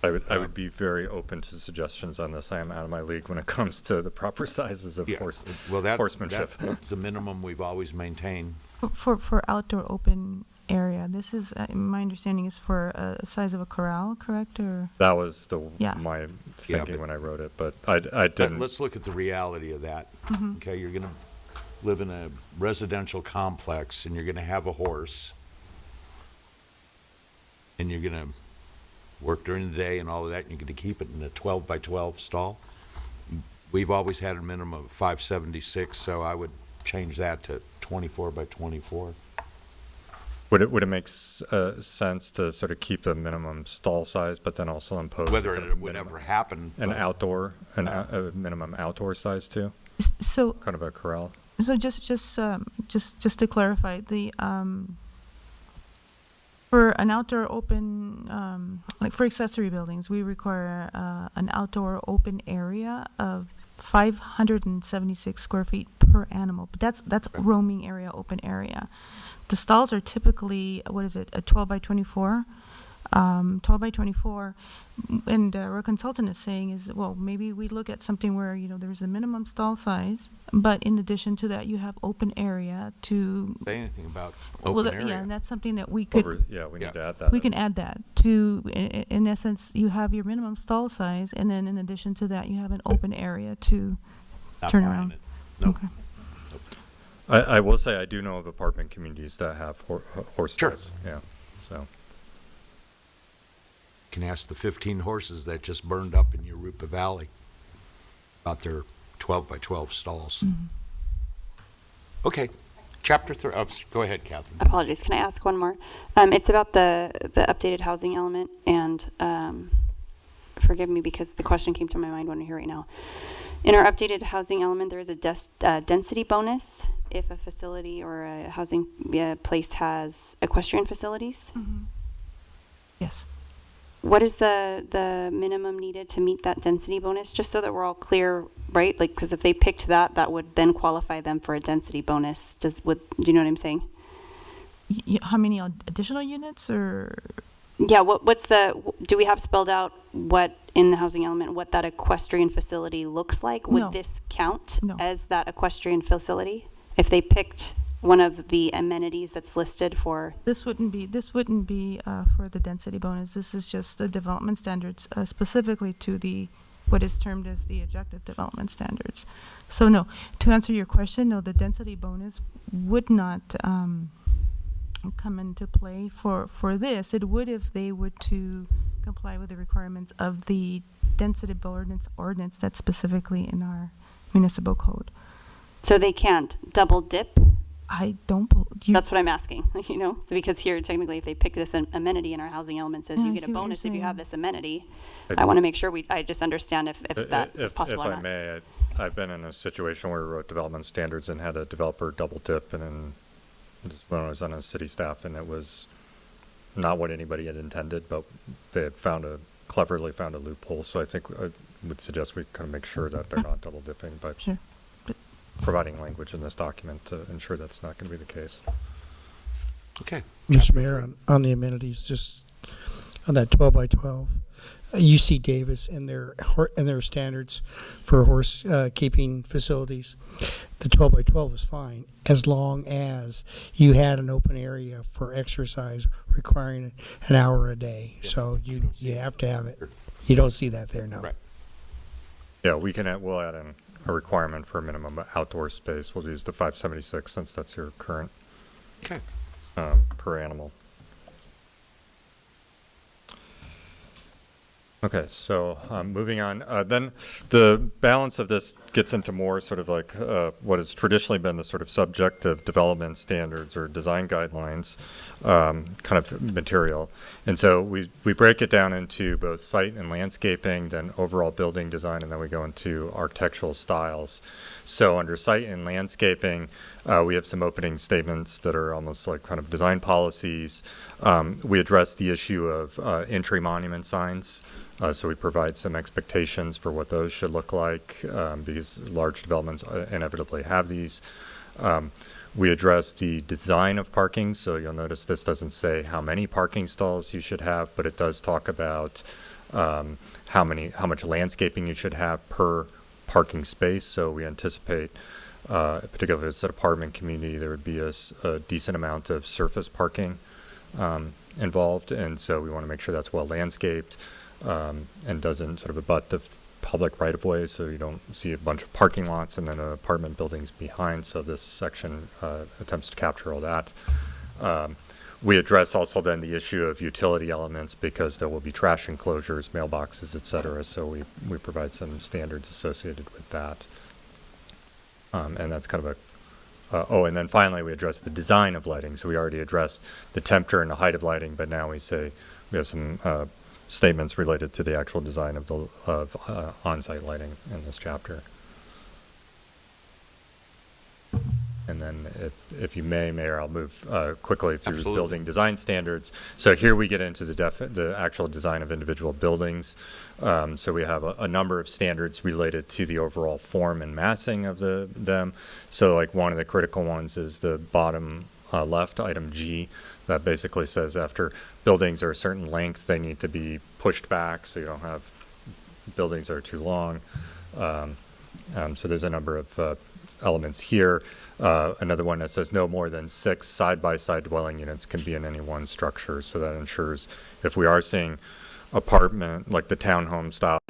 I would be very open to suggestions on this. I am out of my league when it comes to the proper sizes of horsemanship. That's the minimum we've always maintained. For outdoor open area, this is, my understanding is for a size of a corral, correct, or? That was Yeah. my thinking but- when I wrote it, but I didn't. Let's look at the reality of that. Mhm. Okay, you're gonna live in a residential complex and you're gonna have a horse. And you're gonna work during the day and all of that, and you're gonna keep it in a 12 by 12 stall. We've always had a minimum of 576, so I would change that to 24 by 24. Would it make sense to sort of keep the minimum stall size, but then also impose Whether kind it of would minimum- ever happen. an but- outdoor, a minimum outdoor size too? So, Kind of a corral? so just to clarify, the, for an outdoor open, like for accessory buildings, we require an outdoor open area of 576 square feet per animal. But that's roaming area, open area. The stalls are typically, what is it, a 12 by 24? 12 by 24. And our consultant is saying is, well, maybe we look at something where, you know, there's a minimum stall size, but in addition to that, you have open area to. Say anything about Well, open area. yeah, and that's something that we could. We need to add that. We can add that to, in essence, you have your minimum stall size, and then in addition to that, you have an open area to Not turn buying around. it. Nope. Okay. I will say I do know of apartment communities that have horse Sure. stalls. Yeah, so. Can ask the 15 horses that just burned up in Urupa Valley about their 12 by 12 stalls. Mm-hmm. Okay, chapter 3. Go ahead, Catherine. Apologies. Can I ask one more? It's about the updated housing element, and forgive me because the question came to my mind when I hear it right now. In our updated housing element, there is a density bonus if a facility or a housing place has equestrian facilities. Mm-hmm. Yes. What is the minimum needed to meet that density bonus? Just so that we're all clear, right? Like, because if they picked that would then qualify them for a density bonus. Do you know what I'm saying? How many additional units, or? Yeah, do we have spelled out what in the housing element, what that equestrian facility looks like? Would No. this count No. as that equestrian facility? If they picked one of the amenities that's listed for? This wouldn't be for the density bonus. This is just the development standards, specifically to what is termed as the objective development standards. So no, to answer your question, no, the density bonus would not come into play for this. It would if they would to comply with the requirements of the density ordinance that's specifically in our municipal code. So they can't double dip? I don't That's what I'm asking, because here technically if they pick this amenity in our housing element says Yeah, you I get see a what you're bonus if you have saying. this amenity. I want to make sure I just understand if that is possible If or I not. may, I've been in a situation where we wrote development standards and had a developer double dip, and then just when I was on a city staff, and it was not what anybody had intended, but they had cleverly found a loophole. So I think I would suggest we kind of make sure that they're not double dipping, but Sure. providing language in this document to ensure that's not going to be the case. Okay. Mr. Mayor, on the amenities, just on that 12 by 12, UC Davis and their standards for horse keeping facilities. The 12 by 12 is fine as long as you had an open area for exercise requiring an hour a day. So you have to have it. You don't see that there now. Right. Yeah, we'll add in a requirement for a minimum outdoor space. We'll use the 576 since that's your current per animal. Okay, so moving on. Then the balance of this gets into more sort of like what has traditionally been the sort of subjective development standards or design guidelines kind of material. And so we break it down into both site and landscaping, then overall building design, and then we go into architectural styles. So under site and landscaping, we have some opening statements that are almost like kind of design policies. We address the issue of entry monument signs. So we provide some expectations for what those should look like, because large developments inevitably have these. We address the design of parking. So you'll notice this doesn't say how many parking stalls you should have, but it does talk about how much landscaping you should have per parking space. So we anticipate, particularly if it's an apartment community, there would be a decent amount of surface parking involved. And so we want to make sure that's well landscaped. And doesn't sort of abut the public right-of-way, so you don't see a bunch of parking lots and then apartment buildings behind. So this section attempts to capture all that. We address also then the issue of utility elements because there will be trash enclosures, mailboxes, et cetera. So we provide some standards associated with that. And that's kind of and then finally we address the design of lighting. So we already addressed the temperature and the height of lighting, but now we say we have some statements related to the actual design of on-site lighting in this chapter. And then if you may, Mayor, I'll move quickly through building design standards. So here we get into the actual design of individual buildings. So we have a number of standards related to the overall form and massing of them. So like one of the critical ones is the bottom left, item G, that basically says after buildings are a certain length, they need to be pushed back so you don't have buildings that are too long. So there's a number of elements here. Another one that says no more than 6 side-by-side dwelling units can be in any one structure. So that ensures if we are seeing apartment, like the townhome style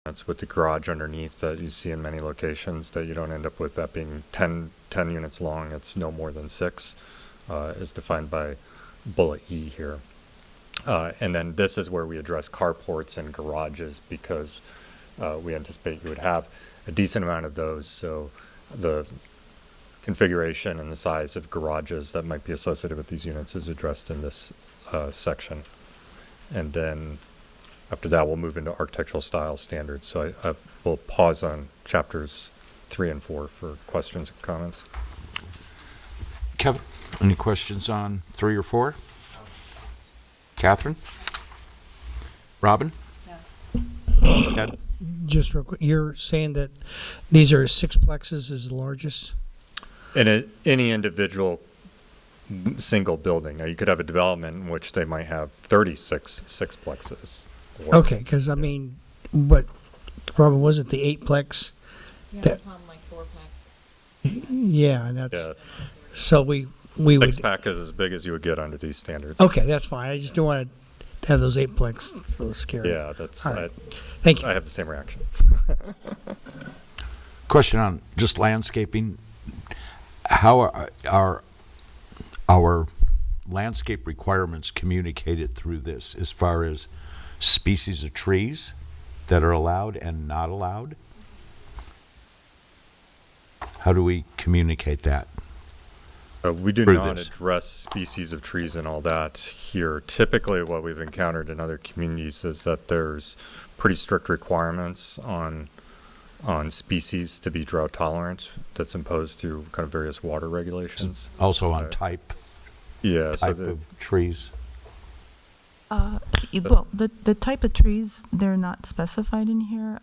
units with the garage underneath that you see in many locations, that you don't end up with that being 10 units long. It's no more than 6 is defined by bullet E here. And then this is where we address carports and garages because we anticipate you would have a decent amount of those. So the configuration and the size of garages that might be associated with these units is addressed in this section. And then after that, we'll move into architectural style standards. So I will pause on chapters 3 and 4 for questions and comments. Kevin, any questions on 3 or 4? Catherine? Robin? No. Ed? Just real quick, you're saying that these are 6 plexes is the largest? In any individual single building. Now, you could have a development in which they might have 36 sixplexes. Okay, because I mean, what problem was it? The 8-plex? Yeah, like 4-pack. Yeah, and that's so we would 6-pack is as big as you would get under these standards. Okay, that's fine. I just don't want to have those 8-plex. It's a little scary. Yeah, that's. All right. Thank you. I have the same reaction. Question on just landscaping. How are our landscape requirements communicated through this as far as species of trees that are allowed and not allowed? How do we communicate that? We do not address species of trees and all that here. Typically what we've encountered in other communities is that there's pretty strict requirements on species to be drought tolerant that's imposed through kind of various water regulations. Also on type of trees. Well, the type of trees, they're not specified in here.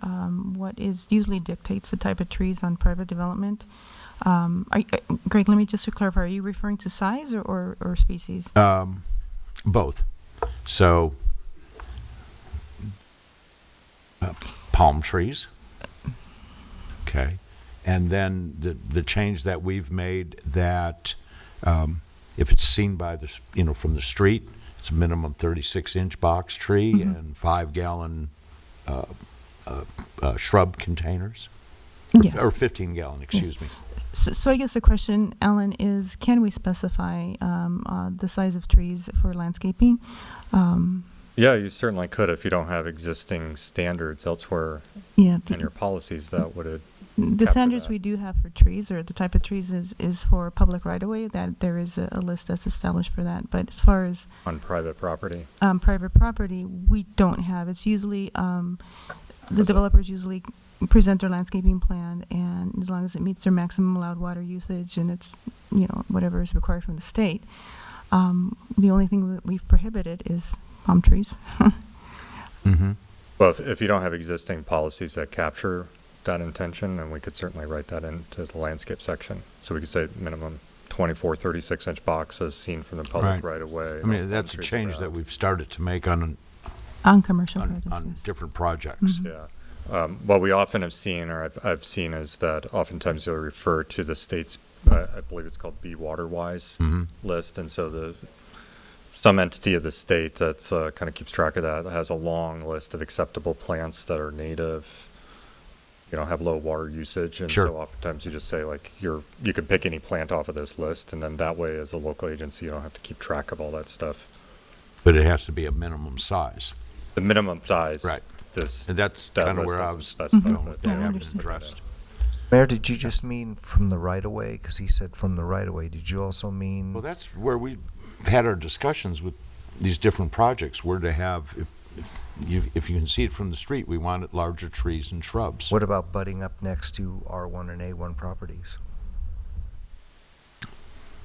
What is usually dictates the type of trees on private development. Greg, let me just to clarify, are you referring to size or species? Both. So palm trees. Okay. And then the change that we've made that if it's seen by the, from the street, it's a minimum 36-inch box tree and 5-gallon shrub containers. Yes. Or 15-gallon, excuse me. So I guess the question, Alan, is can we specify the size of trees for landscaping? Yeah, you certainly could if you don't have existing standards elsewhere in your policies that would the standards we do have for trees, or the type of trees, is for public right-of-way, that there is a list that's established for that. But as far as on private property, we don't have. It's usually the developers usually present their landscaping plan, and as long as it meets their maximum allowed water usage and it's whatever is required from the state, the only thing that we've prohibited is palm trees. Mm-hmm. Well, if you don't have existing policies that capture that intention, then we could certainly write that into the landscape section. So we could say minimum 24, 36-inch box as seen from the public right away. I mean, that's a change that we've started to make on commercial projects, on different projects. Mm-hmm. Yeah. What we often have seen, or I've seen, is that oftentimes you'll refer to the state's, I believe it's called Be Water-Wise list, and so some entity of the state that's kind of keeps track of that has a long list of acceptable plants that are native, have low water usage, and so oftentimes you just say like you can pick any plant off of this list, and then that way as a local agency you don't have to keep track of all that stuff. But it has to be a minimum size. The minimum size, right? And that's kind of where I was going with that. Haven't addressed. Mayor, did you just mean from the right-of-way? Because he said from the right-of-way. Did you also mean? Well, that's where we had our discussions with these different projects. Where to have, if you can see it from the street, we wanted larger trees and shrubs. What about butting up next to R1 and A1 properties?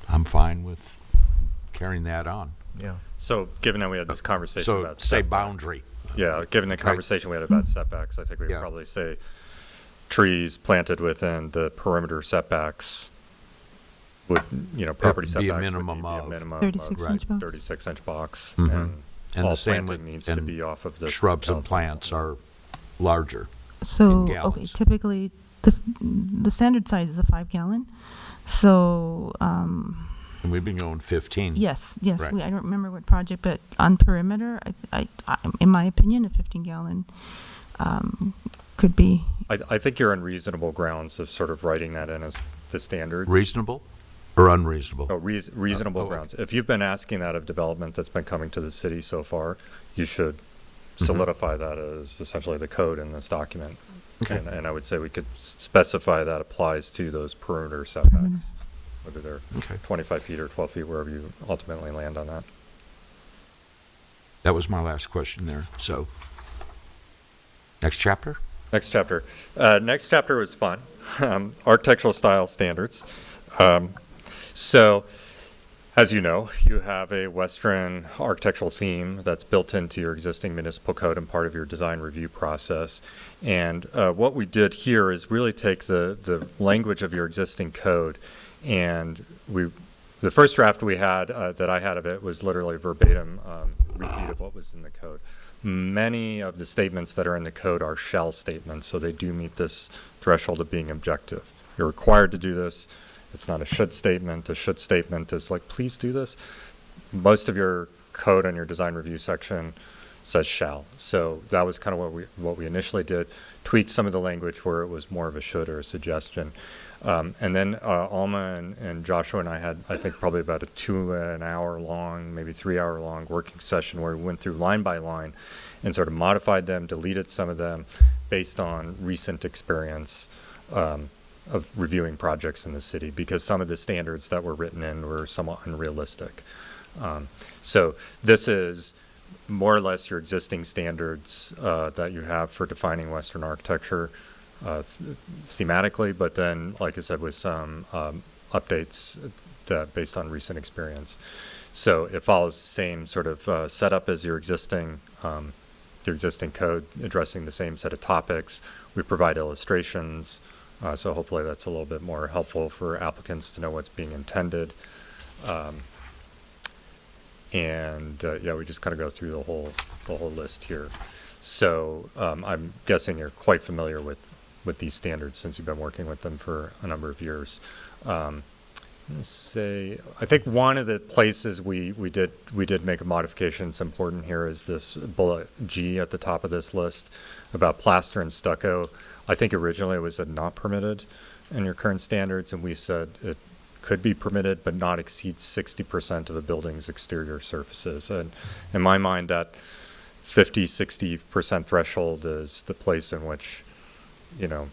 I'm fine with carrying that on. Yeah. So given that we had this conversation about say setbacks, boundary. Yeah, given the conversation we had about setbacks, I think we would probably say trees planted within the perimeter setbacks would, property setbacks be a minimum would of 36-inch box. Mm-hmm. And all the same planting needs to be off of the shrubs and plants are larger. So okay, typically the standard size is a 5-gallon. So and we've been going 15. Yes. Right. I don't remember what project, but on perimeter, I in my opinion, a 15-gallon could be. I think you're on reasonable grounds of sort of writing that in as the standards. Reasonable or unreasonable? Oh, reasonable grounds. If you've been asking that of development that's been coming to the city so far, you should solidify that as essentially the code in this document. Okay. And I would say we could specify that applies to those perimeter setbacks, whether they're 25 feet or 12 feet, wherever you ultimately land on that. That was my last question there. So, next chapter? Next chapter. Next chapter was fun. Architectural style standards. So, as you know, you have a Western architectural theme that's built into your existing municipal code and part of your design review process. And what we did here is really take the language of your existing code, and the first draft we had that I had of it was literally verbatim repeat of what was in the code. Many of the statements that are in the code are shall statements, so they do meet this threshold of being objective. You're required to do this. It's not a should statement. A should statement is like, please do this. Most of your code on your design review section says shall. So that was kind of what we initially did. Tweaked some of the language where it was more of a should or a suggestion. And then Alma and Joshua and I had, I think, probably about a 2-hour long, maybe 3-hour long working session where we went through line by line and sort of modified them, deleted some of them based on recent experience of reviewing projects in the city, because some of the standards that were written in were somewhat unrealistic. So this is more or less your existing standards that you have for defining Western architecture thematically, but then, like I said, with some updates based on recent experience. So it follows the same sort of setup as your existing code, addressing the same set of topics. We provide illustrations, so hopefully that's a little bit more helpful for applicants to know what's being intended. And we just kind of go through the whole list here. So I'm guessing you're quite familiar with these standards since you've been working with them for a number of years. Let's say, I think one of the places we did make a modification that's important here is this bullet G at the top of this list about plaster and stucco. I think originally it was not permitted in your current standards, and we said it could be permitted but not exceed 60% of a building's exterior surfaces. And in my mind, that 50-60% threshold is the place in which, you know,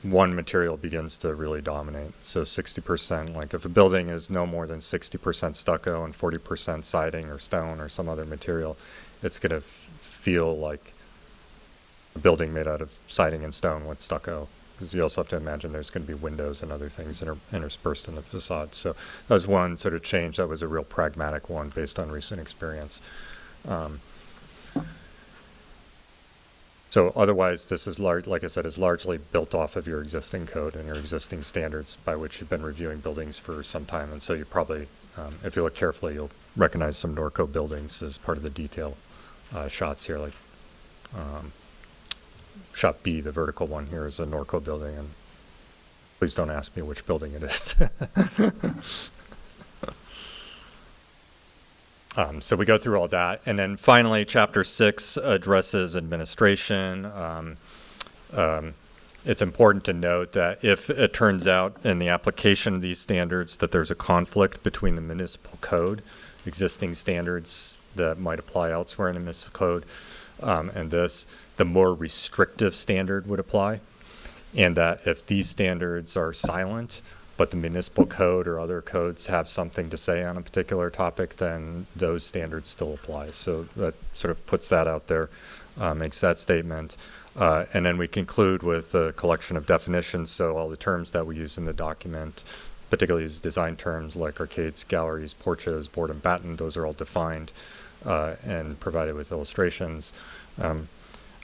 one material begins to really dominate. So 60%, like if a building is no more than 60% stucco and 40% siding or stone or some other material, it's going to feel like a building made out of siding and stone with stucco. Because you also have to imagine there's going to be windows and other things interspersed in the facade. So that was one sort of change that was a real pragmatic one based on recent experience. So otherwise, this is like I said, is largely built off of your existing code and your existing standards by which you've been reviewing buildings for some time. And so you probably, if you look carefully, you'll recognize some Norco buildings as part of the detail shots here. Like shot B, the vertical one here, is a Norco building. And please don't ask me which building it is. So we go through all that. And then finally, Chapter 6 addresses administration. It's important to note that if it turns out in the application of these standards that there's a conflict between the municipal code, existing standards that might apply elsewhere in the municipal code, and this, the more restrictive standard would apply. And that if these standards are silent, but the municipal code or other codes have something to say on a particular topic, then those standards still apply. So that sort of puts that out there, makes that statement. And then we conclude with a collection of definitions. So all the terms that we use in the document, particularly these design terms like arcades, galleries, porches, board and batten, those are all defined and provided with illustrations.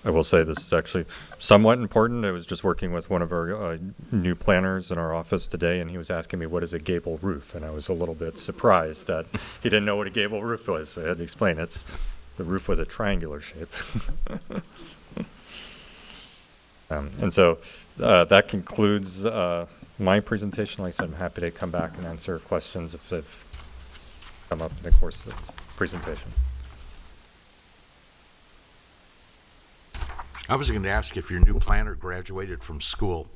I will say this is actually somewhat important. I was just working with one of our new planners in our office today, and he was asking me, what is a gable roof? And I was a little bit surprised that he didn't know what a gable roof was. So I had to explain it's the roof with a triangular shape. And so that concludes my presentation. Like I said, I'm happy to come back and answer questions if they've come up in the course of the presentation. I was going to ask if your new planner graduated from school.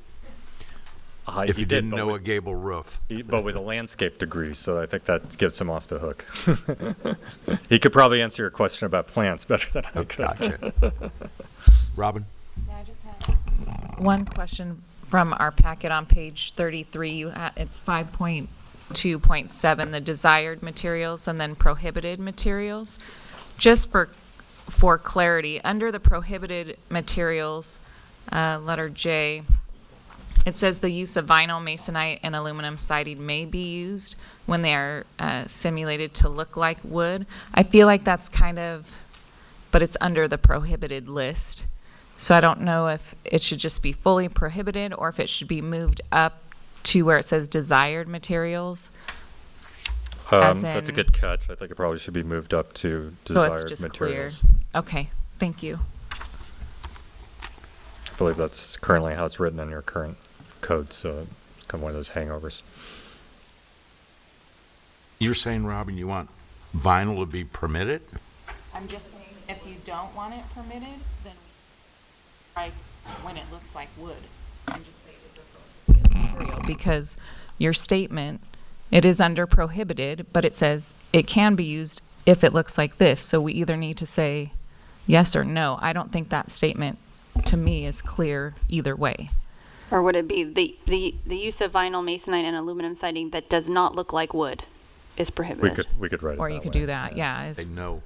If you didn't know a gable roof. But with a landscape degree, so I think that gets him off the hook. He could probably answer your question about plants better than I could. Gotcha. Robin? Yeah, I just have one question from our packet on page 33. It's 5.2.7, the desired materials and then prohibited materials. Just for clarity, under the prohibited materials, letter J, it says the use of vinyl, masonite, and aluminum siding may be used when they are simulated to look like wood. I feel like that's but it's under the prohibited list. So I don't know if it should just be fully prohibited or if it should be moved up to where it says desired materials. That's a good catch. I think it probably should be moved up to desired so it's just materials. Clear. Okay, thank you. I believe that's currently how it's written in your current code, so it's kind of one of those hangovers. You're saying, Robin, you want vinyl to be permitted? I'm just saying, if you don't want it permitted, then try when it looks like wood and just say it's a prohibited material, because your statement, it is under prohibited, but it says it can be used if it looks like this. So we either need to say yes or no. I don't think that statement to me is clear either way. Or would it be the use of vinyl, masonite, and aluminum siding that does not look like wood is prohibited? We could write it or that you could way. do that, yeah. They know.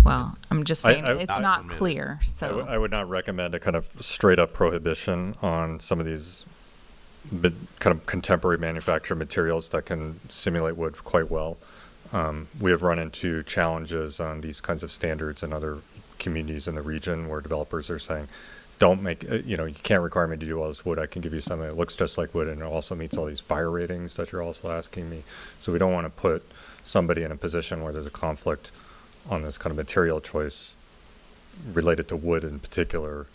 Well, I'm just saying it's not permitted. clear. So I would not recommend a kind of straight up prohibition on some of these kind of contemporary manufactured materials that can simulate wood quite well. We have run into challenges on these kinds of standards in other communities in the region where developers are saying, don't make, you can't require me to do all this wood. I can give you something that looks just like wood and it also meets all these fire ratings that you're also asking me. So we don't want to put somebody in a position where there's a conflict on this kind of material choice related to wood in particular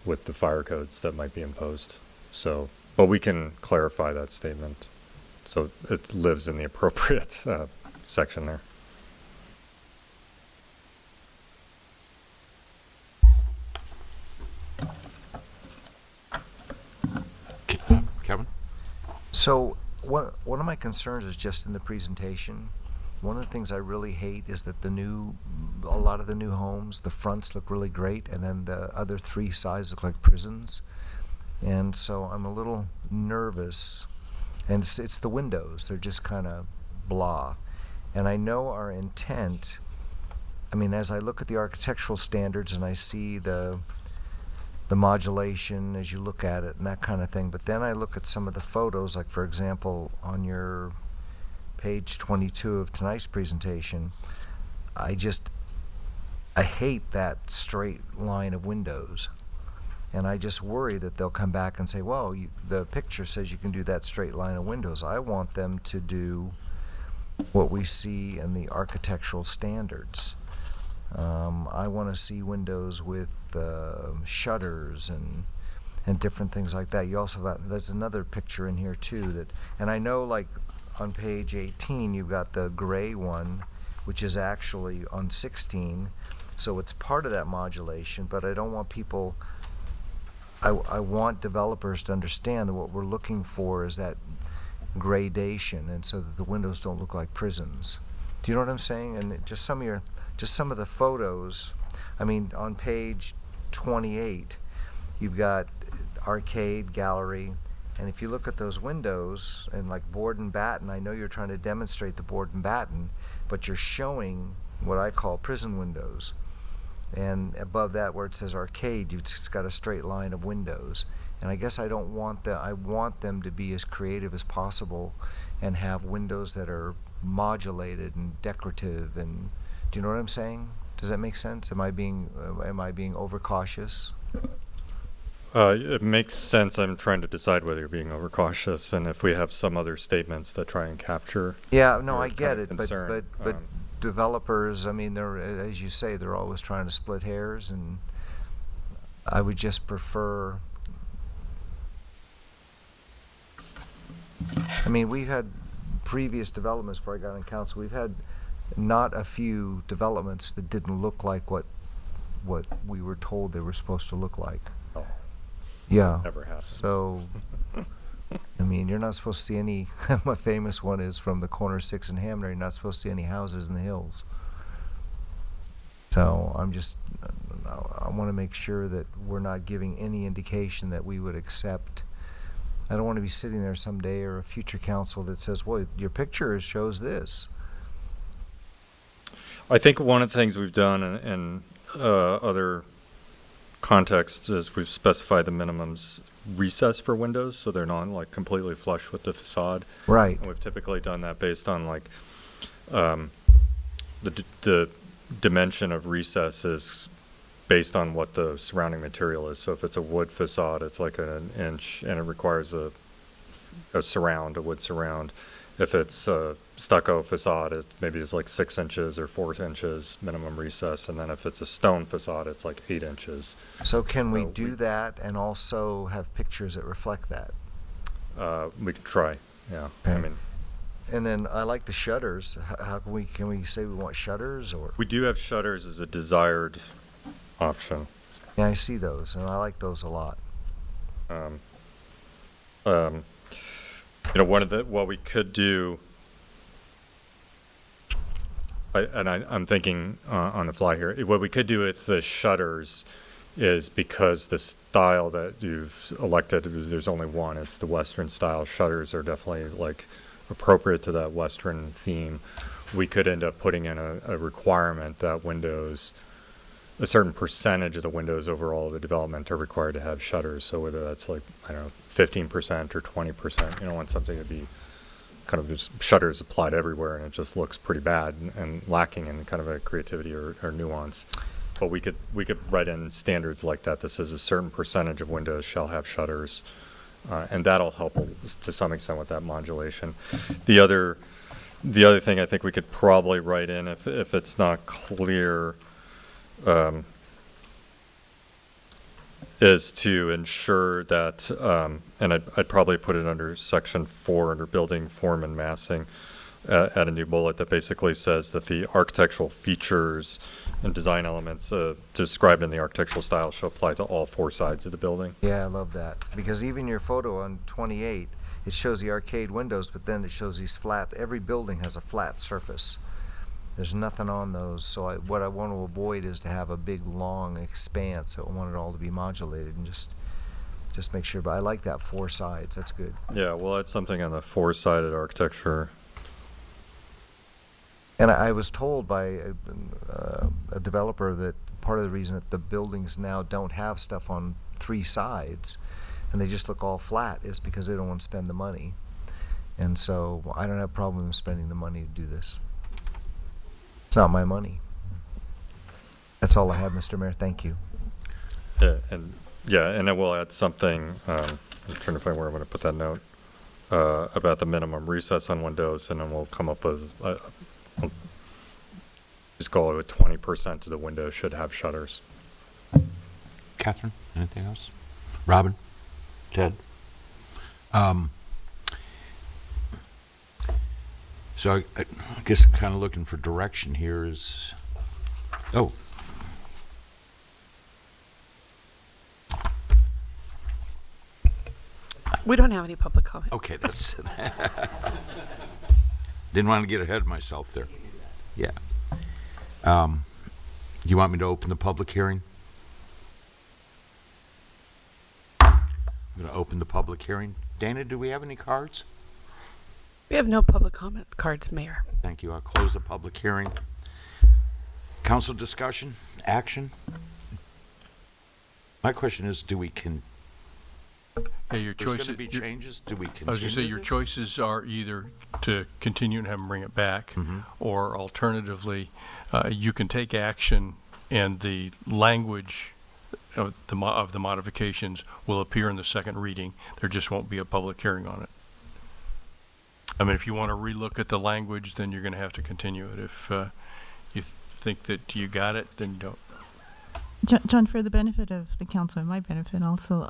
with the fire codes that might be imposed. So, but we can clarify that statement so it lives in the appropriate section there. Kevin? So one of my concerns is just in the presentation. One of the things I really hate is that a lot of the new homes, the fronts look really great, and then the other three sides look like prisons. And so I'm a little nervous. And it's the windows. They're just kind of blah. And I know our intent, I mean, as I look at the architectural standards and I see the modulation as you look at it and that kind of thing, but then I look at some of the photos, like for example, on your page 22 of tonight's presentation, I hate that straight line of windows. And I just worry that they'll come back and say, well, the picture says you can do that straight line of windows. I want them to do what we see in the architectural standards. I want to see windows with shutters and different things like that. You also have, there's another picture in here too and I know like on page 18 you've got the gray one, which is actually on 16, so it's part of that modulation, but I don't want people, I want developers to understand that what we're looking for is that gradation, and so that the windows don't look like prisons. Do you know what I'm saying? And just some of the photos, I mean, on page 28, you've got arcade, gallery, and if you look at those windows and like board and batten, I know you're trying to demonstrate the board and batten, but you're showing what I call prison windows. And above that, where it says arcade, you've just got a straight line of windows. And I guess I don't want that. I want them to be as creative as possible and have windows that are modulated and decorative. And do you know what I'm saying? Does that make sense? Am I being overcautious? It makes sense. I'm trying to decide whether you're being overcautious, and if we have some other statements that try and capture. Yeah, no, I your get kind of it, concern. but developers, I mean, they're, as you say, they're always trying to split hairs, and I would just prefer. I mean, we've had previous developments before I got on council. We've had not a few developments that didn't look like what we were told they were supposed to look like. Oh, yeah. Never happens. So, I mean, you're not supposed to see any. My famous one is from the corner 6 in Hamner. You're not supposed to see any houses in the hills. So I want to make sure that we're not giving any indication that we would accept. I don't want to be sitting there someday or a future council that says, well, your picture shows this. I think one of the things we've done in other contexts is we've specified the minimums recess for windows, so they're not like completely flush with the facade. Right. And we've typically done that based on like the dimension of recess is based on what the surrounding material is. So if it's a wood facade, it's like an inch, and it requires a wood surround. If it's a stucco facade, it maybe is like 6 inches or 4 inches minimum recess, and then if it's a stone facade, it's like 8 inches. So can we do that and also have pictures that reflect that? We could try, yeah. Okay. I mean, and then I like the shutters. How can we say we want shutters, or? we do have shutters as a desired option. Yeah, I see those, and I like those a lot. What we could do, I'm thinking on the fly here, what we could do with the shutters is, because the style that you've elected, there's only one, it's the Western style. Shutters are definitely like appropriate to that Western theme. We could end up putting in a requirement that windows, a certain percentage of the windows overall of the development are required to have shutters. So whether that's like, I don't know, 15% or 20%, you don't want something to be kind of just shutters applied everywhere and it just looks pretty bad and lacking in kind of a creativity or nuance. But we could write in standards like that says a certain percentage of windows shall have shutters, and that'll help to some extent with that modulation. The other thing I think we could probably write in, if it's not clear, is to ensure that, and I'd probably put it under section 4 under building form and massing, add a new bullet that basically says that the architectural features and design elements described in the architectural style shall apply to all 4 sides of the building. Yeah, I love that. Because even your photo on 28, it shows the arcade windows, but then it shows these flat, every building has a flat surface. There's nothing on those, so what I want to avoid is to have a big, long expanse. I want it all to be modulated and just make sure. But I like that 4 sides. That's good. Yeah, well, that's something on the 4-sided architecture. And I was told by a developer that part of the reason that the buildings now don't have stuff on 3 sides and they just look all flat is because they don't want to spend the money. And so I don't have a problem with them spending the money to do this. It's not my money. That's all I have, Mr. Mayor. Thank you. And I will add something, I'm trying to find where I'm going to put that note, about the minimum recess on windows, and then we'll come up with, just go with 20% of the windows should have shutters. Catherine, anything else? Robin? Ted? So I guess I'm kind of looking for direction here is, We don't have any public comment. okay, that's, didn't want to get ahead of myself there. Yeah. You want me to open the public hearing? I'm going to open the public hearing. Dana, do we have any cards? We have no public comment cards, Mayor. Thank you. I'll close the public hearing. Council discussion, action? My question is, do we Yeah, your there's choices. going to be changes? Do we continue I was going to say, your this? choices are either to continue and have them bring it back, or alternatively, you can take action and the language of the modifications will appear in the second reading. There just won't be a public hearing on it. I mean, if you want to relook at the language, then you're going to have to continue it. If you think that you got it, then you don't. John, for the benefit of the council and my benefit also,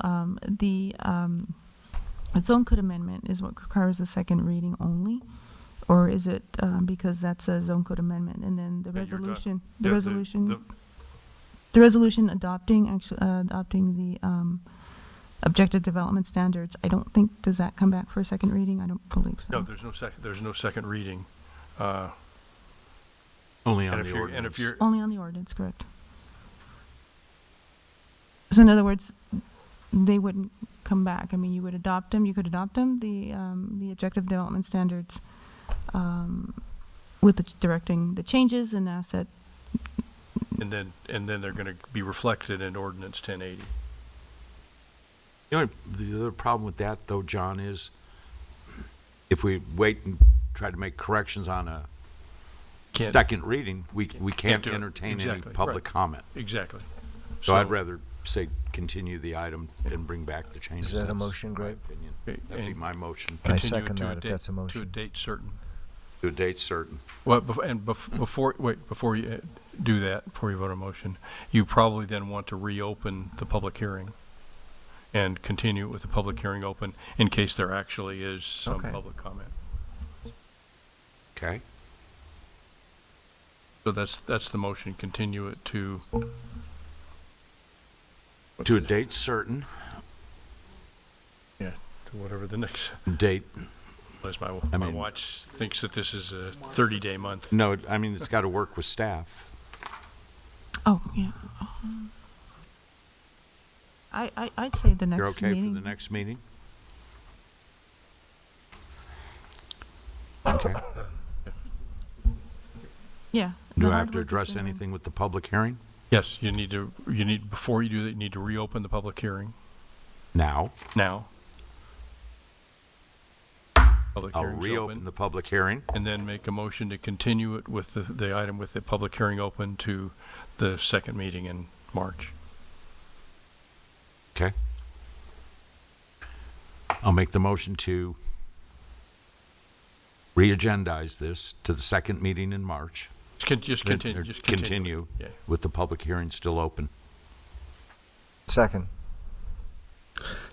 the zone code amendment is what requires a second reading only, or is it because that's a zone code amendment, and then the resolution, the resolution adopting the objective development standards, I don't think, does that come back for a second reading? I don't believe so. No, there's no second reading. Only on the ordinance. And if you're Only on the ordinance, correct. So in other words, they wouldn't come back. I mean, you would adopt them. You could adopt them, the objective development standards, with directing the changes in asset. and then they're going to be reflected in Ordinance 1080. You know, the other problem with that, though, John, is if we wait and try to make corrections on a second reading, we can't do it. entertain Exactly, any public right. comment. Exactly. So I'd rather say continue the item and bring back the changes. Is that a That's motion, Greg? my opinion. That'd be my motion. I Continue second to that if that's a To a motion. date certain. To a date certain. Well, before you do that, before you vote a motion, you probably then want to reopen the public hearing and continue with the public hearing open in case there actually is some Okay. public comment. Okay. So that's the motion. Continue it to To a date certain. to whatever the next. Date. Unless my I mean- watch thinks that this is a 30-day month. No, I mean, it's got to work with staff. Oh, yeah. I'd say the next You're okay meeting. for the next meeting? Okay. Yeah. Do the I hard have to work is address done. anything with the public hearing? Yes, before you do that, you need to reopen the public hearing Now? now. Public I'll hearing's reopen open, the public hearing. and then make a motion to continue it with the item with the public hearing open to the second meeting in March. Okay. I'll make the motion to re-agendize this to the second meeting in March. Just continue. Continue Yeah. with the public hearing still open. Second.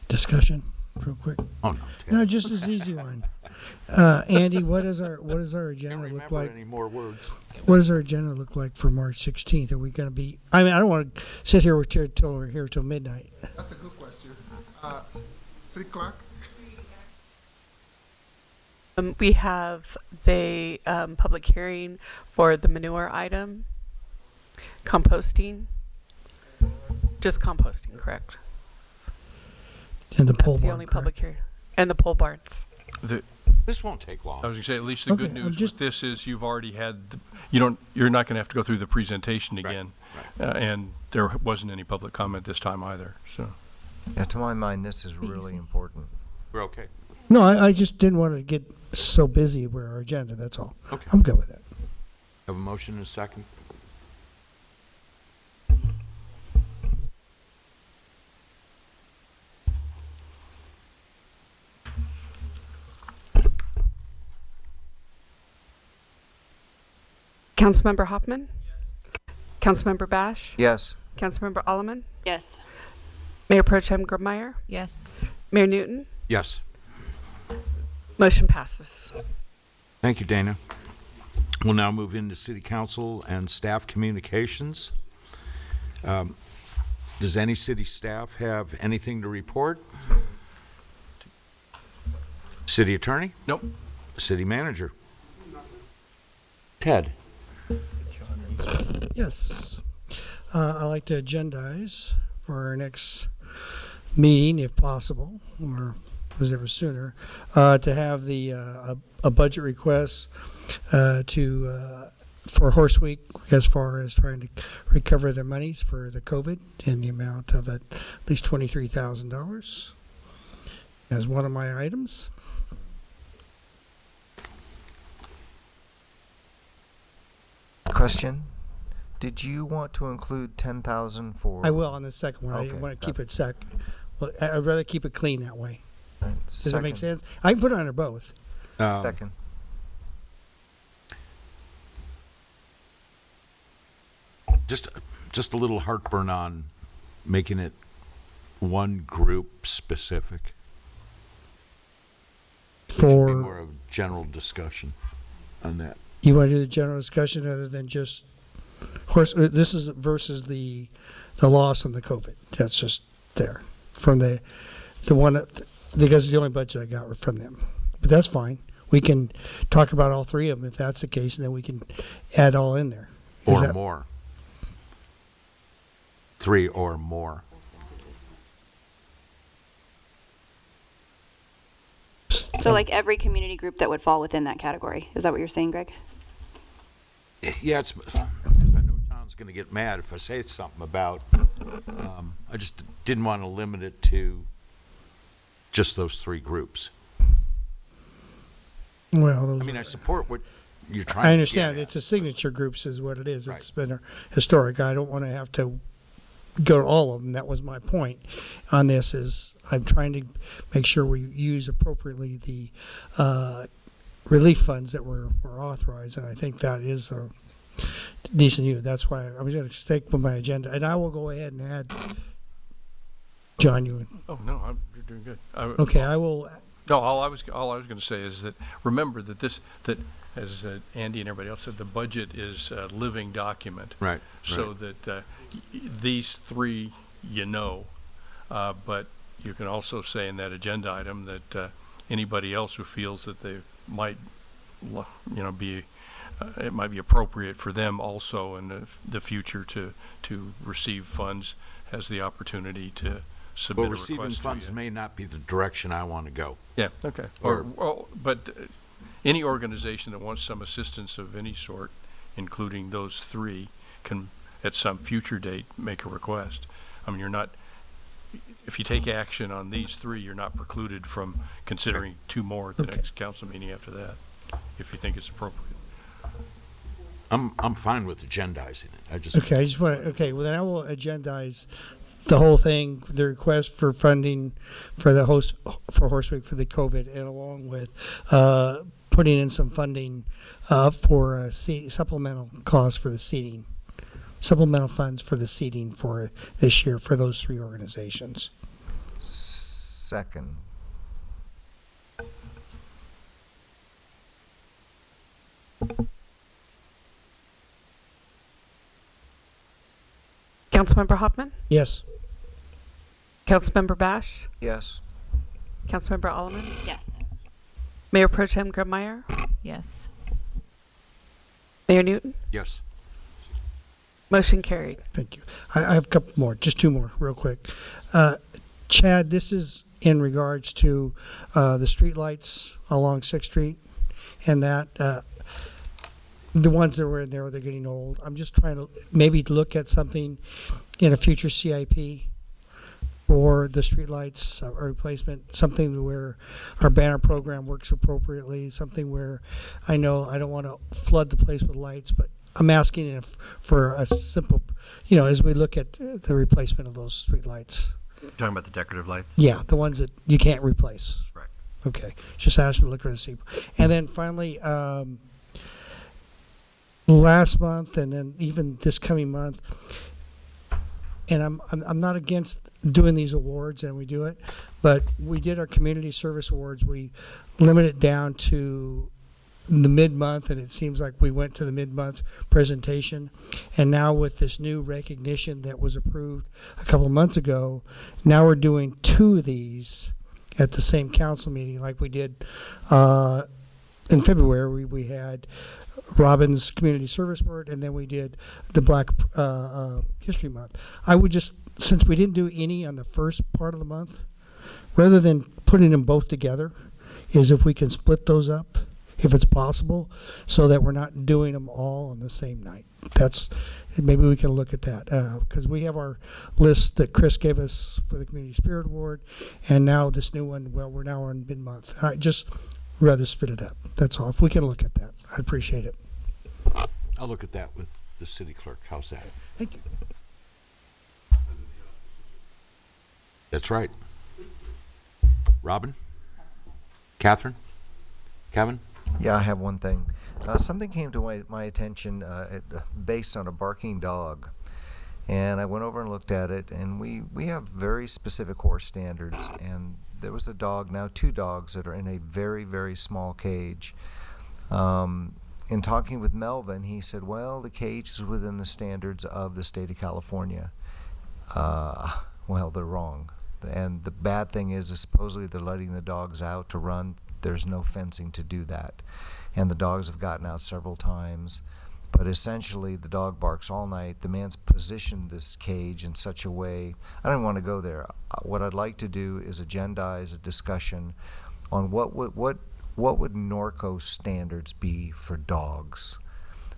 Discussion, real quick. Oh, no. No, just this easy one. Andy, what does our agenda Can't look remember like? any more words. What does our agenda look like for March 16th? Are we going to be? I mean, I don't want to sit here till we're here till midnight. That's a good question. City Clerk? We have the public hearing for the manure item, composting. Just composting, correct? And the pole That's the barn, only correct? public hearing. And the pole barns. This won't take long. I was going to say, at least the good Okay, I'm news just- with this is you've already had, you're not going to have to go through the presentation again. And there wasn't any public comment this time either, so. Yeah, to my mind, this is really important. We're okay. No, I just didn't want to get so busy with our agenda. That's all. Okay. I'm good with that. Have a motion and a second. Councilmember Hoffman? Councilmember Bash? Yes. Councilmember Alleman? Yes. Mayor Pro Tem Grubmeyer? Yes. Mayor Newton? Yes. Motion passes. Thank you, Dana. We'll now move into city council and staff communications. Does any city staff have anything to report? City attorney? Nope. City manager? Ted? Yes. I like to agendize for our next meeting, if possible, or whatever sooner, to have the a budget request for Horse Week as far as trying to recover their monies for the COVID in the amount of at least $23,000 as one of my items. Question: did you want to include 10,000 for? I will on the second one. Okay, I want to keep got it sec. Well, I'd rather keep it clean that way. Right, Does that make second. sense? I can put it under both. Second. Just a little heartburn on making it one group specific. There should be For more of a general discussion on that. you want to do the general discussion other than just horse. This is versus the loss on the COVID. That's just there from the one because it's the only budget I got from them. But that's fine. We can talk about all three of them if that's the case, and then we can add all in there. Is Or that- more. 3 or more. So like every community group that would fall within that category. Is that what you're saying, Greg? Yeah, it's because I know John's going to get mad if I say something about. I just didn't want to limit it to just those 3 groups. Well, those I mean, are- I support what you're trying. I understand. To get It's a signature groups is what it is. It's been a historic. I don't want to have to go to all of them. That was my point on this is I'm trying to make sure we use appropriately the relief funds that were authorized. And I think that is a decent use. That's why I was going to stick with my agenda. And I will go ahead and add, John, you. Oh, no, you're doing good. Okay, I will. No, all I was going to say is that remember that as Andy and everybody else said, the budget is a living document. Right. So that these 3, but you can also say in that agenda item that anybody else who feels that they might, be, it might be appropriate for them also in the future to receive funds has the opportunity to submit Well, a request receiving to funds you. may not be the direction I want to go. Yeah, okay. But any organization that wants some assistance of any sort, including those 3, can at some future date make a request. I mean, if you take action on these 3, you're not precluded from considering 2 more at the next council meeting after that, if you think it's appropriate. I'm fine with agendizing it. I just Well, then I will agendize the whole thing, the request for funding for the Horse Week for the COVID, and along with putting in some funding for supplemental costs for the seating, supplemental funds for the seating for this year for those 3 organizations. Second. Councilmember Hoffman? Yes. Councilmember Bash? Yes. Councilmember Alleman? Yes. Mayor Pro Tem Grubmeyer? Yes. Mayor Newton? Yes. Motion carried. Thank you. I have a couple more, just two more, real quick. Chad, this is in regards to the streetlights along 6th Street and that, the ones that were in there, they're getting old. I'm just trying to maybe look at something in a future CIP for the streetlights replacement, something where our banner program works appropriately, something where I know I don't want to flood the place with lights, but I'm asking if for a simple, as we look at the replacement of those streetlights. Talking about the decorative lights? Yeah, the ones that you can't replace. Right. Okay, just asking to look at the. And then finally, last month and then even this coming month, and I'm not against doing these awards, and we do it, but we did our community service awards. We limit it down to the mid-month, and it seems like we went to the mid-month presentation. And now with this new recognition that was approved a couple of months ago, now we're doing 2 of these at the same council meeting like we did in February. We had Robin's Community Service Award, and then we did the Black History Month. I would just, since we didn't do any on the first part of the month, rather than putting them both together, is if we can split those up, if it's possible, so that we're not doing them all on the same night. Maybe we can look at that, because we have our list that Chris gave us for the Community Spirit Award, and now this new one, well, we're now on mid-month. I just rather split it up. That's all. If we can look at that, I appreciate it. I'll look at that with the city clerk. How's that? Thank you. That's right. Robin? Catherine? Kevin? Yeah, I have one thing. Something came to my attention based on a barking dog. And I went over and looked at it, and we have very specific horse standards. And there was a dog, now 2 dogs, that are in a very, very small cage. In talking with Melvin, he said, well, the cage is within the standards of the state of California. Well, they're wrong. And the bad thing is supposedly they're letting the dogs out to run. There's no fencing to do that. And the dogs have gotten out several times. But essentially, the dog barks all night. The man's positioned this cage in such a way. I don't want to go there. What I'd like to do is agendize a discussion on what would Norco standards be for dogs.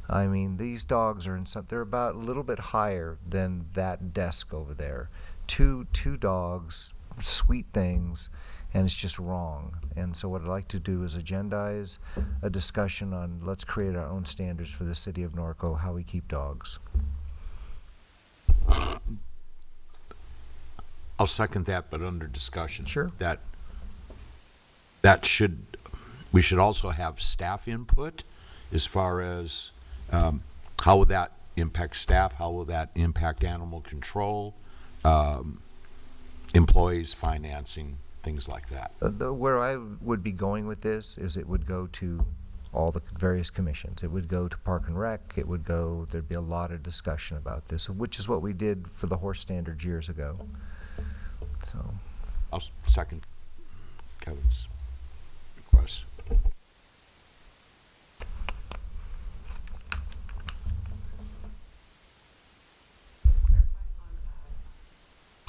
I mean, these dogs are they're about a little bit higher than that desk over there. Two dogs, sweet things, and it's just wrong. And so what I'd like to do is agendize a discussion on let's create our own standards for the city of Norco, how we keep dogs. I'll second that, but under discussion. Sure. We should also have staff input as far as how will that impact staff, how will that impact animal control, employees, financing, things like that. Where I would be going with this is it would go to all the various commissions. It would go to Park and Rec. There'd be a lot of discussion about this, which is what we did for the horse standards years ago. So, I'll second Kevin's request.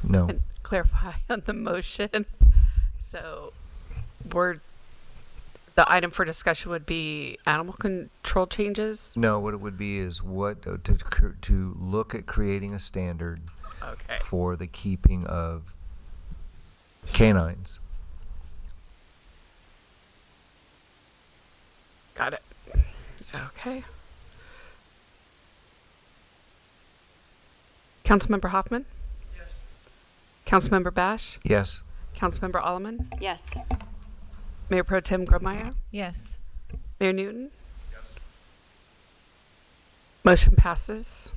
No. And clarify on the motion. So the item for discussion would be animal control changes? No, what it would be is to look at creating a standard for the keeping of canines. Got it. Okay. Councilmember Hoffman? Yes. Councilmember Bash? Yes. Councilmember Alleman? Yes. Mayor Pro Tem Grubmeyer? Yes. Mayor Newton? Yes. Motion passes.